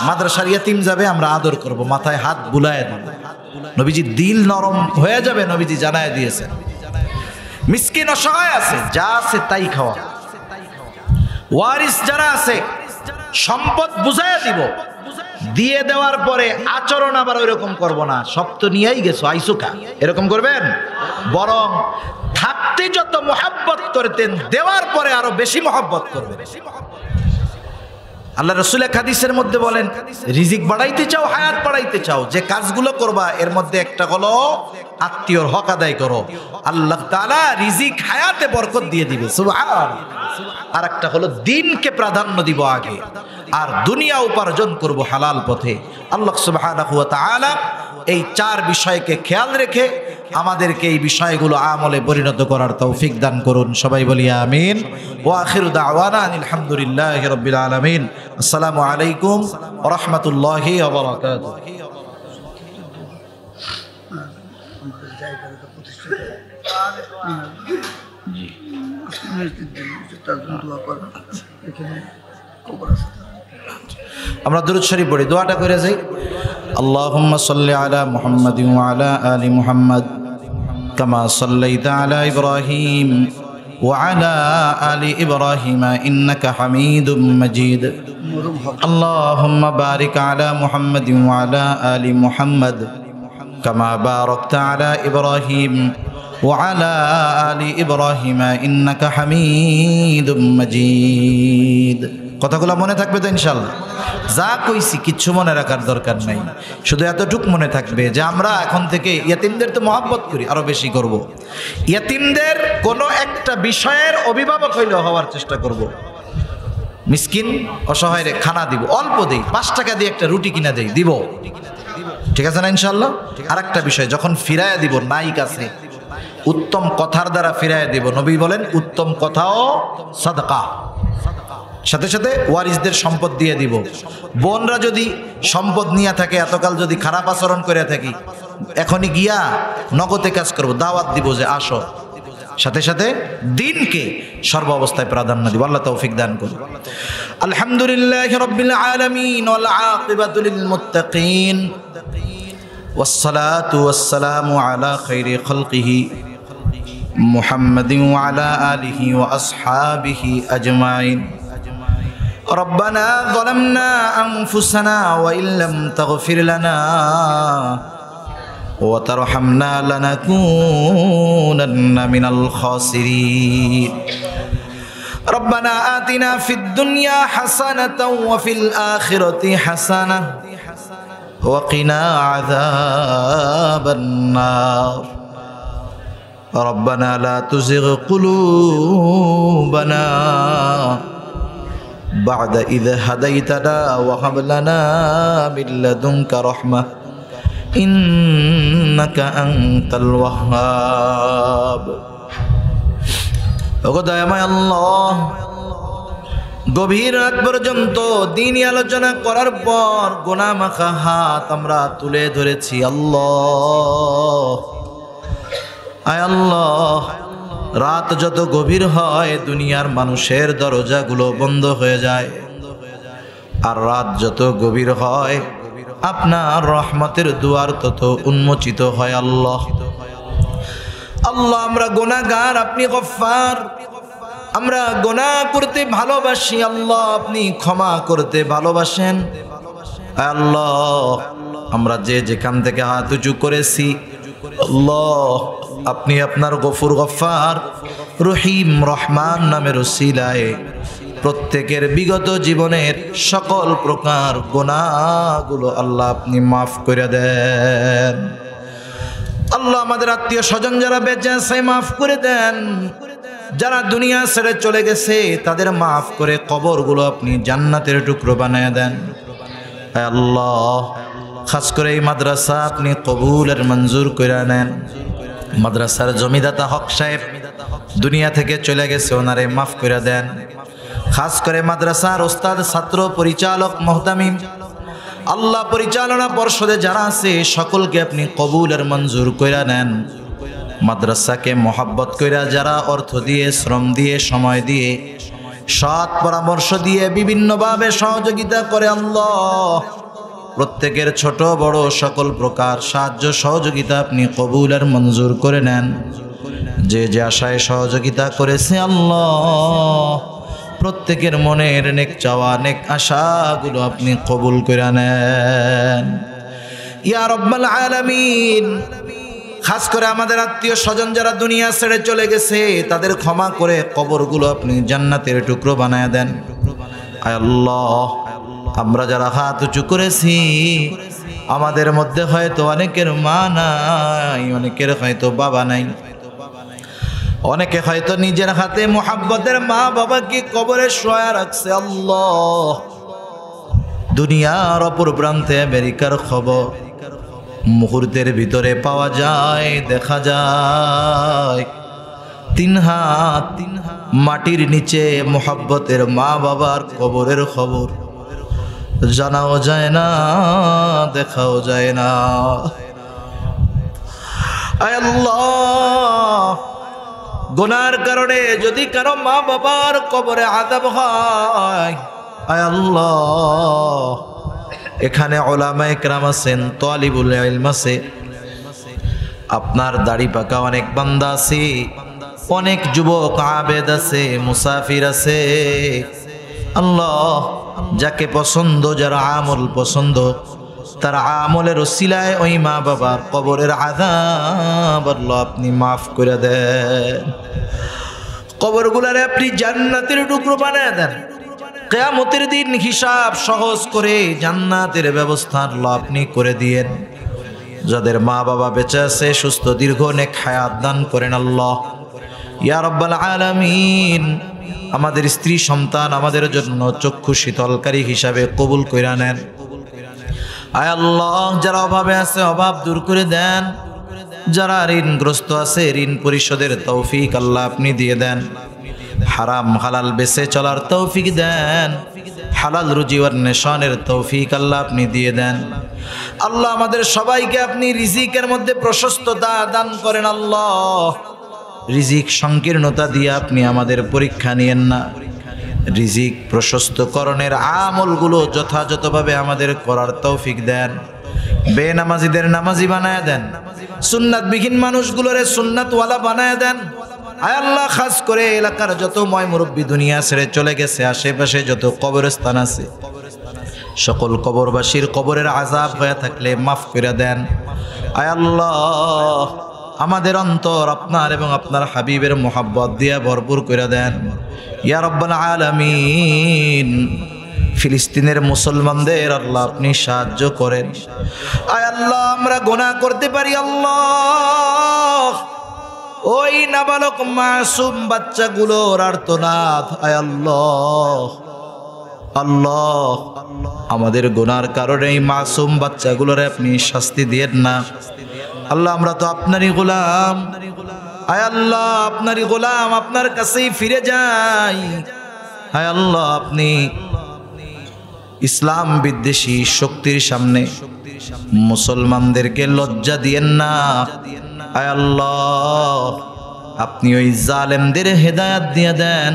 মাদ্রাসার ইয়তিম যাবে, আমরা আদর করব, মাথায় হাত বুলায় দেব। নবীজি দিল নরম হয়ে যাবে, নবীজি জানায় দিয়েছেন। মিসকিন অসহায় আছে, যা আছে তাই খাওয়া। ওয়ারিস যারা আছে, সম্পদ বুঝাইয়া দিব, দিয়ে দেওয়ার পরে আচরণ আবার ওইরকম করব না, সব তো নিয়েই গেছো, আইসুকা, এরকম করবেন। বরং থাকতে যত মহব্বত করতেন, দেওয়ার পরে আরো বেশি মহব্বত করবেন। আল্লাহ রাসূল এক হাদিসের মধ্যে বলেন, রিজিক বাড়াইতে চাও, হায়াত বাড়াইতে চাও, যে কাজগুলো করবা এর মধ্যে একটা হলো আত্মীয়র হক আদায় করো, আল্লাহ তাআলা রিজিক হায়াতে বরকত দিয়ে দিবে, সুবহানাল্লাহ। আর একটা হলো দিনকে প্রাধান্য দিব আগে, আর দুনিয়া উপার্জন করব হালাল পথে। আল্লাহ সুবহানাহু ওয়া তাআলা এই 4 বিষয়কে খেয়াল রেখে আমাদেরকে এই বিষয়গুলো আমলে পরিণত করার তৌফিক দান করুন। সবাই বলি আমিন। ওয়া আখিরু দাওয়ানা আলহামদুলিল্লাহি রাব্বিল আলামিন। আসসালামু আলাইকুম ওয়া রাহমাতুল্লাহি ওয়া বারাকাতুহু। আমরা দুরূদ শরীফ পড়ি, দোয়াটা করে যাই। আল্লাহুম্মা সাল্লি আলা মুহাম্মাদিন ওয়া আলা আলি মুহাম্মাদ কামা সাল্লাইতা আলা ইব্রাহিম ওয়া আলা আলি ইব্রাহিম ইন্নাকা হামিদুম মাজিদ। আল্লাহুম্মা বারিক আলা মুহাম্মাদিন ওয়া আলা আলি মুহাম্মাদ كما باركت على إبراهيم وعلى آل إبراهيم إنك حميد مجيد কথাগুলো মনে থাকবে তো ইনশাআল্লাহ যা কইছি কিচ্ছু মনে রাখার দরকার নাই শুধু এতটুকু মনে থাকবে যে আমরা এখন থেকে ইয়েতিমদের তো মহব্বত করি আরো বেশি করব ইয়েতিমদের কোনো একটা বিষয়ের অভিভাবক হইলে হওয়ার চেষ্টা করব মিসকিন অসহায়রে খানা দিব অল্প দেই 5 টাকা দিয়ে একটা রুটি কিনা দেই দিব ঠিক আছে না ইনশাআল্লাহ আরেকটা বিষয় যখন ফিরায়া দিব নাই কাছে উত্তম কথার দ্বারা ফিরায়া দিব নবী বলেন উত্তম কথাও সাদকা সাথে সাথে ওয়ারিসদের সম্পদ দিয়ে দিব বোনরা যদি সম্পদ নিয়ে থাকে এতকাল যদি খারাপ আচরণ করে থাকি এখনই গিয়া নগদে কাজ করব দাওয়াত দিব যে আসো সাথে সাথে দ্বীনকে সর্ব অবস্থায় প্রাধান্য দিব আল্লাহ তৌফিক দান করুন আলহামদুলিল্লাহি রাব্বিল আলামিন ওয়াল আকিবাতু লিল মুত্তাকিন والصلاة والسلام على خير خلقه محمد وعلى آله وأصحابه أجمعين ربنا ظلمنا أنفسنا وإن لم تغفر لنا وترحمنا لنكونن من الخاسرين ربنا آتنا في الدنيا حسنة وفي الآخرة حسنة وقنا عذاب النار ربنا لا تزغ قلوبنا بعد إذ هديتنا وهب لنا من لدنك رحمة إنك أنت الوهاب وقدامي الله গভীর রাত পর্যন্ত দ্বীনি আলোচনা করার পর গুনাহ মাখা হাত আমরা তুলে ধরেছি আল্লাহ আয় আল্লাহ রাত যত গভীর হয় দুনিয়ার মানুষের দরজাগুলো বন্ধ হয়ে যায় আর রাত যত গভীর হয় আপনার রহমতের দুয়ার তত উন্মোচিত হয় আল্লাহ আল্লাহ আমরা গুনাহগার আপনি গফফার আমরা গুনাহ করতে ভালোবাসি আল্লাহ আপনি ক্ষমা করতে ভালোবাসেন আল্লাহ আমরা যে যেখান থেকে হাত উঁচু করেছি আল্লাহ আপনি আপনার গফুর গফফার রহিম রহমান নামের ওসিলায় প্রত্যেকের বিগত জীবনের সকল প্রকার গুনাহগুলো আল্লাহ আপনি মাফ করে দেন আল্লাহ আমাদের আত্মীয় স্বজন যারা বেঁচে আছে মাফ করে দেন যারা দুনিয়া ছেড়ে চলে গেছে তাদের মাফ করে কবরগুলো আপনি জান্নাতের টুকরো বানায় দেন আল্লাহ খাস করে এই মাদ্রাসা আপনি কবুলের মঞ্জুর করে নেন মাদ্রাসার জমিদাতা হক সাহেব দুনিয়া থেকে চলে গেছে ওনারে মাফ করে দেন খাস করে মাদ্রাসার ওস্তাদ ছাত্র পরিচালক মুহতামিম আল্লাহ পরিচালনা পর্ষদে যারা আছে সকলকে আপনি কবুলের মঞ্জুর করে নেন মাদ্রাসাকে মহব্বত কইরা যারা অর্থ দিয়ে শ্রম দিয়ে সময় দিয়ে সৎ পরামর্শ দিয়ে বিভিন্নভাবে সহযোগিতা করে আল্লাহ প্রত্যেকের ছোট বড় সকল প্রকার সাহায্য সহযোগিতা আপনি কবুলের মঞ্জুর করে নেন যে যে আশায় সহযোগিতা করেছে আল্লাহ প্রত্যেকের মনের নেক চাওয়া নেক আশাগুলো আপনি কবুল করে নেন ইয়া রাব্বাল আলামিন খাস করে আমাদের আত্মীয় স্বজন যারা দুনিয়া ছেড়ে চলে গেছে তাদের ক্ষমা করে কবরগুলো আপনি জান্নাতের টুকরো বানায় দেন আয় আল্লাহ আমরা যারা হাত উঁচু করেছি আমাদের মধ্যে হয়তো অনেকের মা নাই অনেকের হয়তো বাবা নাই অনেকে হয়তো নিজের হাতে মোহাব্বতের মা বাবাকে কবরে শোয়া রাখছে আল্লাহ দুনিয়ার অপর প্রান্তে আমেরিকার খবর মুহূর্তের ভিতরে পাওয়া যায় দেখা যায় 3 হাত মাটির নিচে মোহাব্বতের মা বাবার কবরের খবর জানাও যায় না দেখাও যায় না আয় আল্লাহ গুনার কারণে যদি কারো মা বাবার কবরে আযাব হয় আয় আল্লাহ এখানে উলামায়ে কেরাম আছেন তালিবুল ইলম আছে আপনার দাড়ি পাকা অনেক বান্দা আছে অনেক যুবক আবেদ আছে মুসাফির আছে আল্লাহ যাকে পছন্দ যারা আমল পছন্দ তার আমলের ওসিলায় ওই মা বাবার কবরের আযাব আল্লাহ আপনি মাফ করে দেন। কবরগুলারে আপনি জান্নাতের টুকরো বানায় দেন। কিয়ামতের দিন হিসাব সহজ করে জান্নাতের ব্যবস্থা আল্লাহ আপনি করে দিয়েন। যাদের মা বাবা বেঁচে আছে সুস্থ দীর্ঘ নেক হায়াত দান করেন আল্লাহ ইয়া রাব্বাল আলামিন। আমাদের স্ত্রী সন্তান আমাদের জন্য চক্ষু শীতলকারী হিসাবে কবুল কইরা নেন। আয় আল্লাহ, যারা অভাবে আছে অভাব দূর করে দেন, যারা ঋণগ্রস্ত আছে ঋণ পরিশোধের তৌফিক আল্লাহ আপনি দিয়ে দেন। হারাম হালাল বেঁচে চলার তৌফিক দেন, হালাল রুজি অন্বেষণের তৌফিক আল্লাহ আপনি দিয়ে দেন। আল্লাহ আমাদের সবাইকে আপনি রিজিকের মধ্যে প্রশস্ততা দান করেন আল্লাহ। রিজিক সংকীর্ণতা দিয়ে আপনি আমাদের পরীক্ষা নিয়েন না। রিজিক প্রশস্তকরণের আমলগুলো যথাযথভাবে আমাদের করার তৌফিক দেন। বেনামাজিদের নামাজি বানায় দেন, সুন্নাতবিহীন মানুষগুলোরে সুন্নাতওয়ালা বানায় দেন। আয় আল্লাহ, খাস করে এলাকার যত ময় মুরব্বী দুনিয়া ছেড়ে চলে গেছে, আশেপাশে যত কবরস্থান আছে, সকল কবরবাসীর কবরের আযাব হয়ে থাকলে মাফ করে দেন। আয় আল্লাহ, আমাদের অন্তর আপনার এবং আপনার হাবিবের মোহাব্বত দিয়ে ভরপুর করে দেন ইয়া রাব্বাল আলামিন। ফিলিস্তিনের মুসলমানদের আল্লাহ আপনি সাহায্য করেন। আয় আল্লাহ, আমরা গুনাহ করতে পারি আল্লাহ, ওই নাবালক মাসুম বাচ্চাগুলোর আর্তনাদ, আয় আল্লাহ আল্লাহ, আমাদের গুনার কারণে এই মাসুম বাচ্চাগুলোরে আপনি শাস্তি দিয়েন না আল্লাহ। আমরা তো আপনারই গোলাম, আয় আল্লাহ আপনারই গোলাম, আপনার কাছেই ফিরে যাই। আয় আল্লাহ, আপনি ইসলাম বিদ্বেষী শক্তির সামনে মুসলমানদেরকে লজ্জা দিয়েন না। আয় আল্লাহ, আপনি ওই জালেমদের হেদায়াত দিয়ে দেন।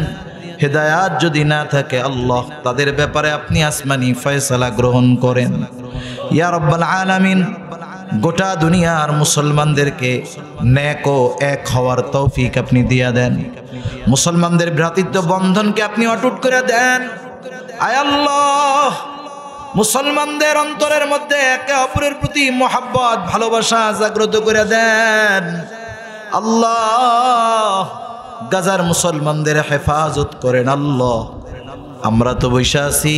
হেদায়াত যদি না থাকে আল্লাহ, তাদের ব্যাপারে আপনি আসমানি ফয়সালা গ্রহণ করেন ইয়া রাব্বাল আলামিন। গোটা দুনিয়ার মুসলমানদেরকে নেক ও এক হওয়ার তৌফিক আপনি দিয়া দেন। মুসলমানদের ভ্রাতৃত্ব বন্ধনকে আপনি অটুট করে দেন। আয় আল্লাহ, মুসলমানদের অন্তরের মধ্যে একে অপরের প্রতি মহব্বত ভালোবাসা জাগ্রত করে দেন আল্লাহ। গাজার মুসলমানদের হেফাজত করেন আল্লাহ। আমরা তো বৈশা আছি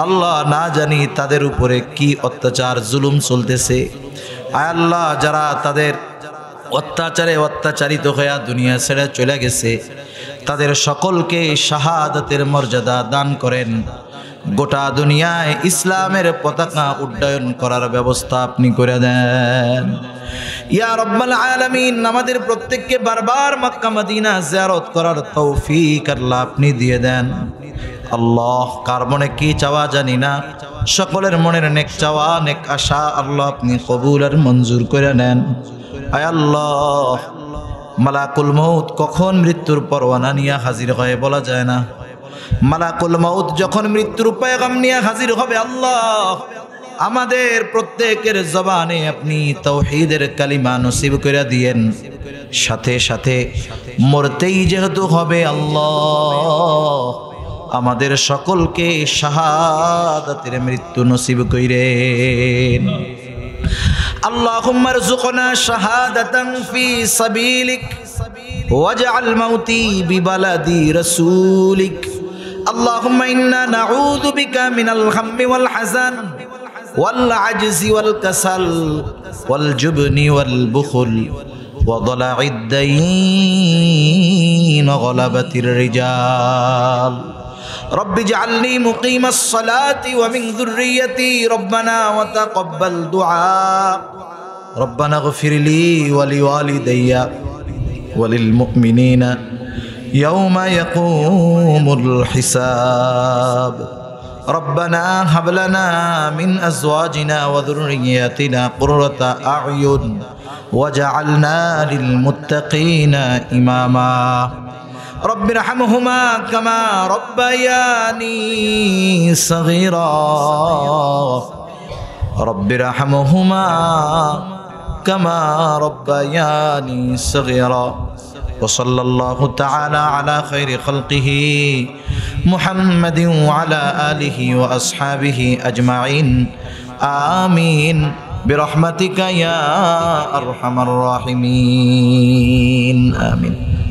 আল্লাহ, না জানি তাদের উপরে কি অত্যাচার জুলুম চলতেছে। আয় আল্লাহ, যারা তাদের অত্যাচারে অত্যাচারিত হয়ে দুনিয়া ছেড়ে চলে গেছে, তাদের সকলকে শাহাদাতের মর্যাদা দান করেন। গোটা দুনিয়ায় ইসলামের পতাকা উড্ডয়ন করার ব্যবস্থা আপনি করে দেন ইয়া রাব্বাল আলামিন। আমাদের প্রত্যেককে বারবার মক্কা মদিনা জিয়ারত করার তৌফিক আল্লাহ আপনি দিয়ে দেন আল্লাহ। কার মনে কি চাওয়া জানি না, সকলের মনের নেক চাওয়া নেক আশা আল্লাহ আপনি কবুল আর মঞ্জুর করে নেন। আয় আল্লাহ, মালাকুল মউত কখন মৃত্যুর পরওয়ানা নিয়ে হাজির হয় বলা যায় না। মালাকুল মউত যখন মৃত্যুর পয়গাম নিয়ে হাজির হবে আল্লাহ, আমাদের প্রত্যেকের জবানে আপনি তাওহীদের কালিমা নসিব করে দিয়েন। সাথে সাথে মরতেই যেহেতু হবে আল্লাহ, আমাদের সকলকে শাহাদাতের মৃত্যু নসিব কইরেন। আল্লাহুম্মা রযুকনা শাহাদাতান ফি সাবিলিক ওয়াজআল মাউতি বিবালাদি রাসূলিক। আল্লাহুম্মা ইন্না নাউযু বিকা মিনাল হাম্মি ওয়াল হাযান ওয়াল আজজি ওয়াল কাসাল ওয়াল জুবনি ওয়াল বুখল ওয়া দালা'id দাইন ওয়া গলাবাতির রিজাল। رب اجعلني مقيم الصلاة ومن ذريتي ربنا وتقبل دعاء ربنا اغفر لي ولوالدي وللمؤمنين يوم يقوم الحساب ربنا هب لنا من أزواجنا وذرياتنا قرة أعين واجعلنا للمتقين إماما رب ارحمهما كما ربياني صغيرا رب ارحمهما كما ربياني صغيرا وصلى الله تعالى على خير خلقه محمد وعلى آله وأصحابه أجمعين আমিন বিরহমাতিকা ইয়া আরহামার রাহিমিন আমিন।